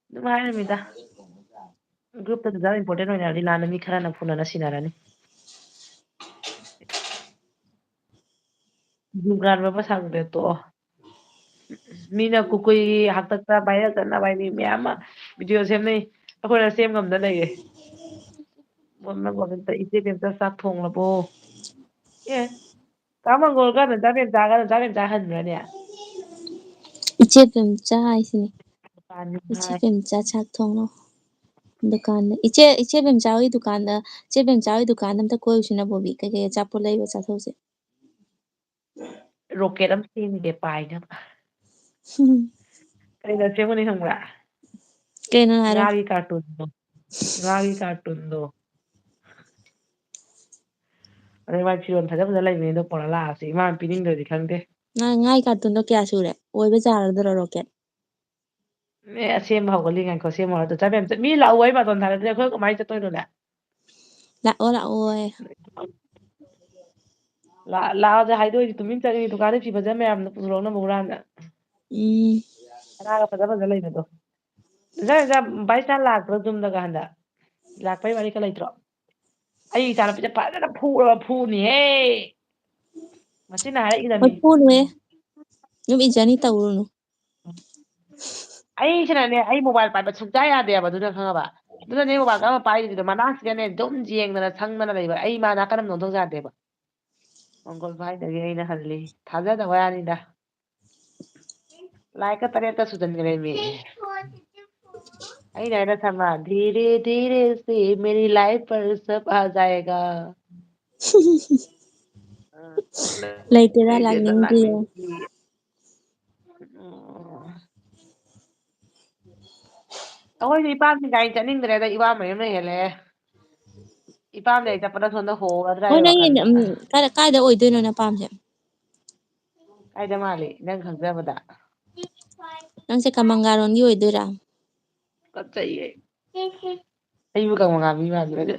ꯑꯗꯨꯝ ꯍꯥꯏꯔꯝꯃꯤꯗ ꯒ꯭ꯔꯨꯞꯇ ꯏꯝꯄꯣꯔꯇꯦꯟ ꯑꯣꯏꯅꯔꯗꯤ ꯂꯥꯟꯅ ꯃꯤ ꯈꯔꯅ ꯐꯨꯅꯅ ꯁꯤꯟꯅꯔꯅꯤ ꯖꯨꯒꯥꯟ ꯁꯪꯗ꯭ꯔꯦ ꯇꯣꯛꯑꯣ ꯃꯤꯅ ꯀꯨꯀꯨꯏ ꯍꯥꯛꯇꯛꯇ ꯚꯥꯏꯔꯦꯜ ꯆꯠꯅꯕ ꯍꯥꯏ ꯃꯤ ꯃꯌꯥꯝ ꯑꯃ ꯚꯤꯗꯤꯑꯣ ꯁꯦꯝꯅꯩ ꯑꯩꯈꯣꯏꯅ ꯁꯦꯝ ꯉꯝꯗ ꯂꯩꯔꯦ ꯏꯆꯦ ꯕꯦꯝꯆꯥ ꯆꯥꯛ ꯊꯣꯡꯂꯕꯣ ꯑꯦ ꯀꯥ ꯃꯪꯒꯣꯜꯒ ꯆꯥ ꯍꯟꯕ꯭ꯔꯅꯦ ꯏꯆꯦ ꯕꯦꯝꯆꯥ ꯍꯥꯏꯁꯤꯅꯤ ꯏꯆꯦ ꯍꯥꯏ ꯕꯦꯝꯆꯥ ꯆꯥꯛ ꯊꯣꯡꯂꯣ ꯗꯨꯀꯥꯟꯗ ꯏꯆꯦ ꯕꯦꯝꯆꯥ ꯍꯣꯏ ꯗꯨꯀꯥꯟꯗ ꯏꯆꯦ ꯕꯦꯝꯆꯥ ꯍꯣꯏ ꯗꯨꯀꯥꯟꯗ ꯑꯝꯇ ꯀꯣꯏꯔꯨꯁꯤꯅ ꯕꯣꯕꯤ ꯀꯩꯀꯩ ꯑꯆꯥꯄꯣꯠ ꯂꯩꯕ ꯆꯥꯊꯣꯛꯎꯁꯦ ꯔꯣꯀꯦꯠ ꯑꯃ ꯁꯦꯝꯃꯤꯒꯦ ꯄꯥꯏꯅꯕ ꯀꯩꯅ ꯁꯦꯝꯒꯅꯤ ꯈꯪꯕ꯭ꯔꯥ ꯀꯩꯅꯣ ꯍꯥꯏꯔꯣ ꯉꯥꯒꯤ ꯀꯥꯔꯇꯨꯟꯗꯣ ꯑꯗꯩ ꯃꯥꯏ ꯐꯤꯔꯣꯜ ꯐꯖ ꯐꯖ ꯂꯩꯕꯅꯤꯗꯣ ꯄꯨꯔ ꯂꯥꯛꯑꯁꯤ ꯏꯃꯥꯅ ꯄꯤꯅꯤꯡꯗ꯭ꯔꯗꯤ ꯈꯪꯗꯦ ꯉꯥꯏ ꯀꯥꯔꯇꯨꯟꯗꯣ ꯀꯌꯥ ꯁꯨꯔꯦ ꯑꯣꯏꯕ ꯌꯥꯔꯗ꯭ꯔꯣ ꯔꯣꯀꯦꯠ ꯑꯦ ꯁꯦꯝꯕ ꯍꯧꯒꯠꯂꯤ ꯉꯥꯏꯈꯣ ꯁꯦꯝꯃꯣ ꯃꯤ ꯂꯥꯛꯑꯣ ꯑꯩ ꯕꯥꯇꯣꯟ ꯊꯥꯔꯛꯇ꯭ꯔꯗꯤ ꯑꯩꯈꯣꯏ ꯀꯃꯥꯏꯅ ꯆꯠꯇꯣꯏꯅꯣꯅꯦ ꯂꯥꯛꯑꯣ ꯂꯥꯛꯑꯣꯌꯦ ꯂꯥꯛꯑꯣꯁꯦ ꯍꯥꯏꯗꯣꯛꯏꯁꯤ ꯇꯨꯃꯤꯟ ꯆꯠꯂꯤ ꯗꯨꯀꯥꯟꯗꯩ ꯐꯤ ꯐꯖꯕ ꯃꯌꯥꯝꯗꯣ ꯄꯨꯊꯣꯔꯛꯅꯕ ꯍꯨꯔꯥꯟꯅ ꯎꯝ ꯁꯅꯥꯒ ꯐꯖ ꯐꯖ ꯂꯩꯕꯗꯣ ꯕꯥꯏꯁꯤꯅ ꯂꯥꯛꯇ꯭ꯔꯣ ꯌꯨꯝꯗꯒ ꯍꯟꯗꯛ ꯂꯥꯛꯄꯩ ꯋꯥꯔꯤꯒ ꯂꯩꯇ꯭ꯔꯣ ꯑꯩ ꯏꯆꯥꯅꯨꯄꯤꯁꯦ ꯐꯖꯅ ꯐꯨꯅꯤꯍꯦ ꯃꯆꯤꯟꯅ ꯍꯣꯏ ꯍꯥꯏꯔꯛꯏꯔꯝꯃꯤ ꯐꯨꯅꯨꯍꯦ ꯑꯗꯨꯝ ꯏꯖꯅꯤ ꯇꯧꯔꯨꯅꯨ ꯑꯩꯁꯤꯅꯅꯦ ꯑꯩ ꯃꯣꯕꯥꯏꯜ ꯄꯥꯏꯕ ꯁꯨꯡꯌꯥ ꯌꯥꯗꯦꯕ ꯑꯗꯨꯅ ꯈꯪꯉꯕ ꯑꯗꯨꯅꯅꯦ ꯃꯣꯕꯥꯏꯜ ꯑꯃ ꯄꯥꯏꯔꯤꯁꯤꯗꯣ ꯃꯅꯥꯛꯁꯤꯗꯅꯦ ꯑꯗꯨꯝ ꯌꯦꯡꯗꯅ ꯁꯪꯗꯅ ꯂꯩꯕ ꯑꯩ ꯃꯥ ꯅꯥꯀꯟ ꯑꯃꯗ ꯑꯣꯟꯊꯣꯛ ꯌꯥꯗꯦꯕ ꯃꯪꯒꯣꯜ ꯄꯥꯏꯗꯒꯤ ꯑꯩꯅ ꯍꯜꯂꯤ ꯊꯥꯖꯗꯕ ꯋꯥꯅꯤꯗ ꯂꯥꯏꯛꯀ 3 ꯁꯨꯖꯟꯈꯔꯦꯃꯤ ꯑꯩꯅ ꯍꯥꯏꯅ ꯁꯔꯃ ꯙꯤꯔꯦ ꯙꯤꯔꯦ ꯁꯦ ꯃꯦꯔꯤ ꯂꯥꯏꯐ ꯄꯔ ꯁꯕ ꯑꯖꯥꯌꯦꯒꯥ ꯂꯩꯇꯦꯗ ꯂꯥꯛꯅꯤꯡꯗ꯭ꯔꯤꯌꯦ ꯑꯩꯈꯣꯏꯗꯤ ꯏꯄꯥꯝꯁꯤ ꯒꯥꯔꯤ ꯆꯠꯅꯤꯡꯗ꯭ꯔꯦꯗ ꯏꯋꯥꯃꯌꯨꯝꯅ ꯍꯦꯜꯂꯛꯑꯦ ꯏꯄꯥꯝꯗꯩ ꯆꯠꯄꯗ ꯁꯣꯝꯗ ꯍꯣꯒꯗ꯭ꯔꯥ ꯍꯣꯏ ꯑꯩ ꯅꯪ ꯋꯥꯈꯜꯗ ꯀꯥꯏꯗ ꯑꯣꯏꯗꯣꯏꯅꯣ ꯅꯄꯥꯝꯁꯦ ꯀꯥꯏꯗ ꯃꯥꯜꯂꯤ ꯅꯪ ꯈꯪꯖꯕꯗ ꯅꯪꯁꯦ ꯀꯃꯪꯒꯥꯔꯣꯟꯒꯤ ꯑꯣꯏꯗꯣꯏꯔꯥ ꯀꯠꯆꯩꯌꯦ ꯑꯩꯕꯨ ꯀꯃꯉꯥ ꯃꯤ ꯃꯥꯟꯕ꯭ꯔꯒ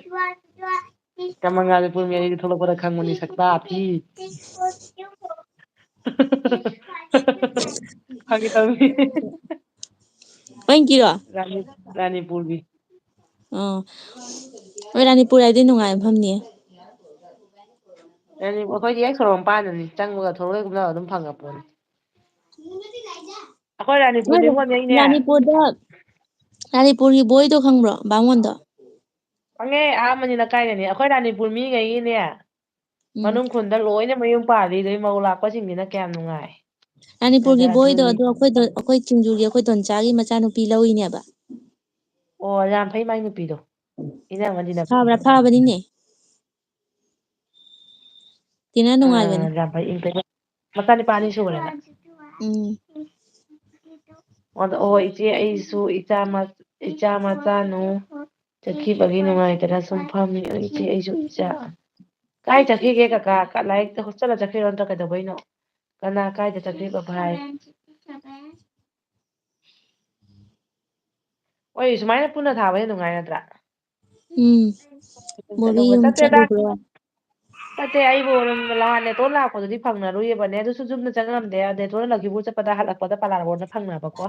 ꯀꯃꯉꯥꯁꯦ ꯄꯨꯡ ꯑꯅꯤꯗꯤ ꯊꯣꯛꯂꯛꯄꯗ ꯈꯪꯕꯅꯤ ꯁꯛꯇꯥ ꯊꯤ ꯐꯥꯒꯤ ꯇꯧꯅꯤ ꯑꯣꯏꯀꯤꯔꯣ ꯔꯥꯅꯤꯄꯨꯔꯒꯤ ꯑꯣ ꯍꯣꯏ ꯔꯥꯅꯤꯄꯨꯔ ꯍꯥꯏꯗꯤ ꯅꯨꯡꯉꯥꯏꯕ ꯃꯐꯝꯅꯤ ꯑꯩꯈꯣꯏꯗꯤ ꯍꯦꯛ ꯁꯣꯔꯣꯛ ꯃꯄꯥꯟꯗꯅꯤ ꯆꯪꯕꯒ ꯊꯣꯔꯛꯏꯒꯨꯝꯅ ꯑꯗꯨꯝ ꯐꯪꯉꯄꯣꯠꯅꯤ ꯑꯩꯈꯣꯏ ꯔꯥꯅꯤꯄꯨꯔ ꯅꯤꯉꯣꯜꯉꯩꯅꯦ ꯔꯥꯅꯤꯄꯨꯔꯒꯤ ꯕꯣꯏꯗꯣ ꯈꯪꯕ꯭ꯔꯣ ꯕꯥꯃꯣꯟꯗꯣ ꯈꯪꯉꯦ ꯑꯍꯥꯟꯕꯅꯤꯅ ꯀꯥꯏꯗꯅꯤ ꯑꯩꯈꯣꯏ ꯔꯥꯅꯤꯄꯨꯔ ꯃꯤꯉꯩꯒꯤꯅꯦ ꯎꯝ ꯃꯅꯨꯡ ꯈꯨꯟꯗ ꯂꯣꯏꯅ ꯃꯌꯨꯝ ꯄꯥꯜꯂꯤꯗꯩ ꯃꯧ ꯂꯥꯛꯄꯁꯤꯡꯁꯤꯅ ꯀꯌꯥꯝ ꯅꯨꯡꯉꯥꯏ ꯃꯅꯤꯄꯨꯔꯒꯤ ꯕꯣꯏꯗꯣ ꯑꯗꯨꯅꯤ ꯑꯗꯣ ꯑꯩꯈꯣꯏ ꯆꯤꯡꯖꯨꯒꯤ ꯑꯩꯈꯣꯏ ꯗꯣꯟꯆꯥꯒꯤ ꯃꯆꯥꯅꯨꯄꯤ ꯂꯧꯔꯤꯅꯦꯕ ꯑꯣ ꯌꯥꯝ ꯐꯩ ꯃꯥꯏ ꯅꯨꯄꯤꯗꯣ ꯏꯅꯝꯃꯗꯤ ꯐꯕ꯭ꯔꯥ ꯐꯥꯕꯅꯤꯅꯦ ꯇꯤꯅ ꯅꯨꯡꯉꯥꯏꯕꯅꯦ ꯌꯥꯝ ꯐꯩ ꯃꯆꯥꯅꯤꯄꯥ 2 ꯁꯨꯔꯦꯅ ꯎꯝ ꯑꯣ ꯏꯆꯦ ꯑꯩꯁꯨ ꯏꯆꯥ ꯃꯆꯥꯅꯨ ꯆꯠꯈꯤꯕꯒꯤ ꯅꯨꯡꯉꯥꯏꯇꯅ ꯁꯨꯝ ꯐꯝꯃꯤ ꯏꯆꯦ ꯑꯩꯁꯨ ꯏꯆꯥ ꯀꯥꯏ ꯆꯠꯈꯤꯒꯦ ꯀꯀꯥ ꯂꯥꯏꯔꯤꯛꯇ ꯍꯣꯁꯇꯦꯜꯗ ꯆꯠꯈꯤꯔꯣ ꯅꯠꯇ꯭ꯔꯥ ꯀꯩꯗꯧꯕꯩꯅꯣ ꯀꯅꯥ ꯀꯥꯏꯗ ꯆꯠꯈꯤꯕ ꯚꯥꯏ ꯍꯣꯏ ꯁꯨꯃꯥꯏꯅ ꯄꯨꯟꯅ ꯊꯥꯕꯁꯦ ꯅꯨꯡꯉꯥꯏ ꯅꯠꯇ꯭ꯔꯥ ꯎꯝ ꯕꯣꯕꯤ ꯆꯠꯂꯨꯕ ꯌꯨꯝ ꯆꯠꯇꯦꯗ ꯆꯠꯂꯨꯕ꯭ꯔꯣ ꯅꯠꯇꯦ ꯑꯩꯕꯨ ꯂꯥꯟ ꯅꯦꯠꯋꯥꯔꯛ ꯂꯥꯛꯄꯗꯨꯗꯤ ꯐꯪꯅꯔꯨꯏꯕꯅꯦ ꯑꯗꯨꯁꯨ ꯆꯨꯝꯅ ꯆꯪꯉꯝꯗꯦ ꯅꯦꯠꯋꯥꯔꯛ ꯂꯛꯈꯤꯕꯨ ꯆꯠꯄꯗ ꯍꯜꯂꯛꯄꯗ ꯄꯂꯥꯟ ꯐꯪꯅꯕꯀꯣ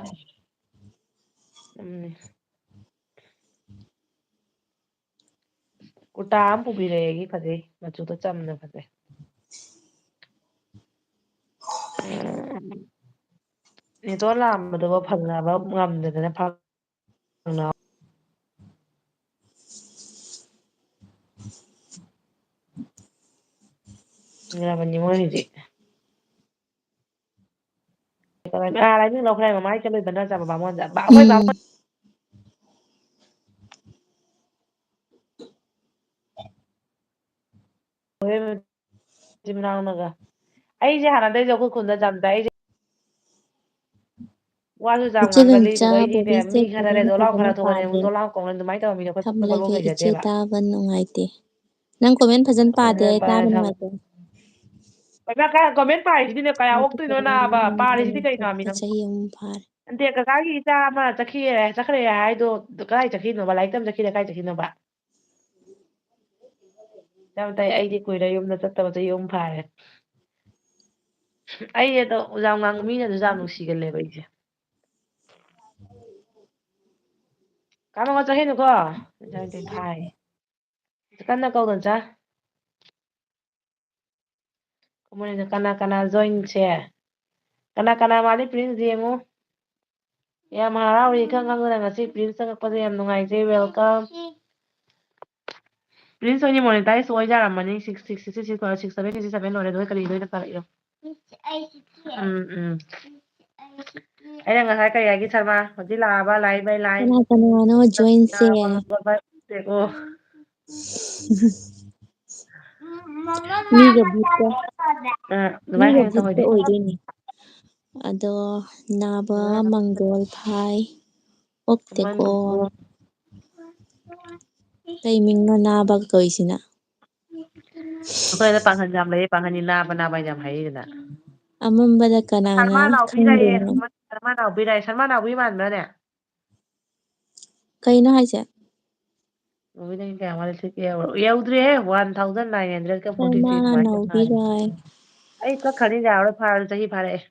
ꯀꯨꯔꯇꯥ ꯑꯃ ꯄꯨꯕꯤꯔꯛꯑꯦ ꯑꯩꯒꯤ ꯐꯖꯩ ꯃꯆꯨꯗꯣ ꯆꯝꯅ ꯐꯖꯩ ꯅꯦꯠꯋꯥꯔꯛ ꯂꯥꯛꯑꯝꯕꯗꯨꯕꯨ ꯐꯪꯅꯕ ꯉꯝꯗꯗꯅ ꯃꯣꯏꯒꯤꯗꯤ ꯂꯧꯈ꯭ꯔꯦ ꯃꯃꯥꯏ ꯆꯠꯂꯣꯏꯕ ꯕꯥꯃꯣꯟꯗ ꯑꯩꯈꯣꯏ ꯎꯝ ꯕꯥꯃꯣꯟ ꯃꯆꯤꯟ ꯃꯅꯥꯎꯅꯒ ꯑꯩꯁꯦ ꯍꯥꯟꯅꯗꯩꯁꯨ ꯑꯩꯈꯣꯏ ꯈꯨꯟꯗ ꯑꯩꯁꯦ ꯋꯥꯁꯨ ꯌꯥꯝ ꯏꯆꯦ ꯉꯥꯡꯒꯜꯂꯤ ꯂꯟꯆꯥ ꯑꯗꯨꯒ ꯑꯩꯗꯤꯅꯦ ꯕꯣꯕꯤꯁꯦ ꯃꯤ ꯈꯔꯅꯦ ꯐꯖꯅ ꯗꯣꯂꯥꯎ ꯐꯖꯅ ꯈꯔ ꯊꯣꯛꯑꯅꯤ ꯄꯥꯗꯦ ꯗꯣꯂꯥꯎ ꯀꯧꯅꯤ ꯑꯗꯨꯃꯥꯏꯅ ꯇꯧꯕ ꯃꯤꯗꯣ ꯑꯩꯈꯣꯏ ꯊꯣꯛꯄ ꯂꯣꯟ ꯊꯝꯂꯒꯦ ꯏꯆꯦ ꯂꯩꯖꯗꯦꯕ ꯇꯥꯕ ꯅꯨꯡꯉꯥꯏꯇꯦ ꯅꯪ ꯀꯣꯃꯦꯟ ꯐꯖꯅ ꯄꯥꯗꯦ ꯑꯩ ꯇꯥꯕ ꯅꯨꯡꯉꯥꯏꯇꯦ ꯀꯃꯦꯟ ꯄꯥꯏꯁꯤꯗꯤꯅꯦ ꯀꯌꯥ ꯑꯣꯛꯇꯣꯏꯅꯣ ꯅꯥꯕ ꯄꯥꯔꯤꯁꯤꯗꯤ ꯀꯩꯅꯣ ꯆꯍꯤ 3 ꯐꯥꯔꯦ ꯅꯠꯇꯦ ꯀꯀꯥꯒꯤ ꯏꯆꯥ ꯑꯃ ꯆꯠꯈ꯭ꯔꯦ ꯍꯥꯏꯗꯣ ꯀꯗꯥꯏ ꯆꯠꯈꯤꯅꯣꯕ ꯂꯥꯏꯔꯤꯛ ꯇꯝ ꯆꯠꯈꯤꯔ ꯀꯗꯥꯏ ꯆꯠꯈꯤꯅꯣꯕ ꯑꯩꯗꯤ ꯀꯨꯏꯔꯦ ꯌꯨꯝꯗ ꯆꯠꯇꯕ ꯆꯍꯤ 3 ꯐꯥꯔꯦ ꯑꯩ ꯑꯗꯣ ꯌꯥꯝ ꯉꯥꯡꯕ ꯃꯤꯅꯁꯨ ꯌꯥꯝ ꯅꯨꯡꯁꯤꯒꯜꯂꯦꯕ ꯑꯩꯁꯦ ꯆꯠꯈꯤꯅꯨꯀꯣ ꯀꯟꯅ ꯀꯧ ꯗꯣꯟꯆꯥ ꯀꯅꯥ ꯀꯅꯥ ꯖꯣꯏꯟꯁꯦ ꯀꯅꯥ ꯀꯅꯥ ꯃꯥꯜꯂꯤ ꯄ꯭ꯔꯤꯟꯁ ꯌꯦꯡꯉꯨ ꯌꯥꯝ ꯍꯔꯥꯎꯏ ꯏꯈꯪ ꯈꯪꯗꯅ ꯉꯁꯤ ꯄ꯭ꯔꯤꯟꯁ ꯆꯪꯉꯛꯄꯁꯦ ꯌꯥꯝ ꯅꯨꯡꯉꯥꯏꯖꯩ ꯋꯦꯜꯀꯝ ꯄ꯭ꯔꯤꯟꯁ ꯍꯣꯏꯗꯤ ꯃꯣꯅꯤꯇꯥꯏꯁ ꯑꯣꯏꯖꯔꯝꯃꯅꯤ 666 ꯂꯣꯏꯔꯦ ꯑꯗꯨꯒ ꯀꯔꯤ ꯇꯥꯔꯛꯏꯅꯣ ꯑꯩꯅ ꯉꯁꯥꯏ ꯀꯩ ꯍꯥꯏꯒꯦ ꯁꯔꯃ ꯍꯧꯖꯤꯛ ꯂꯥꯛꯑꯕ ꯀꯅꯥ ꯀꯅꯥꯅꯣ ꯖꯣꯏꯟꯁꯦ ꯃꯤꯒ ꯚꯨꯠꯀ ꯑꯗꯨꯃꯥꯏꯅ ꯃꯤꯒ ꯍꯥꯏꯅ ꯚꯨꯠꯀ ꯇꯧꯍꯣꯏꯗꯤ ꯑꯣꯏꯗꯣꯏꯅꯦ ꯑꯗꯣ ꯅꯥꯕ ꯃꯪꯒꯣꯜ ꯐꯥꯏ ꯑꯣꯛꯇꯦꯀꯣ ꯀꯩ ꯃꯤꯡꯅꯣ ꯅꯥꯕ ꯀꯧꯏꯁꯤꯅ ꯑꯩꯈꯣꯏꯅ ꯄꯥꯡꯒꯟ ꯌꯥꯝ ꯂꯩꯌꯦ ꯄꯥꯡꯒꯟꯅꯤ ꯅꯥꯕ ꯍꯥꯏꯅ ꯌꯥꯝ ꯍꯥꯏꯔꯤꯗꯅ ꯑꯃꯝꯕꯗ ꯀꯅꯥꯅ ꯈꯪꯗꯣꯏꯅꯣ ꯁꯔꯃꯥ ꯅꯥꯎꯕꯤ ꯃꯥꯟꯕ꯭ꯔꯅꯦ ꯀꯩꯅꯣ ꯍꯥꯏꯁꯦ ꯌꯧꯗ꯭ꯔꯤꯍꯦ 1943 ꯁꯔꯃꯥ ꯑꯗꯨꯃꯥꯏꯅ ꯐꯥꯔꯦ ꯅꯥꯎꯕꯤꯔꯥꯏ ꯑꯩ ꯀꯛꯈ꯭ꯔꯅꯤ ꯌꯥꯔꯣꯏ ꯐꯥꯔꯁꯨ ꯆꯍꯤ ꯐꯥꯔꯛꯑꯦ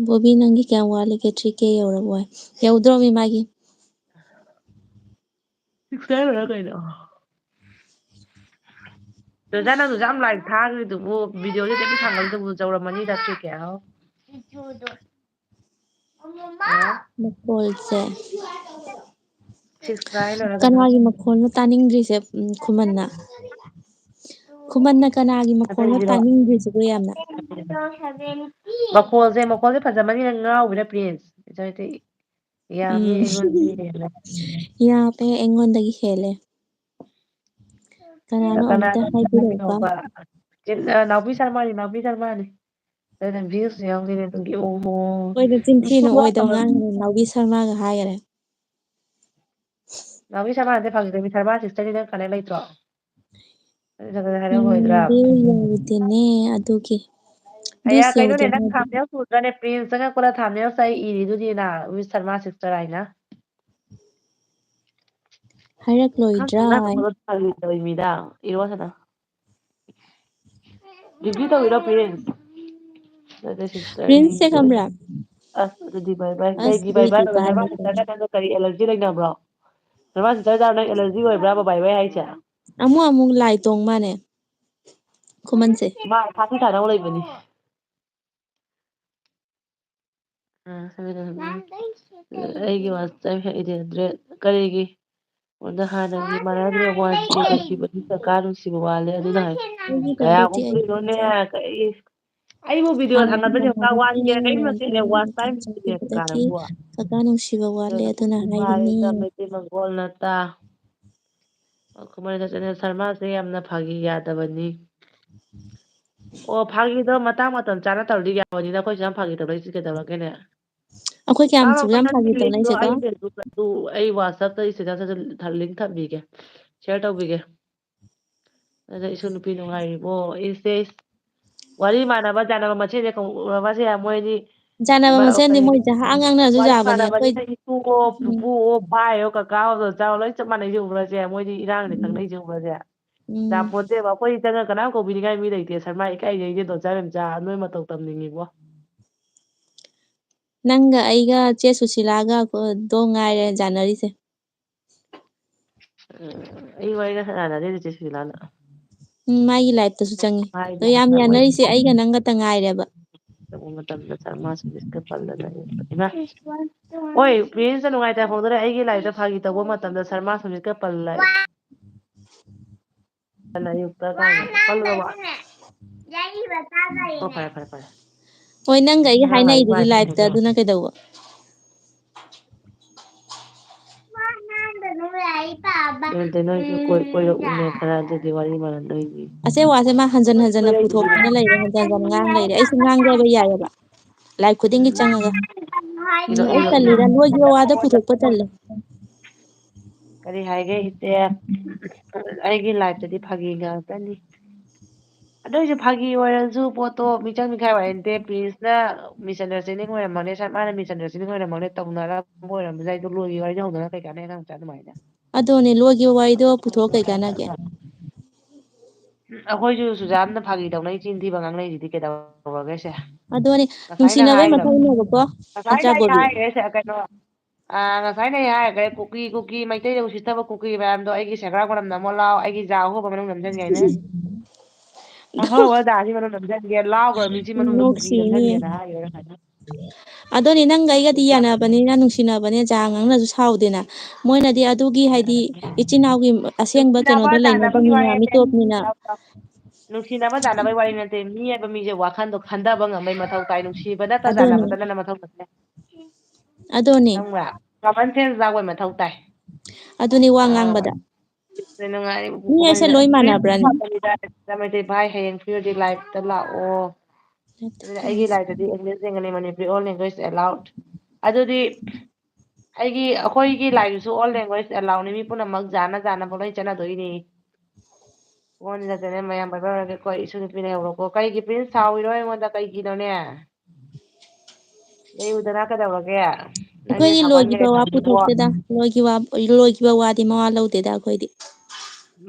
ꯕꯣꯕꯤ ꯅꯪꯒꯤ ꯀꯌꯥꯝ ꯋꯥꯠꯂꯤꯒꯦ 3K ꯌꯧꯔꯕꯣ ꯌꯧꯗ꯭ꯔꯣꯃꯤ ꯃꯥꯒꯤ ꯀꯩꯅꯣ ꯔꯣꯖꯥ ꯅꯪꯁꯨ ꯌꯥꯝ ꯂꯥꯏꯛ ꯊꯥꯈ꯭ꯔꯤꯗꯨꯕꯨ ꯚꯤꯗꯤꯑꯣꯗꯤ ꯊꯥꯡꯒꯠꯂꯤꯗꯨꯕꯨ ꯌꯧꯔꯝꯃꯅꯤꯗ 3K ꯃꯈꯣꯜꯁꯦ ꯁꯤꯛꯁ ꯂꯣꯏꯔꯒꯅ ꯀꯅꯥꯒꯤ ꯃꯈꯣꯟꯅꯣ ꯇꯥꯅꯤꯡꯗ꯭ꯔꯤꯁꯦ ꯈꯨꯃꯟꯅ ꯀꯅꯥꯒꯤ ꯃꯈꯣꯟꯅꯣ ꯑꯇꯩꯒꯤꯔꯣ ꯇꯥꯅꯤꯡꯗ꯭ꯔꯤꯁꯤꯕꯣ ꯌꯥꯝꯅ ꯃꯈꯣꯜꯁꯦ ꯐꯖꯃꯟꯒꯤꯗꯅ ꯉꯥꯎꯕꯤꯔ ꯄ꯭ꯔꯤꯟꯁ ꯌꯥꯝꯃꯤ ꯎꯝ ꯑꯩꯉꯣꯟꯗꯒꯤ ꯍꯦꯟꯅ ꯌꯥꯝꯃꯦ ꯑꯩꯉꯣꯟꯗꯒꯤ ꯍꯦꯜꯂꯦ ꯀꯅꯥꯅꯣ ꯑꯝꯇ ꯍꯥꯏꯕꯤꯔꯛꯎꯕ ꯅꯥꯎꯕꯤ ꯁꯔꯃꯅꯤ ꯚ꯭ꯌꯨꯁꯨ ꯌꯥꯎꯗꯦꯅꯦ ꯑꯗꯨꯒꯤ ꯑꯣꯍꯣ ꯍꯣꯏꯗ ꯆꯤꯟꯊꯤꯅꯨ ꯑꯣꯏꯗꯕ ꯉꯥꯡꯒꯅꯨ ꯅꯥꯎꯕꯤ ꯁꯔꯃꯒ ꯍꯥꯏꯈꯔꯦ ꯅꯥꯎꯕꯤ ꯁꯔꯃ ꯅꯠꯇꯦ ꯐꯥꯒꯤ ꯁꯔꯃ ꯁꯤꯁꯇꯔꯗꯤ ꯅꯪ ꯀꯅꯦꯛ ꯂꯩꯇ꯭ꯔꯣ ꯃꯤꯡꯗꯤ ꯌꯧꯗꯦꯅꯦ ꯑꯗꯨꯒꯤ ꯑꯌꯥ ꯚ꯭ꯌꯨꯁ ꯌꯧꯗꯦ ꯀꯩꯅꯣꯅꯦ ꯅꯪ ꯃꯣꯏꯗꯤ ꯎꯗ꯭ꯔꯅꯦ ꯄ꯭ꯔꯤꯟꯁ ꯆꯪꯉꯛꯄꯗ ꯊꯥꯝꯕꯅꯦꯜꯁ ꯑꯩ ꯏꯔꯤꯗꯨꯗꯤ ꯋꯤꯠ ꯁꯔꯃ ꯁꯤꯁꯇꯔ ꯍꯥꯏꯅ ꯍꯥꯏꯔꯛꯂꯣꯏꯗ꯭ꯔꯥ ꯃꯤꯗ ꯏꯔꯣ ꯁꯅ ꯗꯤꯗꯤ ꯇꯧꯔꯤꯔꯣ ꯄ꯭ꯔꯤꯟꯁ ꯄ꯭ꯔꯤꯟꯁꯁꯦ ꯈꯪꯕ꯭ꯔꯥ ꯑꯁ ꯑꯗꯨꯗꯤ ꯕꯥꯏ ꯕꯥꯏ ꯑꯁ ꯀꯩꯒꯤ ꯕꯥꯏ ꯕꯥꯏ ꯑꯗꯨꯏꯗꯤ ꯀꯥꯏꯅ ꯀꯔꯤ ꯑꯦꯂꯔꯖꯤ ꯂꯩꯅꯕ꯭ꯔꯣ ꯁꯔꯃꯥꯁꯤꯇꯔ ꯅꯪ ꯑꯦꯂꯔꯖꯤ ꯑꯣꯏꯕ꯭ꯔꯥꯕ ꯕꯥꯏ ꯕꯥꯏ ꯍꯥꯏꯁꯦ ꯑꯃꯨꯛ ꯑꯃꯨꯛ ꯂꯥꯏ ꯇꯣꯡ ꯃꯥꯅꯦ ꯈꯨꯃꯟꯁꯦ ꯃꯥ ꯐꯥꯊꯤ ꯁꯥꯟꯅꯕ ꯂꯩꯕꯅꯤ ꯑꯩꯒꯤ ꯋꯥ ꯀꯔꯤꯒꯤ ꯑꯣꯗ ꯍꯥꯟꯅꯒꯤ ꯃꯔꯗ꯭ꯔꯦ ꯋꯥꯟꯁ ꯅꯨꯡꯁꯤꯕꯗꯤ ꯁꯔꯀꯥꯔ ꯅꯨꯡꯁꯤꯕ ꯋꯥꯠꯂꯦ ꯑꯗꯨꯅ ꯍꯥꯏ ꯑꯩꯒꯤ ꯀꯌꯥꯒꯨꯝ ꯐꯦꯚꯔꯦꯠꯇꯤ ꯑꯩ ꯀꯨꯏꯅꯣꯅꯦ ꯀꯩ ꯑꯩꯕꯨ ꯚꯤꯗꯤꯑꯣ ꯍꯥꯟꯅꯒꯤ ꯊꯥꯡꯒꯠꯄꯁꯦ ꯍꯧꯖꯤꯛ ꯃꯔꯗ꯭ꯔꯦ ꯋꯥꯟꯒꯦ ꯀꯔꯤꯝ ꯅꯠꯇꯦꯅꯦ ꯋꯥꯟ ꯇꯥꯏꯝ ꯋꯥꯟꯁ ꯅꯨꯡꯁꯤꯕꯗꯒꯤ ꯁꯔꯀꯥꯔ ꯅꯨꯡꯁꯤꯕ ꯋꯥꯠꯂꯦ ꯑꯗꯨꯅ ꯍꯥꯏꯔꯤꯅꯤ ꯃꯒꯣꯜ ꯅꯠꯇ ꯈꯨꯃꯟ ꯁꯔꯃꯥꯁꯦ ꯌꯥꯝꯅ ꯐꯥꯒꯤ ꯌꯥꯗꯕꯅꯤ ꯑꯣ ꯐꯥꯒꯤꯗꯣ ꯃꯇꯥꯡ ꯃꯇꯝ ꯆꯥꯅ ꯇꯧꯔꯗꯤ ꯌꯥꯕꯅꯤꯅ ꯑꯩꯈꯣꯏꯁꯨ ꯌꯥꯝ ꯐꯥꯒꯤ ꯇꯧꯔꯛꯏꯁꯤ ꯀꯩꯗꯧꯔꯒꯦꯅꯦ ꯑꯩꯈꯣꯏ ꯀꯌꯥꯝꯁꯨ ꯌꯥꯝ ꯐꯥꯒꯤ ꯇꯧꯅꯩꯁꯦꯀꯣ ꯑꯗꯨ ꯑꯩ ꯋꯥꯆꯞꯇ ꯂꯤꯡ ꯊꯝꯕꯤꯒꯦ ꯁꯤꯌꯔ ꯇꯧꯕꯤꯒꯦ ꯑꯗ ꯏꯁꯨ ꯅꯨꯄꯤ ꯅꯨꯡꯉꯥꯏꯔꯤꯕꯣ ꯏꯁꯦ ꯋꯥꯔꯤ ꯃꯥꯟꯅꯕ ꯆꯥꯟꯅꯕ ꯃꯆꯦꯁꯦ ꯀꯧꯔꯕꯁꯦ ꯃꯣꯏꯗꯤ ꯆꯥꯟꯅꯕ ꯃꯁꯦꯟꯗꯤ ꯀꯩ ꯃꯣꯏ ꯖꯍꯥ ꯉꯥꯡꯅꯔꯁꯨ ꯋꯥꯔꯤ ꯌꯥꯕꯅꯦ ꯑꯩꯈꯣꯏ ꯃꯥꯟꯅꯕꯅꯤꯅ ꯏꯄꯨꯑꯣ ꯎꯝ ꯄꯨꯄꯨꯑꯣ ꯚꯥꯏꯌꯣ ꯀꯀꯥ ꯆꯥꯎ ꯂꯣꯏ ꯆꯞ ꯃꯥꯟꯅꯩꯁꯦ ꯎ꯭ꯔꯁꯦ ꯃꯣꯏꯗꯤ ꯏꯔꯥꯡꯅꯤ ꯈꯪꯅꯩꯁꯦ ꯎ꯭ꯔꯁꯦ ꯎꯝ ꯅꯠꯇꯦꯕ ꯑꯩꯈꯣꯏ ꯆꯪꯒ ꯀꯅꯥꯝ ꯀꯧꯕꯤꯅꯤꯡꯉꯥꯏ ꯃꯤ ꯂꯩꯇꯦ ꯁꯔꯃꯥ ꯏꯀꯥꯏꯖꯩꯁꯦ ꯗꯣꯟꯆꯥꯔ ꯅꯣꯏ ꯃꯇꯧ ꯇꯝꯅꯤꯡꯉꯤꯕꯣ ꯅꯪꯒ ꯑꯩꯒ ꯆꯦ ꯁꯨꯁꯤꯂꯥꯒ ꯗꯣ ꯉꯥꯏꯔꯦ ꯌꯥꯅꯔꯤꯁꯦ ꯑꯩ ꯋꯥꯔꯤꯒ ꯁꯥꯟꯅꯗꯦ ꯆꯦ ꯁꯨꯁꯤꯂꯥꯒ ꯎꯝ ꯃꯥꯒꯤ ꯂꯥꯏꯐꯇꯁꯨ ꯆꯪꯉꯤ ꯑꯗꯣ ꯍꯥꯏꯗꯤ ꯌꯥꯝ ꯌꯥꯅꯔꯤꯁꯦ ꯑꯩꯒ ꯅꯪꯒꯇ ꯉꯥꯏꯔꯦꯕ ꯃꯇꯝꯗ ꯍꯣꯏ ꯄ꯭ꯔꯤꯟꯁꯇ ꯅꯨꯡꯉꯥꯏꯇꯕ ꯐꯣꯡꯗꯣꯔꯦ ꯑꯩꯒꯤ ꯂꯥꯏꯔꯤꯛꯇ ꯐꯥꯒꯤ ꯇꯧꯕ ꯃꯇꯝꯗ ꯁꯔꯃꯥ ꯁꯨꯃꯤꯠꯀ ꯄꯜꯂ ꯑꯣ ꯐꯔꯦ ꯐꯔꯦ ꯐꯔꯦ ꯍꯣꯏ ꯅꯪꯒ ꯑꯩꯒ ꯑꯉꯥꯡ ꯂꯥꯏꯔꯤꯛ ꯍꯥꯏꯅꯩꯗꯨꯗꯤ ꯄꯥꯔꯤꯅꯦ ꯂꯥꯏꯐꯇ ꯏꯕꯦꯝꯃ ꯑꯗꯨꯅ ꯀꯩꯗꯧꯕ ꯀꯣꯏꯔꯛꯎꯅꯦ ꯈꯔ ꯑꯗꯨꯗꯤ ꯋꯥꯔꯤ ꯅꯣꯏꯒꯤ ꯑꯁꯦ ꯋꯥꯁꯦ ꯃꯥ ꯍꯟꯖꯟ ꯍꯟꯖꯟꯅ ꯄꯨꯊꯣꯛꯇꯅ ꯂꯩꯔꯦ ꯍꯟꯖꯟ ꯍꯟꯖꯟ ꯉꯥꯡ ꯂꯩꯔꯦ ꯑꯩꯁꯨ ꯉꯥꯡꯖꯕ ꯌꯥꯏꯑꯕ ꯂꯥꯏ ꯈꯨꯗꯤꯡꯒꯤ ꯆꯪꯉꯒ ꯑꯩ ꯇꯜꯂꯤꯗ ꯂꯣꯏꯈꯤꯕ ꯋꯥꯗ ꯄꯨꯊꯣꯛꯄ ꯇꯜꯂꯦ ꯀꯔꯤ ꯍꯥꯏꯒꯦ ꯏꯆꯦ ꯑꯩꯒꯤ ꯂꯥꯏꯐꯇꯗꯤ ꯐꯥꯒꯤ ꯉꯥꯛꯇꯅꯤ ꯑꯗꯨꯏꯁꯨ ꯐꯥꯒꯤ ꯑꯣꯏꯔꯁꯨ ꯄꯣꯠꯇꯣ ꯃꯤꯆꯪ ꯃꯤꯈꯥꯏ ꯑꯣꯏꯔꯗꯦ ꯄ꯭ꯔꯤꯟꯁꯅ ꯃꯤꯁꯑꯟꯗꯔꯁꯇꯦꯟꯗꯤꯡ ꯑꯣꯏꯔꯝꯃꯅꯤ ꯁꯔꯃꯥꯅ ꯃꯤꯁꯑꯟꯗꯔꯁꯇꯦꯟꯗꯤꯡ ꯑꯣꯏꯔꯝꯃꯅꯤ ꯇꯧꯅꯔꯕ ꯑꯣꯏꯔꯝꯕꯁꯨ ꯌꯥꯏ ꯑꯗꯣ ꯂꯣꯏꯒꯤ ꯋꯥꯔꯤꯗꯣ ꯍꯧꯅꯔ ꯀꯩ ꯀꯥꯟꯅꯩ ꯑꯉꯥꯡ ꯃꯆꯥ ꯑꯗꯨꯃꯥꯏꯅ ꯑꯗꯨꯅꯦ ꯂꯣꯏꯈꯤꯕ ꯋꯥꯔꯤꯗꯣ ꯄꯨꯊꯣꯛꯑ ꯀꯩ ꯀꯥꯟꯅꯒꯦ ꯑꯩꯈꯣꯏꯁꯨ ꯁꯨꯖꯥꯝꯅ ꯐꯥꯒꯤ ꯇꯧꯅꯩ ꯆꯤꯟ ꯊꯤꯕ ꯉꯥꯡꯅꯩꯁꯤꯗꯤ ꯀꯩꯗꯧꯔꯒꯦꯁꯦ ꯑꯗꯨꯅꯦ ꯉꯁꯥꯏꯅ ꯅꯨꯡꯁꯤꯅꯕꯩ ꯍꯥꯏꯈ꯭ꯔꯕ ꯃꯊꯧꯅꯦꯕꯀꯣ ꯅꯠꯇ꯭ꯔꯥ ꯉꯁꯥꯏꯅ ꯑꯩ ꯕꯣꯕꯤ ꯍꯥꯏꯈ꯭ꯔꯦ ꯀꯩꯅꯣ ꯉꯁꯥꯏꯅ ꯑꯩ ꯍꯥꯏꯈ꯭ꯔꯦ ꯀꯨꯀꯤ ꯃꯩꯇꯩꯗ ꯎꯁꯤꯠꯇꯕ ꯀꯨꯀꯤ ꯃꯌꯥꯝꯗꯣ ꯑꯩꯒꯤ ꯁꯦꯒ꯭ꯔꯥꯛ ꯃꯅꯝ ꯅꯝꯃꯣ ꯂꯥꯎ ꯑꯩꯒꯤ ꯖꯥ ꯑꯍꯣꯕ ꯃꯅꯨꯡ ꯅꯝꯁꯤꯟꯒꯦ ꯍꯥꯏꯅ ꯑꯍꯣꯕ ꯖꯥꯁꯤ ꯃꯅꯨꯡ ꯅꯝꯁꯤꯟꯒꯦ ꯂꯥꯎꯈ꯭ꯔꯕ ꯃꯤꯆꯤ ꯃꯅꯨꯡꯗ ꯀꯨꯀꯤ ꯅꯣꯛꯁꯤꯅꯦ ꯅꯝꯁꯤꯟꯒꯦꯅ ꯍꯥꯏꯈ꯭ꯔꯦ ꯑꯗꯨꯅꯤ ꯅꯪꯒ ꯑꯩꯒꯗꯤ ꯌꯥꯅꯕꯅꯤꯅ ꯅꯨꯡꯁꯤꯅꯕꯅꯦ ꯖꯥ ꯉꯥꯡꯅꯁꯨ ꯁꯥꯎꯗꯦꯅ ꯃꯣꯏꯅꯗꯤ ꯑꯗꯨꯒꯤ ꯍꯥꯏꯗꯤ ꯏꯆꯤꯟ ꯏꯅꯥꯎꯒꯤ ꯑꯁꯦꯡꯕ ꯅꯨꯡꯁꯤꯅꯕ ꯀꯩꯅꯣꯗꯣ ꯆꯥꯟꯅꯕꯒꯤ ꯂꯩꯅꯗꯕꯅꯤꯅ ꯋꯥꯔꯤ ꯅꯠꯇꯦ ꯃꯤꯇꯣꯞꯅꯤꯅ ꯅꯨꯡꯁꯤꯅꯕ ꯆꯥꯟꯅꯕꯒꯤ ꯋꯥꯔꯤ ꯅꯠꯇꯦ ꯃꯤ ꯍꯥꯏꯕ ꯃꯤꯁꯦ ꯋꯥꯈꯟꯗꯣ ꯈꯟꯊꯕ ꯉꯝꯕꯩ ꯃꯊꯧ ꯇꯥꯏ ꯅꯨꯡꯁꯤꯕ ꯅꯠꯇ ꯑꯗꯨꯅꯤ ꯆꯥꯟꯅꯕꯗꯅ ꯃꯊꯧ ꯇꯥꯏ ꯑꯗꯨꯅꯤ ꯈꯪꯕ꯭ꯔꯥ ꯀꯃꯟ ꯁꯦꯟꯁ ꯌꯥꯎꯕꯩ ꯃꯊꯧ ꯇꯥꯏ ꯑꯗꯨꯅꯤ ꯋꯥ ꯉꯥꯡꯕꯗ ꯃꯤ ꯍꯥꯏꯁꯦ ꯂꯣꯏ ꯃꯥꯟꯅꯕ꯭ꯔꯅꯤ ꯃꯩꯇꯩ ꯚꯥꯏ ꯍꯌꯦꯡ ꯐ꯭ꯔꯤ ꯂꯥꯏꯐꯇ ꯂꯥꯛꯑꯣ ꯑꯗꯨꯗꯤ ꯑꯩꯒꯤ ꯂꯥꯏꯐꯇꯗꯤ ꯏꯪꯂꯤꯁ ꯏꯒꯅꯤ ꯃꯅꯤꯄꯨꯔꯤ ꯑꯣꯜ ꯂꯦꯡꯒ꯭ꯋꯦꯖ ꯑꯦꯂꯥꯎꯠ ꯑꯗꯨꯗꯤ ꯑꯩꯈꯣꯏꯒꯤ ꯂꯥꯏꯐꯁꯤꯁꯨ ꯑꯣꯜ ꯂꯦꯡꯒ꯭ꯋꯦꯖ ꯑꯦꯂꯥꯎꯅꯤ ꯃꯤ ꯄꯨꯝꯅꯃꯛ ꯖꯥꯅ ꯖꯥꯅꯕ ꯂꯣꯏ ꯆꯠꯅꯗꯣꯏꯅꯤ ꯑꯣꯅꯤ ꯅꯠꯇꯅꯦ ꯃꯌꯥꯝ ꯕꯔꯒꯦꯀꯣ ꯏꯁꯨ ꯅꯨꯄꯤꯅ ꯍꯧꯔꯛꯀꯣ ꯀꯩꯒꯤ ꯄ꯭ꯔꯤꯟꯁ ꯁꯥꯎꯔꯤꯔꯣ ꯑꯩꯉꯣꯟꯗ ꯀꯩꯒꯤꯅꯣꯅꯦ ꯂꯩꯌꯨꯗꯅ ꯀꯩꯗꯧꯔꯒꯦ ꯅꯪꯁꯦ ꯑꯩꯈꯣꯏꯗꯤ ꯁꯥꯎꯒꯟꯒꯦꯔꯦ ꯂꯣꯏꯈꯤꯕ ꯋꯥ ꯈꯪꯉꯤꯀꯣ ꯄꯨꯊꯣꯛꯇꯦꯗ ꯂꯣꯏꯈꯤꯕ ꯋꯥꯗꯤ ꯃꯋꯥ ꯂꯧꯗꯦꯗ ꯑꯩꯈꯣꯏꯗꯤ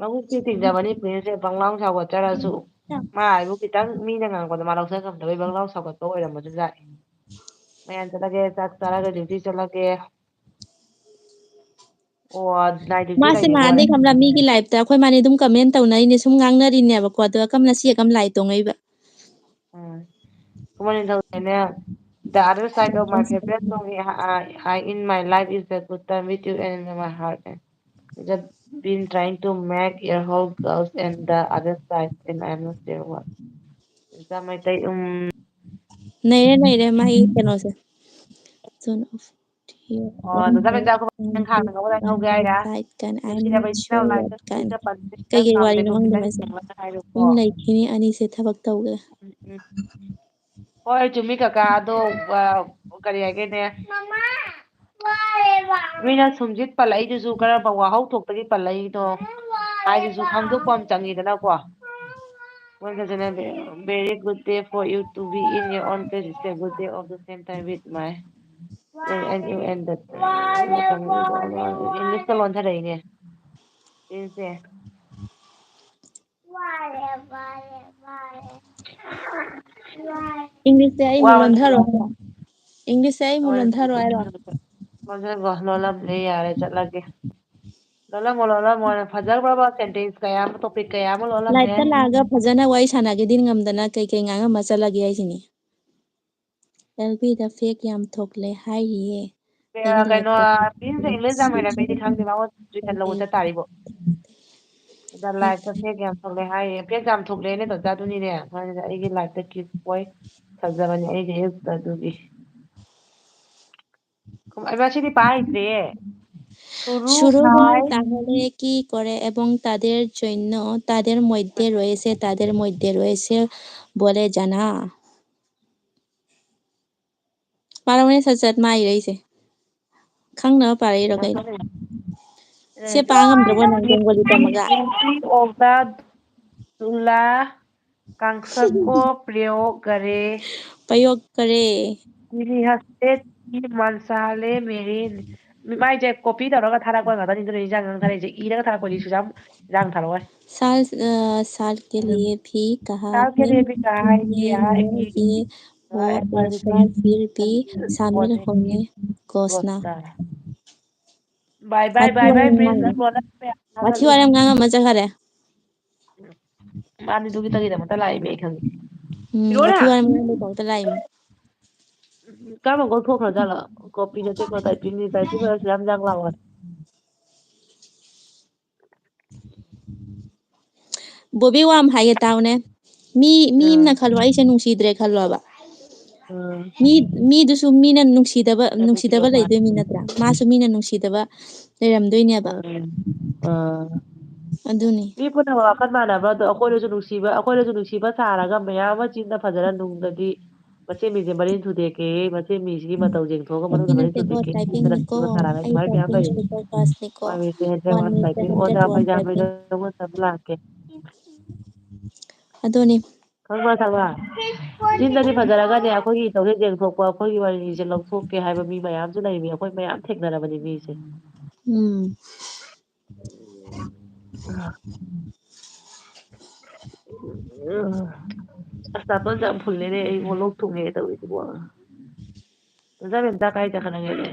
ꯃꯕꯨꯛꯇꯤ ꯇꯤꯡꯖꯕꯅꯤ ꯄ꯭ꯔꯤꯟꯁꯁꯦ ꯄꯪꯂꯥꯎ ꯁꯥꯎꯒꯠꯆꯔꯁꯨ ꯃꯥ ꯍꯥꯏꯕꯨ ꯈꯤꯇꯪ ꯃꯤꯅ ꯉꯥꯡꯕꯗ ꯃꯥ ꯂꯧꯁꯟ ꯉꯝꯗꯕꯩ ꯕꯪꯂꯥꯎ ꯁꯧꯒꯠꯄ ꯑꯣꯏꯔꯝꯕꯁꯨ ꯌꯥꯏ ꯃꯌꯥꯝ ꯆꯠꯂꯒꯦ ꯆꯥꯛ ꯆꯥꯔꯒ ꯗ꯭ꯌꯨꯇꯤ ꯆꯠꯂꯒꯦ ꯑꯣ ꯅꯥꯏꯠ ꯗ꯭ꯌꯨꯇꯤ ꯃꯥꯁꯦ ꯂꯩꯅꯤꯀꯣ ꯅꯍꯥꯟꯗꯩ ꯈꯪꯕ꯭ꯔꯥ ꯃꯤꯒꯤ ꯂꯥꯏꯐꯇ ꯑꯩꯈꯣꯏ ꯃꯥꯅꯤ ꯑꯗꯨꯝ ꯀꯃꯦꯟ ꯇꯧꯅꯔꯤꯅꯦ ꯁꯨꯝ ꯉꯥꯡꯅꯔꯤꯅꯦꯕꯀꯣ ꯑꯗꯨꯒ ꯀꯝꯅ ꯁꯤ ꯑꯀꯝ ꯂꯥꯏ ꯇꯣꯡꯉꯛꯏꯕ ꯈꯨꯃꯟ ꯅꯤꯡꯊꯧꯁꯦꯅꯦ the other side of my favorite song in my life is the good time with you and in my heart just been trying to make your whole girls and the other side and I'm not sure what Meitei ꯅꯩꯔꯦ ꯃꯥꯏ ꯀꯩꯅꯣꯁꯦ ꯑꯣ ꯗꯥꯗꯥ ꯃꯩꯖꯥ ꯅꯪ ꯈꯥꯡꯗ ꯉꯧꯕꯗ ꯉꯧꯒꯦ ꯍꯥꯏꯔ ꯅꯨꯡꯁꯤꯔꯕ ꯏꯆꯤꯟ ꯏꯅꯥꯎ ꯂꯥꯏꯐꯇ ꯄꯨꯟꯁꯤꯗ ꯈꯤꯇꯪ ꯀꯩꯀꯩ ꯄꯥꯝꯖꯩ ꯋꯥꯔꯤꯅꯣ ꯈꯪꯗꯦ ꯈꯤꯇꯪ ꯃꯁꯦ ꯌꯦꯡꯂꯒ ꯍꯥꯏꯔꯣꯀꯣ ꯑꯗꯨꯝ ꯂꯩꯈꯤꯅꯤ ꯑꯅꯤꯁꯦ ꯊꯕꯛ ꯇꯧꯒꯦ ꯍꯣꯏ ꯆꯨꯝꯃꯤ ꯀꯀꯥ ꯑꯗꯣ ꯀꯔꯤ ꯍꯥꯏꯒꯦꯅꯦ ꯃꯤꯅ ꯁꯨꯝꯖꯤꯠ ꯄꯜꯂꯛꯏꯗꯨꯁꯨ ꯀꯔꯝꯕ ꯋꯥꯍꯧ ꯊꯣꯛꯇꯒꯤ ꯄꯜꯂꯛꯏꯅꯣ ꯍꯥꯏꯗꯨꯁꯨ ꯈꯪꯗꯣꯛꯄ ꯑꯃ ꯆꯪꯉꯤꯗꯅꯀꯣ very good day for you to be in your own place. It's a good day of the same time with my and you and that. ꯏꯪꯂꯤꯁꯀ ꯂꯣꯟꯊꯔꯛꯏꯅꯦ ꯄ꯭ꯔꯤꯟꯁꯁꯦ ꯏꯪꯂꯤꯁꯁꯦ ꯑꯩ ꯋꯥ ꯑꯃꯨꯛ ꯂꯣꯟꯊꯔꯣ ꯍꯥꯏꯔꯣ ꯏꯪꯂꯤꯁꯁꯦ ꯑꯩ ꯑꯃꯨꯛ ꯂꯣꯟꯊꯔꯣ ꯍꯥꯏꯔꯣ ꯂꯣꯟꯖꯤꯟꯒꯣ ꯂꯣꯜꯂꯝꯗꯦ ꯌꯥꯔꯦ ꯆꯠꯂꯒꯦ ꯂꯣꯜꯂꯝꯃꯣ ꯐꯖꯈ꯭ꯔꯕ ꯁꯦꯟꯇꯦꯟꯁ ꯀꯌꯥ ꯑꯃ ꯇꯣꯄꯤꯛ ꯀꯌꯥ ꯑꯃ ꯂꯣꯜꯂꯝꯃꯦ ꯂꯥꯏꯞꯇ ꯂꯥꯛꯑꯒ ꯐꯖꯅ ꯋꯥꯔꯤ ꯁꯥꯟꯅꯒꯦꯗꯤ ꯉꯝꯗꯅ ꯀꯩ ꯉꯥꯡꯉꯝꯃ ꯆꯠꯂꯒꯦ ꯍꯥꯏꯁꯤꯅꯤ ꯑꯦꯜꯕꯤꯗ ꯐꯦꯛ ꯌꯥꯝ ꯊꯣꯛꯂꯦ ꯍꯥꯏꯔꯤꯌꯦ ꯑꯩꯒꯤ ꯀꯩꯅꯣ ꯂꯥꯏꯐꯇ ꯄ꯭ꯔꯤꯟꯁ ꯏꯪꯂꯤꯁ ꯌꯥꯝ ꯍꯩꯔꯝꯃꯦꯗꯤ ꯈꯪꯗꯦ ꯃꯉꯣꯟ ꯇꯨꯏꯁꯟ ꯂꯧꯕ ꯆꯠꯇꯥꯔꯤꯕꯣ ꯑꯗ ꯂꯥꯏꯐꯇ ꯐꯦꯛ ꯌꯥꯝ ꯊꯣꯛꯂꯦ ꯍꯥꯏꯌꯦ ꯐꯦꯛ ꯌꯥꯝ ꯊꯣꯛꯂꯦꯅꯦ ꯗꯣꯟꯆꯥꯗꯨꯅꯤꯅꯦ ꯑꯩꯒꯤ ꯂꯥꯏꯐꯇ ꯀꯤꯁ ꯕꯣꯏ ꯐꯖꯕꯅꯦ ꯑꯩꯒꯤ ꯑꯦꯛꯁꯇ ꯑꯗꯨꯒꯤ ꯁꯤꯗꯤ ꯄꯥ হইꯇ꯭ꯔꯦ শুরু হয় তাহলে কি করে এবং তাদের জন্য তাদের মধ্যে রয়েছে বলে জানা পারমানে সত সত ꯃꯥ ꯏꯔꯛꯏꯁꯦ ꯈꯪꯅꯕ ꯄꯥꯔꯛꯏꯔꯣ ꯀꯩꯅꯣ ꯁꯦ ꯄꯥ ꯉꯝꯗ꯭ꯔꯕꯣ ꯅꯪ ꯕꯦꯡꯒꯣꯂꯤ ꯇꯝꯃꯒ तुला कांसको प्रयोग करे प्रयोग करे हस्ते मनसाले मेरे ꯃꯥꯏꯁꯦ ꯀꯣꯄꯤ ꯇꯧꯔꯒ ꯊꯥꯔꯛꯄ ꯉꯥꯛꯇꯅꯤꯗꯨꯅ ꯏꯟꯖꯥꯡ ꯊꯥꯔꯛꯏꯁꯦ ꯏꯔꯒ ꯊꯥꯔꯛꯄꯗꯤ ꯁꯨꯡꯖꯥꯝ ꯏꯟꯖꯥꯡ ꯊꯥꯔꯛꯑꯣꯏ साल के लिए भी कहा साल के लिए भी कहा है कि यहाँ है की ये वो एक बार फिर भी शामिल होने घोषणा bye bye bye bye prince वाथी वारम ꯉꯥꯡꯉꯝꯃ ꯆꯠꯈꯔꯦ ꯃꯥꯅꯤ ꯑꯗꯨꯒꯤꯗꯃꯛꯇ ꯂꯥꯛꯏꯃꯤ ꯑꯩ ꯈꯪꯉꯤ ꯋꯥꯊꯤ ꯐꯤꯔꯣꯅ ꯋꯥꯔꯦꯝ ꯉꯥꯡꯕꯩꯗꯃꯛꯇ ꯂꯥꯛꯏꯅꯤ ꯀꯔꯝꯕ ꯀꯣꯛꯊꯣꯛꯈ꯭ꯔꯖꯥꯠꯂꯣ ꯀꯣꯄꯤ ꯅꯠꯇꯦꯀꯣ ꯇꯥꯏꯄꯤꯡꯅꯤ ꯇꯥꯏꯄꯤꯡ ꯑꯣꯏꯔꯁꯨ ꯌꯥꯝ ꯂꯥꯎꯕꯅꯤ ꯕꯣꯕꯤ ꯋꯥꯝ ꯍꯥꯏꯒꯦ ꯇꯥꯎꯅꯦ ꯃꯤ ꯑꯃꯅ ꯈꯜꯂꯣ ꯑꯩꯁꯦ ꯅꯨꯡꯁꯤꯗ꯭ꯔꯦ ꯈꯜꯂꯣꯕ ꯃꯤꯗꯨꯁꯨ ꯃꯤꯅ ꯅꯨꯡꯁꯤꯗꯕ ꯂꯩꯗꯣꯏ ꯅꯠꯇ꯭ꯔꯥ ꯃꯥꯁꯨ ꯃꯤꯅ ꯅꯨꯡꯁꯤꯗꯕ ꯂꯩꯔꯝꯗꯣꯏꯅꯦꯕ ꯑꯗꯨꯅꯤ ꯃꯤ ꯄꯨꯝꯅꯃꯛ ꯋꯥꯈꯜ ꯃꯥꯟꯅꯕ꯭ꯔꯥ ꯑꯗꯣ ꯑꯩꯈꯣꯏꯅꯁꯨ ꯅꯨꯡꯁꯤꯕ ꯁꯥꯔꯒ ꯃꯌꯥꯝ ꯑꯃ ꯆꯤꯟꯅ ꯐꯖꯅ ꯅꯨꯡꯗꯗꯤ ꯃꯆꯦ ꯃꯤꯁꯦ ꯃꯔꯤꯟ ꯊꯨꯗꯦꯛꯀꯦ ꯃꯆꯦ ꯃꯤꯁꯤꯒꯤ ꯃꯇꯧ ꯌꯦꯡꯊꯣꯛꯑꯒ ꯅꯠꯇꯦ ꯃꯅꯨꯡꯗ ꯃꯔꯤꯟ ꯅꯠꯇꯦꯀꯣ ꯊꯨꯗꯦꯛꯀꯦ ꯆꯤꯟꯗꯅ ꯇꯥꯏꯄꯤꯡꯅꯤꯀꯣ ꯅꯨꯡꯁꯤꯕ ꯁꯥꯔꯒ ꯑꯩ ꯑꯗꯨꯃꯥꯏꯅ ꯃꯌꯥꯝ ꯇꯥꯏꯄꯤꯡ ꯂꯩ ꯁꯨꯄꯔ ꯐꯥꯁꯠꯅꯤꯀꯣ ꯃꯥꯏ ꯃꯤꯠꯁꯦ ꯋꯥꯟ ꯃꯤꯅꯤꯠꯇ 100 ꯋꯥꯔꯗ ꯇꯥꯏꯄꯤꯡ ꯂꯥꯛꯀꯦ ꯑꯗꯨꯅꯤ ꯈꯪꯕ꯭ꯔ ꯆꯤꯟꯗꯗꯤ ꯐꯖꯔꯒꯅꯦ ꯑꯩꯈꯣꯏꯒꯤ ꯇꯧꯍꯦꯛ ꯌꯦꯡꯊꯣꯛꯄ ꯑꯩꯈꯣꯏꯒꯤ ꯋꯥꯔꯤꯁꯦ ꯂꯧꯊꯣꯛꯀꯦ ꯍꯥꯏꯕ ꯃꯤ ꯃꯌꯥꯝꯁꯨ ꯂꯩꯔꯤ ꯑꯩꯈꯣꯏ ꯃꯌꯥꯝ ꯊꯦꯡꯅꯔꯕꯅꯤ ꯃꯤꯁꯦ ꯎꯝ ꯑꯁ ꯅꯥꯇꯣꯟꯁꯦ ꯌꯥꯝ ꯐꯨꯜꯂꯦꯅꯦ ꯑꯩ ꯂꯣꯛ ꯊꯨꯡꯉꯦ ꯇꯧꯔꯤꯁꯤꯕꯣ ꯀꯥꯏ ꯆꯠꯈ꯭ꯔꯒꯦꯅꯦ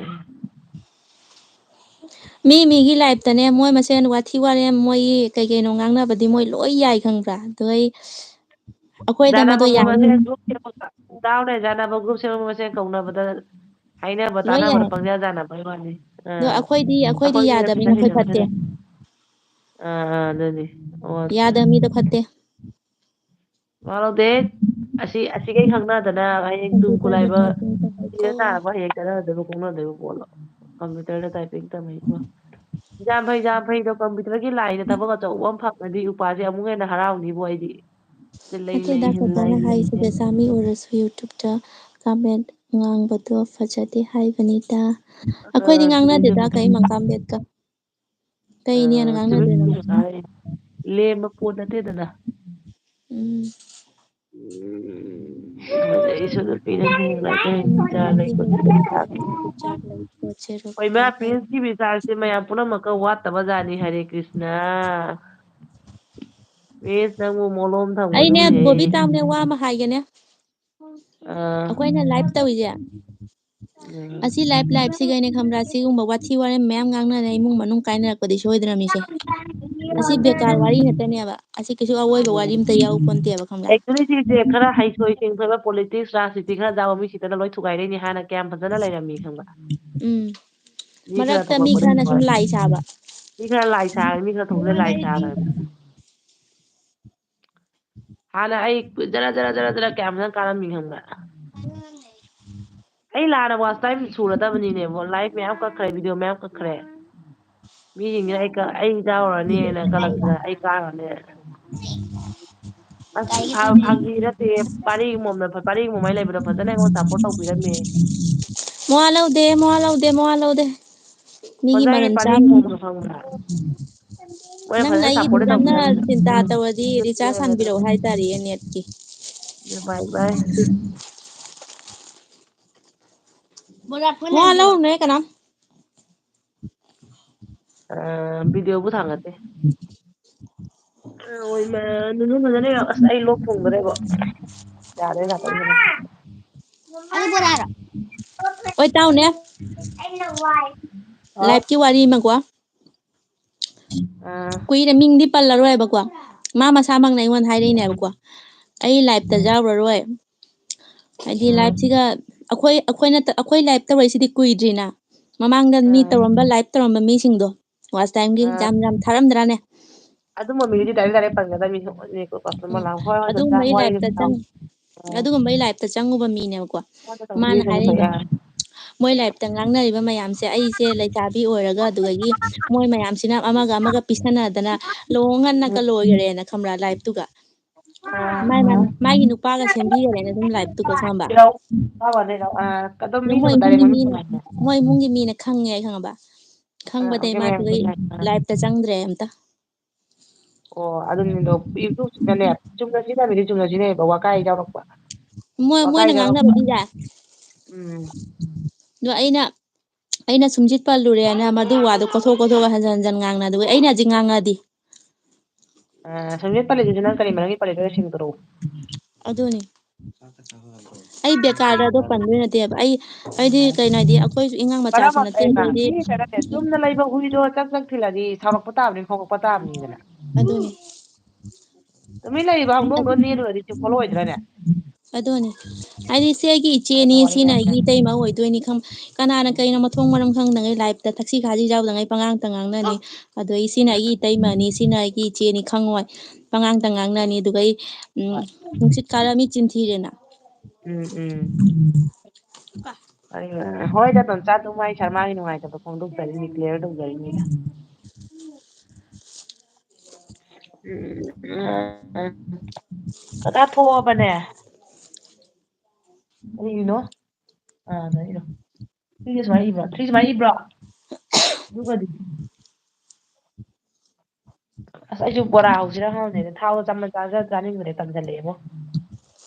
ꯃꯤꯒꯤ ꯂꯥꯏꯐꯇꯅꯦ ꯃꯣꯏ ꯃꯁꯦꯟ ꯋꯥꯊꯤ ꯋꯥꯔꯦꯝ ꯃꯣꯏꯒꯤ ꯀꯩ ꯀꯩꯅꯣ ꯉꯥꯡꯅꯕꯗꯤ ꯃꯣꯏ ꯂꯣꯏ ꯌꯥꯏ ꯈꯪꯕ꯭ꯔꯥ ꯑꯗꯣ ꯑꯩꯈꯣꯏꯗ ꯃꯗꯣ ꯌꯥꯅꯤ ꯗꯥꯎꯅ ꯌꯥꯅꯕ ꯒ꯭ꯔꯨꯞ ꯁꯦꯝꯕ ꯃꯁꯦꯟ ꯀꯧꯅꯕꯗ ꯍꯥꯏꯅꯕ ꯂꯣꯏ ꯌꯥꯏ ꯇꯥꯟꯅꯕꯗ ꯄꯪꯌꯥ ꯌꯥꯅꯕꯩ ꯋꯥꯅꯤ ꯑꯗꯣ ꯑꯩꯈꯣꯏꯗꯤ ꯑꯩꯈꯣꯏꯒꯤꯅ ꯌꯥꯗꯕꯅꯤꯅ ꯈꯤꯇꯪ ꯑꯩꯈꯣꯏ ꯐꯠꯇꯦ ꯍꯦꯟꯖꯕꯅꯤꯅ ꯑꯗꯨꯅꯤ ꯌꯥꯗꯕ ꯃꯤꯗꯣ ꯐꯠꯇꯦ ꯃꯋꯥ ꯂꯧꯗꯦ ꯑꯁꯤꯈꯩ ꯈꯪꯅꯗꯅ ꯍꯌꯦꯡ ꯇꯨꯡ ꯀꯝꯄ꯭ꯌꯨꯇꯔꯗ ꯀꯣꯜꯂꯛꯏꯕ ꯇꯥꯏꯄꯤꯡ ꯁꯤꯔ ꯇꯧꯍꯧꯀꯣ ꯇꯥꯔꯕ ꯍꯌꯦꯡ ꯆꯠꯅꯗꯣꯏꯕ ꯀꯣꯛꯅꯗꯣꯏꯕ ꯄꯣꯠꯂꯣ ꯀꯝꯄ꯭ꯌꯨꯇꯔꯗ ꯇꯥꯏꯄꯤꯡ ꯇꯝꯃꯛꯏꯕꯣ ꯌꯥꯝ ꯐꯩꯗꯣ ꯀꯝꯄ꯭ꯌꯨꯇꯔꯒꯤ ꯂꯥꯏꯟꯗ ꯊꯕꯛ ꯑꯆꯧꯕ ꯑꯃ ꯐꯪꯉꯗꯤ ꯎꯄꯥꯁꯦ ꯑꯃꯨꯛ ꯍꯦꯟꯅ ꯍꯔꯥꯎꯅꯤꯕꯣ ꯑꯩꯗꯤ ꯅꯠꯇꯦꯗ ꯀꯀꯥꯅ ꯍꯥꯏꯁꯦ ꯄꯩꯁꯥ ꯃꯤ ꯑꯣꯏꯔꯁꯨ ꯌꯨꯇꯨꯕꯇ ꯀꯃꯦꯟ ꯉꯥꯡꯕꯗꯣ ꯐꯖꯗꯦ ꯍꯥꯏꯕꯅꯤꯗ ꯑꯩꯈꯣꯏꯗꯤ ꯆꯨꯝꯃꯤ ꯉꯥꯡꯅꯗꯦꯗ ꯆꯨꯝꯃꯤ ꯀꯩ ꯃꯀꯥꯝ-ꯕꯦꯠꯀ ꯀꯩꯅꯦꯅ ꯆꯨꯝꯃꯤ ꯉꯥꯡꯅꯗꯣꯏꯅꯣ ꯆꯨꯝꯃꯤ ꯂꯦꯝꯕ ꯄꯣꯠ ꯅꯠꯇꯦꯗꯅ ꯎꯝ ꯑꯩꯁꯨ ꯅꯨꯄꯤꯅ ꯍꯣꯏ ꯏꯃꯥ ꯄ꯭ꯔꯤꯟꯁꯀꯤ ꯔꯤꯆꯥꯔꯖꯁꯦ ꯃꯌꯥꯝ ꯄꯨꯝꯅꯃꯛꯀ ꯋꯥꯠꯇꯕ ꯖꯥꯠꯅꯤ ꯍꯔꯦ ꯀ꯭ꯔꯤꯁꯅ ꯄ꯭ꯔꯤꯟꯁ ꯅꯪꯕꯨ ꯃꯣꯂꯣꯝ ꯑꯩꯅꯦ ꯊꯝꯒꯅꯨꯅꯦ ꯕꯣꯕꯤ ꯇꯥꯝꯅꯦ ꯋꯥ ꯑꯃ ꯍꯥꯏꯒꯦꯅꯦ ꯑꯥ ꯑꯩꯈꯣꯏꯅ ꯂꯥꯏꯚ ꯇꯧꯔꯤꯁꯦ ꯑꯁꯤ ꯂꯥꯏꯐꯁꯤꯒꯩꯅꯦ ꯈꯪꯕ꯭ꯔꯥ ꯁꯤꯒꯨꯝꯕ ꯋꯥꯊꯤ ꯋꯥꯔꯦꯝ ꯃꯌꯥꯝ ꯉꯥꯡꯅꯔꯦ ꯏꯃꯨꯡ ꯃꯅꯨꯡ ꯀꯥꯏꯅꯔꯛꯄꯗꯤ ꯁꯣꯏꯗ꯭ꯔꯝꯃꯤꯁꯦ ꯑꯁꯤ ꯕꯦꯀꯥꯔ ꯋꯥꯔꯤ ꯈꯛꯇꯅꯦꯕ ꯑꯁꯤ ꯀꯩꯁꯨ ꯑꯋꯣꯏꯕ ꯋꯥꯔꯤ ꯑꯝꯇ ꯌꯥꯎꯄꯣꯟꯇꯦꯕ ꯈꯪꯕ꯭ꯔꯥ ꯁꯤꯁꯦ ꯈꯔ ꯍꯩꯊꯣꯏ ꯁꯤꯡꯊꯣꯏꯕ ꯄꯣꯂꯤꯇꯤꯛꯁ ꯔꯥꯖꯅꯤꯇꯤ ꯈꯔ ꯌꯥꯎꯕ ꯃꯤꯁꯤꯗꯅ ꯂꯣꯏ ꯊꯨꯒꯥꯏꯔꯛꯏꯅꯤ ꯍꯥꯟꯅ ꯀꯌꯥꯝ ꯐꯖꯅ ꯂꯩꯔꯝꯃꯤ ꯈꯪꯕ꯭ꯔꯥ ꯎꯝ ꯃꯤ ꯈꯔ ꯃꯔꯛꯇ ꯃꯤ ꯊꯣꯛꯂꯛꯄꯗꯒꯤ ꯈꯔꯅ ꯁꯨꯝ ꯂꯥꯏ ꯁꯥꯕ ꯃꯤ ꯈꯔ ꯂꯥꯏ ꯁꯥꯈ꯭ꯔꯦ ꯃꯤ ꯈꯔ ꯊꯣꯛꯂꯛꯑ ꯂꯥꯏ ꯁꯥꯈ꯭ꯔꯦ ꯍꯥꯟꯅ ꯑꯩ ꯖꯔ ꯀꯌꯥꯝ ꯀꯥꯔꯝꯃꯤ ꯈꯪꯕ꯭ꯔꯥ ꯑꯩ ꯂꯥꯟꯅ ꯋꯥꯆ ꯇꯥꯏꯝ ꯁꯨꯔꯗꯕꯅꯤꯅꯦꯕꯣ ꯂꯥꯏꯚ ꯃꯌꯥꯝ ꯀꯛꯈ꯭ꯔꯦ ꯚꯤꯗꯤꯑꯣ ꯃꯌꯥꯝ ꯀꯛꯈ꯭ꯔꯦ ꯃꯤꯁꯤꯡꯁꯤꯅ ꯑꯩ ꯌꯥꯎꯔꯅꯤꯅ ꯀꯜꯂꯛꯇꯅ ꯑꯩ ꯀꯥꯔꯅꯤ ꯑꯁ ꯐꯥꯒꯤ ꯅꯠꯇꯦ ꯄꯥꯔꯤꯒꯨꯝꯕꯃꯥꯏ ꯂꯩꯕꯗꯣ ꯐꯖꯅ ꯑꯩꯉꯣꯟꯗ ꯁꯞꯄꯣꯔꯠ ꯇꯧꯕꯤꯔꯝꯃꯦ ꯃꯋꯥ ꯂꯧꯗꯦ ꯃꯤꯒꯤ ꯐꯖꯅ ꯃꯔꯟ ꯆꯥꯕꯅꯤ ꯄꯥꯔꯤꯒꯨꯝꯕꯗꯣ ꯈꯪꯕ꯭ꯔꯥ ꯃꯣꯏꯅ ꯅꯪꯅ ꯐꯖꯅ ꯑꯩꯒꯤ ꯁꯞꯄꯣꯔꯠ ꯐꯖꯅ ꯇꯧꯕꯤꯔꯝꯃꯦ ꯆꯤꯟꯇꯥ ꯇꯧꯔꯗꯤ ꯔꯤꯆꯥꯔꯖ ꯍꯥꯟꯕꯤꯔꯛꯑꯣ ꯍꯥꯏꯇꯥꯔꯦ ꯅꯦꯠꯀꯤ ꯕꯥꯏ ꯕꯥꯏ ꯃꯋꯥ ꯂꯧꯅꯨꯍꯦ ꯀꯅꯥꯝ ꯚꯤꯗꯤꯑꯣꯕꯨ ꯊꯥꯡꯒꯠꯇꯦ ꯅꯨꯡꯁꯨ ꯐꯖꯅ ꯑꯁ ꯑꯩ ꯂꯣꯛ ꯊꯨꯡꯗꯔꯦꯕꯣ ꯌꯥꯗ꯭ꯔꯦ ꯉꯥꯛꯇꯪꯗꯨꯅ ꯑꯗꯨ ꯕꯣꯔꯥꯔꯣ ꯍꯣꯏ ꯇꯥꯎꯅꯦ ꯑꯩꯅ ꯋꯥꯏ ꯍꯥꯎ ꯂꯥꯏꯐꯀꯤ ꯋꯥꯔꯤ ꯑꯃꯀꯣ ꯑꯥ ꯀꯨꯏꯔꯦ ꯃꯤꯡꯗꯤ ꯄꯜꯂꯔꯣꯏꯕꯀꯣ ꯃꯥ ꯃꯁꯥꯃꯛꯅ ꯑꯩꯉꯣꯟꯗ ꯍꯥꯏꯔꯛꯏꯅꯦꯕꯀꯣ ꯑꯩ ꯂꯥꯏꯞꯇ ꯌꯥꯎꯔꯔꯣꯏ ꯍꯥꯏꯗꯤ ꯎꯝ ꯂꯥꯏꯐꯁꯤꯒ ꯑꯩꯈꯣꯏ ꯂꯥꯏꯞ ꯇꯧꯔꯛꯏꯁꯤꯗꯤ ꯀꯨꯏꯗ꯭ꯔꯤꯅ ꯃꯃꯥꯡꯗ ꯃꯤ ꯎꯝ ꯇꯧꯔꯝꯕ ꯂꯥꯏꯚ ꯇꯧꯔꯝꯕ ꯃꯤꯁꯤꯡꯗꯣ ꯋꯥꯆ ꯇꯥꯏꯝꯒꯤ ꯌꯥꯝ ꯊꯥꯔꯝꯗ꯭ꯔꯥꯅꯦ ꯑꯗꯨꯝꯕ ꯃꯤꯗꯨꯗꯤ ꯗꯥꯏꯔꯦꯛ ꯗꯥꯏꯔꯦꯛ ꯄꯟꯒꯗꯕꯅꯤ ꯍꯣꯏ ꯍꯣꯏ ꯆꯆꯥ ꯑꯗꯨꯒꯨꯝꯕꯒꯤ ꯋꯥꯔꯤ ꯂꯥꯏꯐꯇ ꯑꯗꯨꯒꯨꯝꯕꯩ ꯂꯥꯏꯐꯇ ꯆꯪꯉꯨꯕ ꯃꯤꯅꯦꯕꯀꯣ ꯃꯥꯅ ꯇꯧꯕꯤꯔꯤꯗꯨꯁꯨ ꯐꯩ ꯍꯥꯏꯔꯛꯏꯕ ꯃꯣꯏ ꯂꯥꯏꯞꯇ ꯉꯥꯡꯅꯔꯤꯕ ꯃꯌꯥꯝꯁꯦ ꯑꯩꯁꯦ ꯂꯩꯁꯥꯕꯤ ꯑꯣꯏꯔꯒ ꯑꯗꯨꯗꯒꯤ ꯃꯣꯏ ꯃꯌꯥꯝꯁꯤꯅ ꯑꯃꯒ ꯑꯃꯒ ꯄꯤꯁꯟꯅꯗꯅ ꯂꯨꯍꯣꯡ ꯉꯟꯅꯀ ꯂꯣꯏꯈꯔꯦꯅ ꯈꯪꯕ꯭ꯔꯥ ꯂꯥꯏꯐꯇꯨꯒ ꯃꯥꯒꯤ ꯅꯨꯄꯥꯒ ꯁꯦꯝꯕꯤꯈꯔꯦꯅ ꯑꯗꯨꯝ ꯂꯥꯏꯐꯇꯨꯒ ꯈꯪꯕ ꯑꯗꯨꯝ ꯑꯗꯣ ꯃꯣꯏ ꯃꯤꯗꯨꯕꯨ ꯗꯥꯏꯔꯦꯛ ꯏꯃꯨꯡꯒꯤ ꯃꯃꯤꯡ ꯃꯤꯅ ꯄꯜꯂꯝꯃꯦ ꯃꯣꯏ ꯏꯃꯨꯡꯒꯤ ꯃꯤꯅ ꯈꯪꯉꯦ ꯑꯩ ꯈꯪꯉꯕ ꯈꯪꯕꯗꯩ ꯑꯣꯀꯦ ꯃꯌꯥꯝ ꯃꯥꯗꯨꯒꯩ ꯂꯥꯏꯐꯇ ꯆꯪꯗ꯭ꯔꯦ ꯑꯝꯇ ꯑꯣ ꯑꯗꯨꯅꯤꯗꯣ ꯌꯨꯇꯨꯕꯁꯤꯅꯅꯦ ꯆꯨꯝꯅ ꯁꯤꯖꯤꯟꯅꯕꯗꯤ ꯆꯨꯝꯅ ꯁꯤꯖꯤꯟꯅꯩꯕ ꯋꯥꯀꯥꯏ ꯌꯥꯎꯔꯛꯄ ꯃꯣꯏꯅ ꯋꯥꯀꯥꯏ ꯌꯥꯎꯔꯛꯄ ꯉꯥꯡꯅꯕꯗꯤꯅꯦ ꯎꯝ ꯑꯗꯣ ꯑꯩꯅ ꯁꯨꯝꯖꯤꯠ ꯄꯜꯂꯨꯔꯦꯅ ꯃꯗꯨ ꯋꯥꯗꯣ ꯀꯣꯊꯣꯛ ꯀꯣꯊꯣꯛꯑ ꯍꯟꯖꯤꯟ ꯍꯟꯖꯤꯟ ꯉꯥꯡꯅ ꯑꯗꯨꯒ ꯑꯩꯅ ꯍꯧꯖꯤꯛ ꯉꯥꯡꯉꯗꯤ ꯁꯨꯝꯖꯤꯠ ꯄꯜꯂꯤꯗꯨꯁꯨ ꯅꯪ ꯀꯔꯤ ꯃꯔꯝꯒꯤ ꯄꯜꯂꯤꯅꯣ ꯁꯤꯡꯗꯣꯔꯛꯎ ꯑꯗꯨꯅꯤ ꯑꯩ ꯕꯦꯀꯥꯔꯗꯗꯣ ꯄꯟꯗꯣꯏ ꯅꯠꯇꯦꯕ ꯑꯩꯗꯤ ꯀꯩꯅꯣ ꯍꯥꯏꯗꯤ ꯑꯩꯈꯣꯏꯁꯨ ꯏꯉꯥꯡ ꯃꯆꯥꯁꯨ ꯅꯠꯇꯦ ꯑꯗꯩꯗꯤ ꯆꯨꯝꯅ ꯂꯩꯕ ꯍꯨꯏꯗꯣ ꯆꯥꯛ ꯊꯤꯜꯂꯗꯤ ꯁꯥꯎꯔꯛꯄ ꯇꯥꯕꯅꯤ ꯈꯣꯡꯉꯛꯄ ꯇꯥꯕꯅꯤꯗꯅ ꯑꯗꯨꯅꯤ ꯇꯨꯃꯤꯟ ꯂꯩꯔꯤꯕ ꯍꯧꯗꯣꯡꯗꯣ ꯅꯦꯜꯂꯨꯔꯗꯤ ꯆꯨꯞꯐꯜꯂꯣꯏꯗ꯭ꯔꯅꯦ ꯑꯗꯨꯅꯤ ꯍꯥꯏꯗꯤ ꯁꯤ ꯑꯩꯒꯤ ꯀꯔꯟꯅ ꯏꯆꯦꯅꯤ ꯋꯥꯔꯤ ꯁꯤꯅ ꯌꯥꯝ ꯑꯩꯒꯤ ꯏꯇꯩꯃ ꯑꯣꯏꯗꯣꯏꯅꯤ ꯀꯅꯥꯅ ꯀꯩꯅꯣ ꯃꯊꯣꯡ ꯃꯔꯝ ꯈꯪꯗꯉꯩ ꯂꯥꯏꯞꯇ ꯊꯛꯁꯤ ꯈꯥꯁꯤ ꯌꯥꯎꯗꯉꯩ ꯄꯉꯥꯡꯇ ꯉꯥꯡꯅꯅꯤ ꯑꯗꯩ ꯁꯤꯅ ꯑꯩꯒꯤ ꯏꯇꯩꯃꯅꯤ ꯁꯤꯅ ꯑꯩꯒꯤ ꯏꯆꯦꯅꯤ ꯈꯪꯉꯣꯏ ꯄꯉꯥꯡꯇ ꯉꯥꯡꯅꯅꯤ ꯑꯗꯨꯒ ꯑꯩ ꯍꯣꯏ ꯅꯨꯡꯁꯤꯠ ꯀꯥꯔꯝꯃꯤ ꯆꯤꯟꯊꯤꯔꯦꯅ ꯎꯝ ꯍꯣꯏꯗ ꯇꯣꯝꯆꯥ ꯃꯥꯏ ꯁꯔꯃꯥꯒꯤ ꯅꯨꯡꯉꯥꯏꯇꯕ ꯐꯣꯡꯗꯣꯛꯆꯔꯤꯅꯤ ꯀ꯭ꯂꯤꯌꯥꯔ ꯇꯧꯖꯔꯤꯅꯤꯗ ꯀꯀꯥ ꯊꯣꯛꯑꯕꯅꯦ ꯀꯔꯤꯒꯤꯅꯣ ꯊ꯭ꯔꯤꯁꯦ ꯁꯨꯃꯥꯏꯅ ꯏꯕ꯭ꯔꯣ ꯊ꯭ꯔꯤ ꯁꯨꯃꯥꯏꯅ ꯏꯕ꯭ꯔꯣ ꯑꯗꯨꯒꯗꯤ ꯑꯁ ꯑꯩꯁꯨ ꯕꯣꯔꯥ ꯍꯧꯁꯤꯔꯥ ꯈꯪꯗꯦꯅꯦ ꯊꯥꯎꯗꯣ ꯆꯝꯅ ꯆꯥꯅꯤꯡꯕꯅꯦ ꯇꯟꯁꯤꯜꯂꯛꯑꯦꯕꯣ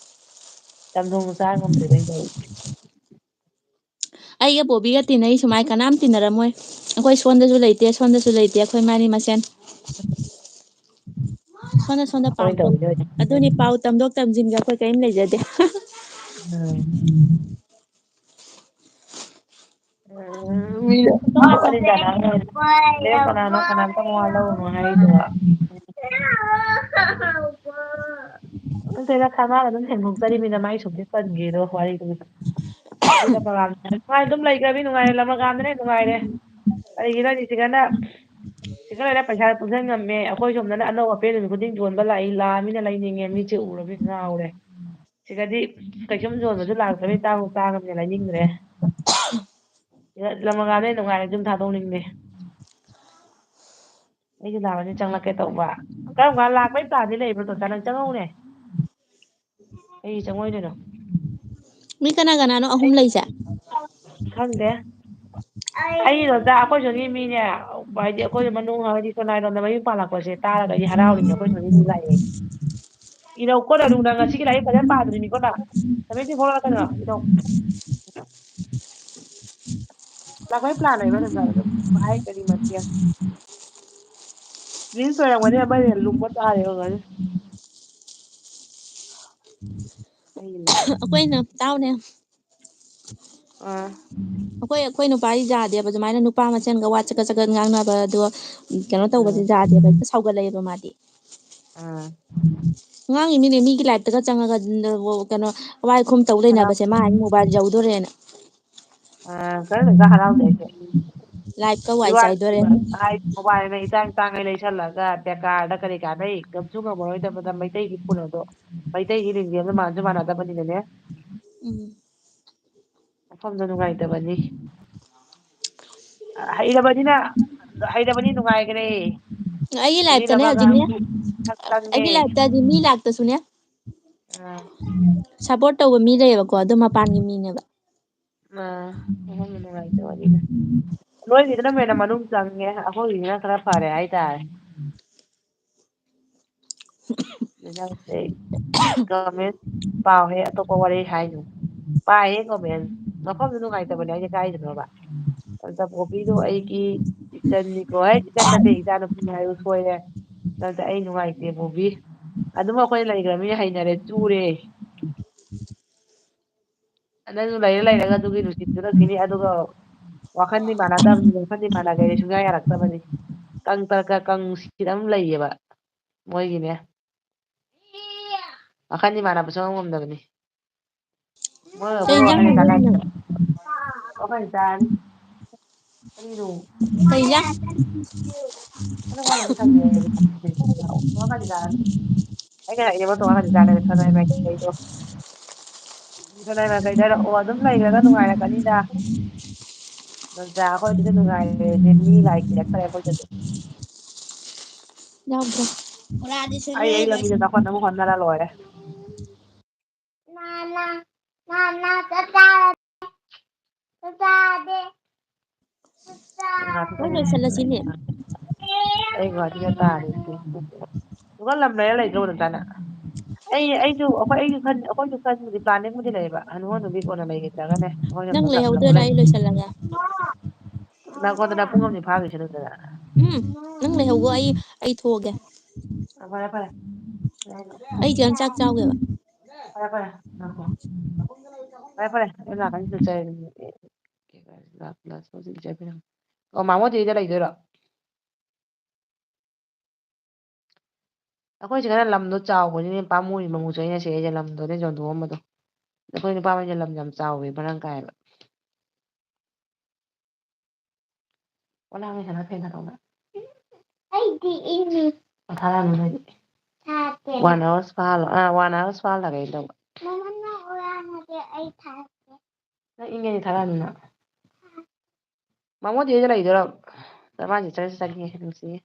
ꯆꯝꯊꯣꯡ ꯆꯥ ꯉꯝꯗ꯭ꯔꯦꯗ ꯑꯩ ꯇꯧꯔꯤꯁꯦ ꯑꯩꯒ ꯕꯣꯕꯤꯒ ꯇꯤꯟꯅꯩ ꯁꯨꯃꯥꯏ ꯀꯅꯥꯝ ꯇꯤꯟꯅꯔꯝꯃꯣꯏ ꯑꯩꯈꯣꯏ ꯁꯣꯟꯗꯁꯨ ꯂꯩꯇꯦ ꯁꯣꯝꯗꯁꯨ ꯂꯩꯇꯦ ꯑꯩꯈꯣꯏ ꯃꯥꯅꯤ ꯃꯁꯦꯟ ꯁꯣꯟꯗ ꯑꯩꯈꯣꯏ ꯇꯧꯔꯤꯁꯦ ꯍꯧꯖꯤꯛ ꯑꯗꯨꯅꯤ ꯄꯥꯎ ꯇꯝꯗꯣꯛ ꯇꯝꯖꯤꯟꯒ ꯑꯩꯈꯣꯏ ꯀꯔꯤꯝ ꯂꯩꯖꯗꯦ ꯎꯝ ꯅꯠꯇꯦꯗ ꯁꯔꯃꯥꯅ ꯑꯗꯨꯝ ꯁꯦꯡꯗꯣꯛꯆꯔꯤꯃꯤꯅ ꯃꯥꯏ ꯁꯨꯝꯁꯤꯠ ꯄꯟꯒꯦꯗꯣ ꯋꯥꯔꯤꯗꯨ ꯅꯨꯡꯉꯥꯏ ꯑꯗꯨꯝ ꯂꯩꯈ꯭ꯔꯕꯤ ꯅꯨꯡꯉꯥꯏꯔꯦ ꯂꯃꯒꯥꯝꯗꯅ ꯅꯨꯡꯉꯥꯏꯔꯦ ꯀꯔꯤꯒꯤꯅꯣ ꯁꯤꯁꯇꯔꯅ ꯁꯤꯗ ꯂꯩꯔ ꯄꯩꯁꯥ ꯇꯨꯡꯁꯤꯟ ꯉꯝꯃꯦ ꯑꯩꯈꯣꯏ ꯁꯣꯝꯗꯅ ꯑꯅꯧ ꯑꯄꯦꯠ ꯅꯨꯃꯤꯠ ꯈꯨꯗꯤꯡ ꯌꯣꯟꯕ ꯂꯥꯛꯏ ꯂꯥꯛꯑꯃꯤꯅ ꯂꯩꯅꯤꯡꯉꯦ ꯃꯤꯠꯁꯦ ꯎꯔꯃꯤ ꯉꯥꯎꯔꯦ ꯁꯤꯗꯗꯤ ꯀꯩꯁꯨꯝ ꯌꯣꯟꯕꯁꯨ ꯂꯥꯛꯇ꯭ꯔꯕꯤ ꯇꯥꯡꯁꯨ ꯇꯥꯡꯉꯕꯅꯤꯅ ꯂꯩꯅꯤꯡꯗ꯭ꯔꯦ ꯂꯃꯒꯥꯝꯗꯅ ꯅꯨꯡꯉꯥꯏꯔꯦ ꯌꯨꯝ ꯊꯥꯗꯣꯛꯅꯤꯡꯗꯦ ꯑꯩꯁꯨ ꯂꯥꯛꯑꯗꯤ ꯆꯪꯂꯛꯀꯦ ꯇꯧꯕ ꯀꯔꯝ ꯀꯥꯟ ꯂꯥꯛꯄꯩ ꯄ꯭ꯂꯥꯟꯗꯤ ꯂꯩꯕ꯭ꯔꯣ ꯗꯣꯝꯆꯥ ꯅꯪ ꯆꯪꯉꯛꯎꯅꯦ ꯀꯩꯒꯤ ꯆꯪꯉꯛꯑꯣꯏꯗꯣꯏꯅꯣ ꯃꯤ ꯀꯅꯥ ꯀꯅꯥꯅꯣ ꯑꯍꯨꯝ ꯂꯩꯁꯦ ꯈꯪꯗꯦ ꯑꯩꯗꯣ ꯑꯩꯈꯣꯏ ꯁꯣꯝꯒꯤ ꯃꯤꯅꯦ ꯍꯥꯏꯗꯤ ꯑꯩꯈꯣꯏ ꯃꯅꯨꯡ ꯍꯥꯏꯗꯤ ꯁꯣꯅꯥꯏꯔꯣꯝꯗ ꯃꯌꯨꯝ ꯄꯥꯜꯂꯛꯄꯁꯦ ꯇꯥꯔꯒ ꯑꯩꯗꯤ ꯍꯔꯥꯎꯔꯤꯅꯦ ꯑꯩꯈꯣꯏ ꯁꯣꯝꯒꯤ ꯃꯤ ꯂꯥꯛꯑꯦ ꯏꯔꯧꯀꯣ ꯅꯪ ꯉꯁꯤꯒꯤ ꯂꯥꯏꯔꯤꯛ ꯐꯖꯅ ꯄꯥꯗ꯭ꯔꯤꯅꯤꯀꯣ ꯅꯪ ꯁꯕꯦꯟꯇꯤ ꯐꯣꯔ ꯏꯔꯧ ꯂꯥꯛꯄꯩ ꯄ꯭ꯂꯥꯟ ꯂꯩꯕ꯭ꯔꯣ ꯗꯣꯝꯆꯥ ꯑꯗꯨꯝ ꯚꯥꯏ ꯀꯔꯤ ꯃꯊꯦꯜ ꯔꯤꯜꯁ ꯑꯣꯏꯔꯝꯒꯅꯤ ꯑꯃꯅ ꯍꯦꯟꯅ ꯂꯨꯝꯕ ꯇꯥꯔꯤ ꯑꯣꯏꯔꯝꯒꯅꯤ ꯑꯩꯈꯣꯏꯅ ꯇꯥꯎꯅꯦ ꯑꯥ ꯑꯩꯈꯣꯏ ꯅꯨꯄꯥꯗꯤ ꯌꯥꯗꯦꯕ ꯑꯗꯨꯃꯥꯏꯅ ꯅꯨꯄꯥ ꯃꯁꯦꯟꯒ ꯋꯥ ꯆꯒꯠ ꯆꯒꯠ ꯉꯥꯡꯅꯕ ꯑꯗꯣ ꯀꯩꯅꯣ ꯇꯧꯕꯁꯦ ꯑꯥ ꯌꯥꯗꯦꯕ ꯍꯦꯛꯇ ꯁꯥꯎꯒꯠꯂꯛꯑꯦꯕ ꯃꯥꯗꯤ ꯑꯥ ꯉꯥꯡꯉꯤꯃꯤꯅꯦ ꯃꯤꯒꯤ ꯂꯥꯏꯞꯇꯒ ꯆꯪꯉꯒ ꯀꯩꯅꯣ ꯑꯋꯥꯏ ꯈꯨꯝ ꯇꯧ ꯍꯔꯥꯎ ꯂꯩꯅꯕꯁꯦ ꯃꯥ ꯍꯥꯏꯅꯤ ꯃꯣꯕꯥꯏꯜ ꯌꯧꯗꯣꯔꯦꯅ ꯍꯔꯥꯎꯖꯩ ꯑꯩꯁꯨ ꯂꯥꯏꯞꯀ ꯋꯥꯏ ꯏꯋꯥ ꯆꯥꯏꯗꯣꯔꯦ ꯃꯣꯕꯥꯏꯜꯅ ꯏꯇꯥꯡ ꯇꯥꯡꯉꯩ ꯂꯩꯁꯜꯂꯒ ꯕꯦꯀꯥꯔꯗ ꯀꯔꯤ ꯀꯥꯟꯅꯩ ꯉꯝꯁꯨ ꯉꯝꯃꯔꯣꯏꯗꯕꯗ ꯃꯩꯇꯩꯒꯤ ꯐꯣꯟ ꯑꯗꯣ ꯃꯩꯇꯩꯒꯤ ꯂꯤꯡꯖꯦꯜꯁꯨ ꯃꯥꯟꯁꯨ ꯃꯥꯟꯅꯗꯕꯅꯤꯅꯅꯦ ꯎꯝ ꯃꯐꯝꯗꯣ ꯅꯨꯡꯉꯥꯏꯇꯕꯅꯤ ꯍꯩꯔꯕꯅꯤ ꯅꯨꯡꯉꯥꯏꯈ꯭ꯔꯦ ꯑꯩꯒꯤ ꯍꯧꯖꯤꯛ ꯂꯥꯏꯐꯇꯅꯦ ꯍꯧꯖꯤꯛꯅꯦ ꯂꯃꯒꯥꯝꯒꯤ ꯁꯛ ꯆꯪꯉꯦ ꯑꯩꯒꯤ ꯂꯥꯏꯐꯇꯗꯤ ꯃꯤ ꯂꯥꯛꯇꯁꯨꯅꯦ ꯑꯥ ꯁꯞꯄꯣꯔꯠ ꯇꯧꯕ ꯃꯤ ꯂꯩꯌꯦꯕꯀꯣ ꯑꯗꯨ ꯃꯄꯥꯟꯒꯤ ꯃꯤꯅꯦꯕ ꯃꯐꯝꯗꯣ ꯅꯨꯡꯉꯥꯏꯇꯕꯅꯤꯗ ꯅꯣꯏꯒꯤꯗꯨꯅ ꯍꯦꯟꯅ ꯃꯅꯨꯡ ꯆꯪꯉꯦ ꯑꯩꯈꯣꯏꯒꯤꯁꯤꯅ ꯈꯔ ꯐꯔꯦ ꯍꯥꯏꯇꯥꯔꯦ ꯒꯃꯦꯟ ꯄꯥꯎꯍꯦ ꯑꯇꯣꯞꯄ ꯋꯥꯔꯤ ꯍꯥꯏꯅꯨ ꯄꯥꯏꯌꯦ ꯒꯣꯔꯃꯦꯟ ꯃꯐꯝꯗꯨ ꯅꯨꯡꯉꯥꯏꯇꯕꯅꯦ ꯍꯥꯏꯁꯦ ꯀꯥꯏꯗꯅꯣꯕ ꯇꯥꯟꯆꯥꯄꯣꯛꯄꯤꯗꯣ ꯑꯩꯒꯤ ꯏꯆꯟꯅꯤꯀꯣ ꯍꯦ ꯏꯆꯟ ꯅꯠꯇꯦ ꯏꯆꯥ ꯅꯨꯄꯤꯅꯤ ꯍꯥꯏꯌꯨ ꯁꯣꯏꯔꯦ ꯑꯗꯨꯗꯤ ꯑꯩ ꯅꯨꯡꯉꯥꯏꯇꯦ ꯕꯣꯕꯤ ꯑꯗꯨꯝ ꯑꯩꯈꯣꯏ ꯂꯩꯈ꯭ꯔꯕꯅꯤꯅ ꯍꯩꯅꯔꯦ ꯆꯨꯔꯦ ꯅꯪꯁꯨ ꯂꯩꯔꯒ ꯑꯗꯨꯒꯤ ꯅꯨꯡꯁꯤꯠꯇꯨꯔꯛꯈꯤꯅꯤ ꯑꯗꯨꯒ ꯋꯥꯈꯟꯗꯤ ꯃꯥꯟꯅꯗꯕꯅꯤ ꯋꯥꯈꯟꯗꯤ ꯃꯥꯟꯅꯒꯩ ꯁꯨꯡꯌꯥ ꯌꯥꯔꯛꯇꯕꯅꯤ ꯀꯪ ꯇꯔꯛꯀ ꯀꯪ ꯅꯨꯡꯁꯤꯠ ꯑꯃ ꯂꯩꯌꯦꯕ ꯃꯣꯏꯒꯤꯅꯦ ꯋꯥꯈꯟꯗꯤ ꯃꯥꯟꯅꯕ ꯁꯨꯡꯉꯝ ꯉꯝꯗꯕꯅꯤ ꯃꯣꯏ ꯀꯩ ꯑꯩꯈꯣꯏ ꯏꯟꯖꯥꯡ ꯋꯥꯈꯜꯗꯤ ꯊꯣꯡꯗꯣꯏꯅꯣ ꯅꯪ ꯆꯥꯟꯅꯗꯦꯕ ꯑꯩꯈꯣꯏ ꯆꯥꯔꯅꯤ ꯀꯔꯤꯅꯣ ꯀꯩ ꯏꯟꯖꯥꯡ ꯂꯩꯔꯛꯑꯣ ꯑꯗꯨꯝ ꯂꯩꯈ꯭ꯔꯒ ꯅꯨꯡꯉꯥꯏꯔꯛꯀꯅꯤꯗ ꯅꯣꯟꯖꯥ ꯑꯩꯈꯣꯏꯗꯨꯗ ꯅꯨꯡꯉꯥꯏꯔꯦꯁꯦ ꯃꯤ ꯂꯥꯏ ꯑꯩꯈꯣꯏꯗꯁꯨ ꯌꯥꯎꯗ꯭ꯔꯦ ꯑꯩ ꯂꯝꯕꯤꯗ ꯆꯥꯎꯈꯠꯅꯕ ꯍꯣꯠꯅꯔ ꯂꯣꯏꯔꯦ ꯂꯣꯏ ꯂꯣꯏꯁꯤꯜꯂꯁꯤꯅꯦ ꯑꯩ ꯒꯨꯍꯥꯇꯤꯗ ꯇꯥꯔꯦ ꯗꯨꯒ ꯂꯝ ꯂꯩꯔ ꯂꯩꯗ꯭ꯔꯣ ꯅꯆꯥꯅ ꯑꯩꯁꯨ ꯑꯩꯈꯣꯏꯁꯨ ꯈꯟꯕꯨꯗꯤ ꯄ꯭ꯂꯥꯅꯤꯡꯕꯨꯗꯤ ꯂꯩꯌꯦꯕ ꯍꯅꯨ ꯍꯅꯨꯕꯤ ꯀꯣꯟꯅ ꯂꯩꯈꯤꯗ꯭ꯔꯒꯅꯦ ꯅꯪ ꯑꯩꯈꯣꯏꯅ ꯂꯝꯗꯣ ꯂꯩꯍꯧꯗꯣꯏꯔꯥ ꯂꯩ ꯑꯩ ꯂꯣꯏꯁꯤꯜꯂꯒꯦ ꯅꯪꯉꯣꯟꯗꯅ ꯄꯨꯡ ꯑꯃꯅꯤ ꯐꯥꯈꯤꯁꯅꯨꯗꯅ ꯅꯪ ꯂꯩꯍꯧꯕ ꯑꯩ ꯊꯣꯛꯑꯒꯦ ꯐꯔꯦ ꯐꯔꯦ ꯑꯩ ꯆꯪ ꯆꯥꯛ ꯆꯥꯎꯒꯦꯕ ꯐꯔꯦ ꯐꯔꯦ ꯉꯥꯏꯈꯣ ꯐꯔꯦ ꯐꯔꯦ ꯑꯩ ꯂꯥꯛꯀꯅꯤ ꯑꯣ ꯃꯥꯃꯣ ꯍꯣꯏꯗ ꯂꯩꯗꯣꯏꯔꯣ ꯑꯩꯈꯣꯏꯁꯤ ꯈꯔ ꯂꯝꯗꯣ ꯆꯥꯎꯕꯅꯤꯅꯦ ꯄꯥꯝꯃꯨꯔꯤ ꯃꯃꯨ ꯆꯣꯏꯅ ꯁꯤ ꯑꯩꯁꯦ ꯂꯝꯗꯣꯅꯦ ꯌꯣꯟꯊꯣꯛꯑꯝꯕꯗꯣ ꯑꯩꯈꯣꯏ ꯅꯨꯄꯥꯈꯩꯁꯦ ꯂꯝ ꯌꯥꯝ ꯆꯥꯎꯋꯦ ꯃꯔꯥꯡ ꯀꯥꯏꯕ ꯑꯩꯗꯤ ꯏꯪꯉꯤ ꯊꯥꯔꯛꯑꯅꯨ ꯅꯣꯏꯗꯤ ꯊꯥꯔꯛꯀꯦ 1 hours ꯐꯥꯍꯜꯂꯒ ꯇꯧꯕ ꯑꯩ ꯊꯥꯔꯛꯀꯦ ꯅꯪ ꯏꯪꯉꯗꯤ ꯊꯥꯔꯛꯑꯅꯨ ꯅꯪ ꯃꯥꯃꯣ ꯍꯣꯏꯗ ꯂꯩꯗꯣꯏꯔꯣ ꯃꯥꯁꯦ ꯆꯪꯉꯦ ꯅꯨꯡꯁꯤꯌꯦ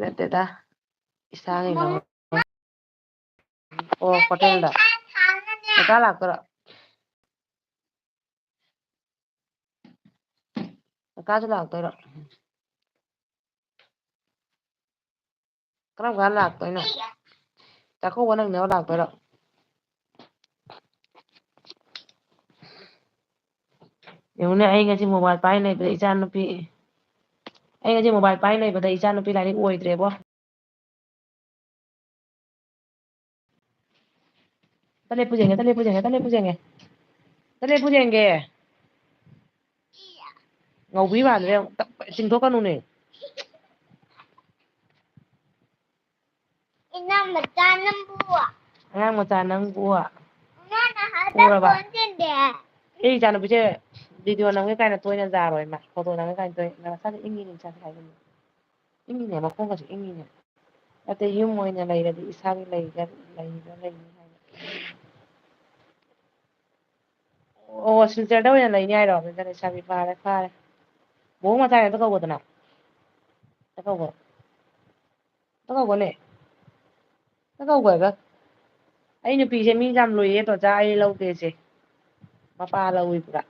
ꯅꯠꯇꯦꯗ ꯏꯁꯥꯒꯤ ꯑꯣ ꯍꯣꯇꯦꯜꯗ ꯀꯀꯥ ꯂꯥꯛꯇꯣꯏꯔꯣ ꯀꯀꯥꯁꯨ ꯂꯥꯛꯇꯣꯏꯔꯣ ꯀꯔꯝ ꯀꯥꯟ ꯂꯥꯛꯇꯣꯏꯅꯣ ꯆꯥꯛꯀꯧꯕ ꯅꯪꯅꯕ ꯂꯥꯛꯇꯣꯏꯔꯣ ꯌꯦꯡꯉꯨꯅꯦ ꯑꯩ ꯉꯁꯤ ꯃꯣꯕꯥꯏꯜ ꯄꯥꯏ ꯂꯩꯕꯗ ꯏꯆꯥ ꯅꯨꯄꯤ ꯑꯩ ꯉꯁꯤ ꯃꯣꯕꯥꯏꯜ ꯄꯥꯏ ꯂꯩꯕꯗ ꯏꯆꯥ ꯅꯨꯄꯤ ꯂꯥꯏꯔꯤꯛ ꯑꯣꯏꯗ꯭ꯔꯦꯕꯣ ꯉꯧꯕꯤ ꯃꯥꯟꯗ꯭ꯔꯦ ꯌꯦꯡꯉꯨ ꯆꯤꯡꯊꯣꯛꯀꯅꯨꯅꯦ ꯑꯉꯥꯡ ꯃꯆꯥ ꯅꯪꯕꯨ ꯎꯔꯕ ꯑꯩ ꯏꯆꯥꯅꯨꯄꯤꯁꯦ ꯚꯤꯗꯤꯑꯣ ꯅꯝꯒꯦ ꯀꯥꯏꯅ ꯇꯣꯏꯅ ꯖꯥꯔꯣꯏ ꯃꯥ ꯐꯣꯇꯣ ꯅꯝꯒꯦ ꯀꯥꯏꯅ ꯇꯣꯏꯅ ꯃꯁꯥꯁꯨ ꯏꯪꯉꯤꯅꯤ ꯏꯆꯥꯁꯦ ꯍꯥꯏꯒꯅꯤ ꯏꯪꯉꯤꯅꯦ ꯃꯈꯣꯡꯒꯁꯨ ꯏꯪꯉꯤꯅꯦ ꯑꯇꯩ ꯌꯨꯝ ꯑꯣꯏꯅ ꯂꯩꯔꯗꯤ ꯏꯁꯥꯒꯤ ꯂꯩꯅꯤ ꯍꯥꯏꯕ ꯑꯣ ꯁꯤꯜꯆꯔꯗ ꯑꯣꯏꯅ ꯂꯩꯅꯤ ꯍꯥꯏꯔꯣ ꯑꯗꯨꯗ ꯂꯩꯁꯥꯕꯤ ꯐꯥꯔꯦ ꯐꯥꯔꯦ ꯃꯕꯨꯡ ꯃꯆꯥꯒꯤ ꯑꯝꯇ ꯀꯧꯒꯣꯗꯅ ꯀꯧꯒꯣ ꯑꯝꯇ ꯀꯧꯒꯣꯅꯦ ꯑꯝꯇ ꯀꯧꯒꯣ ꯍꯥꯏꯕ ꯑꯩ ꯅꯨꯄꯤꯁꯦ ꯃꯤ ꯌꯥꯝ ꯂꯨꯏꯌꯦ ꯆꯣꯆꯥ ꯑꯩ ꯂꯧꯗꯦꯁꯦ ꯃꯄꯥ ꯂꯧꯏ ꯄꯨꯔꯥ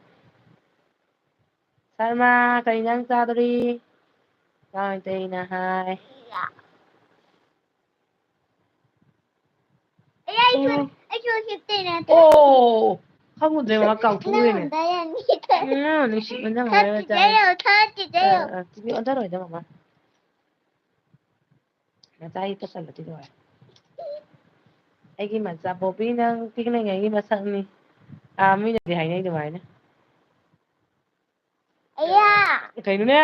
ꯁꯜꯃꯥ ꯀꯩ ꯏꯟꯖꯥꯡ ꯆꯥꯗꯣꯔꯤ ꯏꯇꯩꯅ ꯍꯥꯏ ꯑꯣ ꯈꯪꯉꯨꯗ꯭ꯔꯦ ꯃꯃꯥ ꯀꯥꯎꯊꯣꯛꯎꯔꯦꯅꯦ ꯅꯨꯡꯁꯤꯃꯟꯗꯅ ꯇꯤꯚꯤ ꯑꯣꯟꯊꯔꯣꯏꯗ ꯃꯃꯥ ꯅꯆꯥꯒꯤ ꯇꯨꯀꯠꯆꯕꯗꯤ ꯂꯣꯏꯔꯦ ꯑꯩꯒꯤ ꯃꯆꯥ ꯕꯣꯕꯤ ꯅꯪ ꯄꯤꯛꯂꯤꯉꯩꯒꯤ ꯃꯁꯛꯅꯤ ꯃꯤꯅꯗꯤ ꯍꯥꯏꯅꯩ ꯑꯗꯨꯃꯥꯏꯅ ꯀꯩꯅꯣꯅꯦ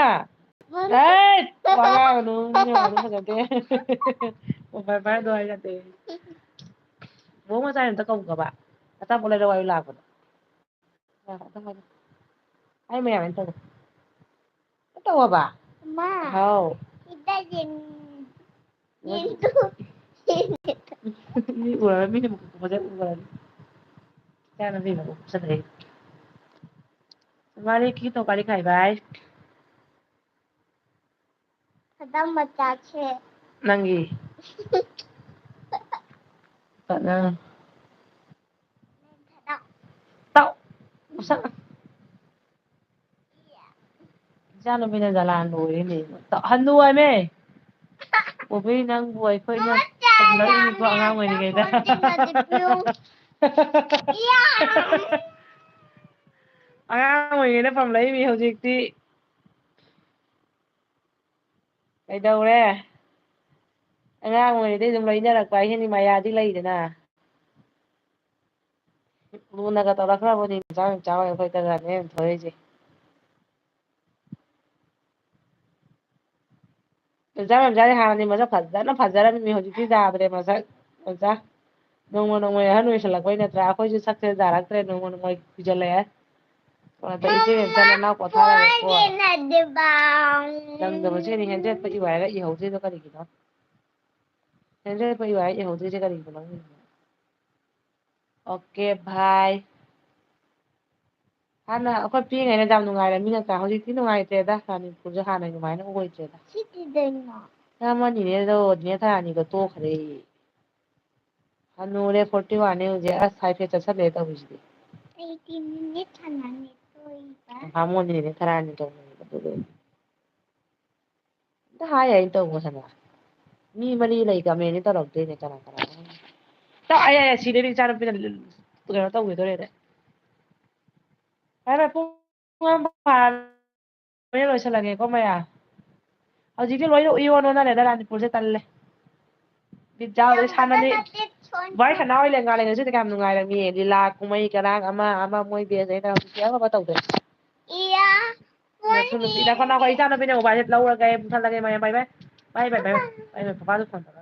ꯍꯩꯠ ꯋꯥ ꯉꯥꯡꯉꯅꯨ ꯃꯤꯅ ꯉꯥꯡꯕ ꯐꯖꯗꯦ ꯃꯣꯕꯥꯏꯜ ꯄꯥꯏꯔ ꯑꯗꯨ ꯍꯥꯏ ꯌꯥꯗꯦ ꯕꯣꯕꯣꯛ ꯃꯆꯥꯒꯤ ꯑꯝꯇ ꯀꯧꯈꯣꯕ ꯑꯆꯥꯄꯣꯠ ꯂꯩꯔꯛꯑꯣ ꯍꯥꯏꯌꯨ ꯂꯥꯛꯄꯗ ꯍꯥꯏ ꯃꯌꯥꯝ ꯇꯧ ꯇꯧꯑꯣꯕ ꯍꯥꯎ ꯃꯤ ꯎꯔꯒ ꯃꯤꯅ ꯃꯕꯨꯛ ꯀꯨꯝꯕꯁꯦ ꯎꯔꯅꯤ ꯏꯆꯥꯅꯨꯄꯤ ꯃꯕꯨꯛ ꯐꯠꯖꯗ꯭ꯔꯦ ꯅꯪꯒꯤ ꯏꯆꯥꯅꯨꯄꯤꯅ ꯖꯂꯥꯟ ꯂꯣꯏꯔꯦꯅꯦ ꯍꯟꯅꯨ ꯍꯥꯏꯃꯦ ꯕꯣꯕꯤ ꯅꯪꯕꯨ ꯑꯩꯈꯣꯏꯅ ꯄꯝꯂꯛꯏꯅꯤꯀꯣ ꯑꯉꯥꯡ ꯑꯣꯏꯔꯤꯉꯩꯗ ꯑꯉꯥꯡ ꯑꯣꯏꯔꯤꯉꯩꯗ ꯄꯝꯂꯛꯏꯃꯤ ꯍꯧꯖꯤꯛꯇꯤ ꯀꯩꯗꯧꯔꯦ ꯑꯉꯥꯡ ꯑꯣꯏꯔꯤꯗꯩ ꯑꯗꯨꯝ ꯂꯣꯏꯅꯔꯛꯄ ꯍꯥꯏꯁꯤꯅꯤ ꯃꯌꯥꯗꯤ ꯂꯩꯗꯅ ꯂꯨꯅꯒ ꯇꯧꯔꯛꯈ꯭ꯔꯕꯅꯤ ꯃꯆꯥ ꯃꯆꯥ ꯑꯩꯈꯣꯏꯗꯒꯅꯦ ꯊꯣꯛꯏꯁꯦ ꯑꯣꯖꯥ ꯍꯥꯟꯅꯗꯤ ꯃꯁꯛ ꯐꯖꯅ ꯐꯖꯔꯝꯃꯤ ꯍꯧꯖꯤꯛꯇꯤ ꯌꯥꯗ꯭ꯔꯦ ꯃꯁꯛ ꯑꯣꯖꯥ ꯅꯣꯡꯃ ꯅꯣꯡꯃꯩ ꯑꯍꯟ ꯑꯣꯏꯁꯜꯂꯛꯄꯩ ꯅꯠꯇ꯭ꯔꯥ ꯑꯩꯈꯣꯏꯁꯨ ꯁꯛꯁꯦ ꯌꯥꯔꯛꯇ꯭ꯔꯦ ꯅꯣꯡꯃ ꯅꯣꯡꯃꯩ ꯀꯨꯏꯖꯜꯂꯛꯑꯦ ꯏꯆꯦ ꯅꯅꯥꯎ ꯄꯣꯊꯥꯔꯒꯀꯣ ꯅꯪꯗꯕꯁꯤꯅꯤ ꯍꯦꯟꯖꯦꯠꯄ ꯏꯌꯨ ꯍꯥꯏꯔꯒ ꯏꯍꯧꯗ꯭ꯔꯤꯗꯣ ꯀꯔꯤꯒꯤꯅꯣ ꯍꯦꯟꯖꯦꯠꯄ ꯏꯌꯨ ꯍꯥꯏꯔꯒ ꯏꯍꯧꯗ꯭ꯔꯤꯁꯦ ꯀꯔꯤꯒꯤꯅꯣ ꯑꯣꯀꯦ ꯚꯥꯏ ꯍꯥꯟꯅ ꯑꯩꯈꯣꯏ ꯄꯤꯛꯏꯉꯩꯅ ꯌꯥꯝ ꯅꯨꯡꯉꯥꯏꯔꯝꯃꯤ ꯅꯠꯇ꯭ꯔꯥ ꯍꯧꯖꯤꯛꯇꯤ ꯅꯨꯡꯉꯥꯏꯇ꯭ꯔꯦꯗ ꯃꯅꯤꯄꯨꯔꯁꯦ ꯍꯥꯟꯅ ꯑꯗꯨꯃꯥꯏꯅ ꯑꯣꯏꯗ꯭ꯔꯦꯗ ꯑꯃ ꯅꯤꯅꯦꯗꯣ ꯅꯦ ꯊꯥꯔꯥꯅꯤꯗꯣ ꯇꯣꯛꯈ꯭ꯔꯦ ꯍꯅꯨꯔꯦ 41 ꯍꯧꯖꯤꯛ ꯑꯁ ꯍꯥꯏꯐꯦꯠ ꯆꯠꯁꯜꯂꯦ ꯇꯧꯔꯤꯁꯤꯗꯤ ꯕꯥꯃꯣꯟ ꯅꯤꯅꯦ ꯊꯥꯔꯥꯅꯤ ꯇꯧꯕꯗꯨꯗꯤ ꯑꯝꯇ ꯍꯥꯏ ꯌꯥꯏꯅ ꯇꯧꯕꯁꯤꯅ ꯃꯤ ꯃꯔꯤ ꯂꯩ ꯀꯃꯦꯟꯗꯤ ꯇꯧꯔꯛꯇꯣꯏꯅꯦ ꯀꯅꯥ ꯑꯩ ꯁꯤꯗꯗꯤ ꯏꯆꯥꯅꯨꯄꯤꯅ ꯀꯩꯅꯣ ꯇꯧꯈꯤꯗꯣꯔꯦꯗ ꯐꯔꯦ ꯄꯨꯡ ꯂꯣꯏꯁꯤꯜꯂꯒꯦꯀꯣ ꯃꯌꯥꯝ ꯍꯧꯖꯤꯛꯇꯤ ꯂꯣꯏꯅ ꯎꯏꯔꯣꯟ ꯑꯣꯟꯅꯔꯦꯗ ꯃꯅꯤꯄꯨꯔꯁꯦ ꯇꯜꯂꯦ ꯕꯤꯠ ꯌꯥꯎꯗꯦ ꯁꯥꯟꯅꯗꯤ ꯋꯥꯔꯤ ꯁꯥꯟꯅ ꯉꯁꯤꯗꯤ ꯀꯌꯥꯝ ꯅꯨꯡꯉꯥꯏꯔꯝꯃꯤ ꯂꯤꯂꯥ ꯀꯨꯝꯍꯩ ꯀꯔꯥꯡ ꯑꯃ ꯃꯣꯏ ꯕꯦꯁ ꯑꯃ ꯇꯧꯗꯦ ꯏꯆꯥꯅꯨꯄꯤꯅ ꯃꯣꯕꯥꯏꯜꯁꯦ ꯂꯧꯔꯒꯦ ꯃꯨꯊꯠꯂꯒꯦ ꯕꯥꯏ ꯕꯥꯏ ꯄꯄꯥꯗꯣ ꯐꯣꯟ ꯇꯧꯔꯛꯑꯝꯃꯦ